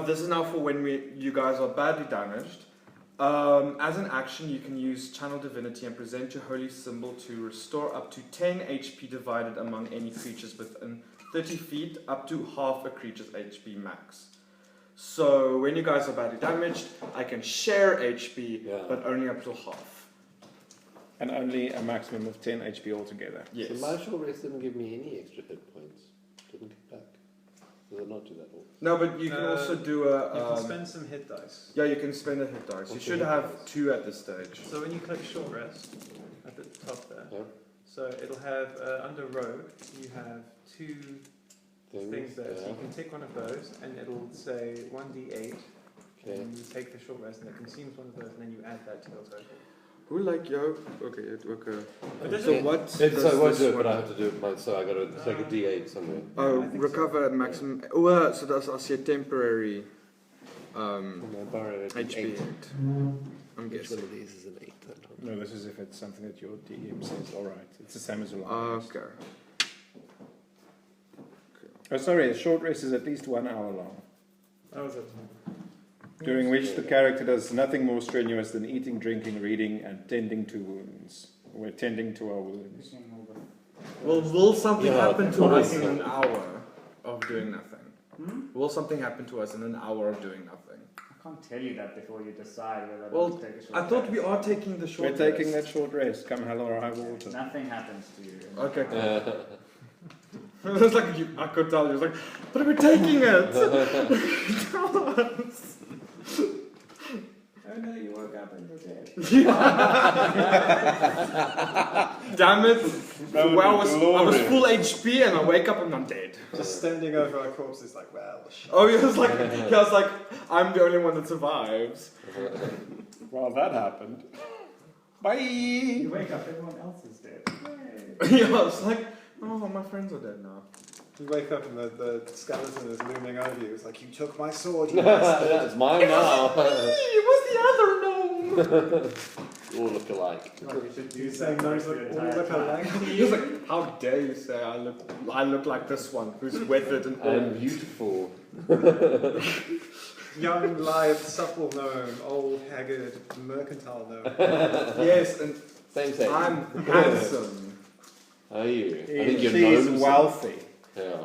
this is now for when you guys are badly damaged. As an action, you can use Channel Divinity and present your holy symbol to restore up to 10 HP divided among any creatures within 30 feet, up to half a creature's HP max. So when you guys are badly damaged, I can share HP, but only up to half. And only a maximum of 10 HP altogether. Yes. So my short rest didn't give me any extra hit points. Didn't come back. Did I not do that all? No, but you can also do a... you can spend some hit dice. Yeah, you can spend a hit dice. You should have 2 at this stage. So when you click short rest at the top there, Yeah. so it'll have under rogue you have 2 things there. So you can tick one of those, and it'll say 1d8. Okay. And you take the short rest, and it consumes one of those, and then you add that to your total. Who like yo? Okay, okay. But So what? So I won't do it, but one- I have to do it. So I got to take a D8 somewhere. Oh, I think recover at maximum. Oh, so that's also a temporary And I borrow it. HP 8. hit. I'm Which guessing. one of these is an 8? I don't know. No, this is if it's something that your DM says, alright. It's the same as a long rest. Okay. Oh, sorry, a short rest is at least 1 hour long, That was it. during which the character does nothing more strenuous than eating, drinking, reading, and tending to wounds. We're tending to our wounds. Well, will something Yeah, happen to what us is in it? an hour of doing nothing? Will something happen to us in an hour of doing nothing? I can't tell you that before you decide whether Well, to take a short I thought rest. we are taking the short We're taking rest. that short rest, come hell or high water. Nothing happens to you. Okay, cool. It was like I could tell. He was like, "But we're taking it." Tell us. Oh no, you woke up and you're dead. Damn it! That would Well, be I was glorious. full HP and I wake up and I'm dead. Just standing over our corpses, like, well, shit. Oh, he was like, I'm the only one that survives. Well, that happened. Bye! You wake up, everyone else is dead. Yeah, I was like, oh, my friends are dead now. You wake up and the skeleton is looming over you. It's like, you took my sword, you bastard. It's mine now. It was the other gnome. All look alike. You're saying those look all look alike. He was like, how dare you say I look like this one who's weathered and I'm old. beautiful. Young, lithe, supple gnome, old, haggard, mercantile gnome. Yes, and Same. I'm handsome. Are you? I think you're She's gnomes. wealthy. Yeah.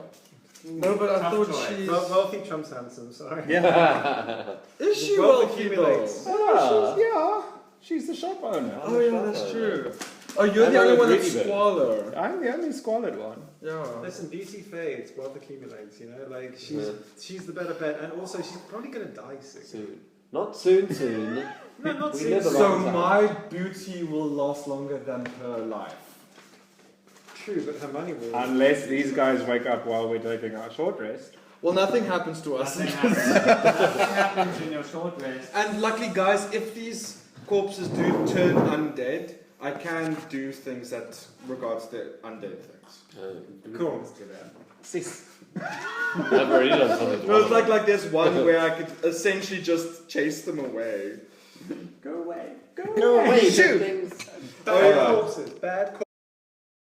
No, but I thought choice. she's... Wealthy trumps handsome, sorry. Yeah. Is she Wealth wealthy accumulates. though? Yeah. She's the shop owner. Oh yeah, that's true. Oh, you're I'm the only a one that's greedy bit. squalor. I'm the only squalid one. Yeah. Listen, beauty fades, wealth accumulates, you know? Like, she's the better bet, and also she's probably gonna die soon. Soon. Not soon. No, not We soon. live a So long time. my beauty will last longer than her life. True, but her money will. Unless these guys wake up while we're taking our short rest. Well, nothing happens to us. Nothing happens. Nothing happens in your short rest. And luckily, guys, if these corpses do turn undead, I can do things that regards the undead things. Cool. Sis. I've already done something. No, it's like there's one where I could essentially just chase them away. Go away. Go away, Shoot. Bad yeah. corpses, bad corpses.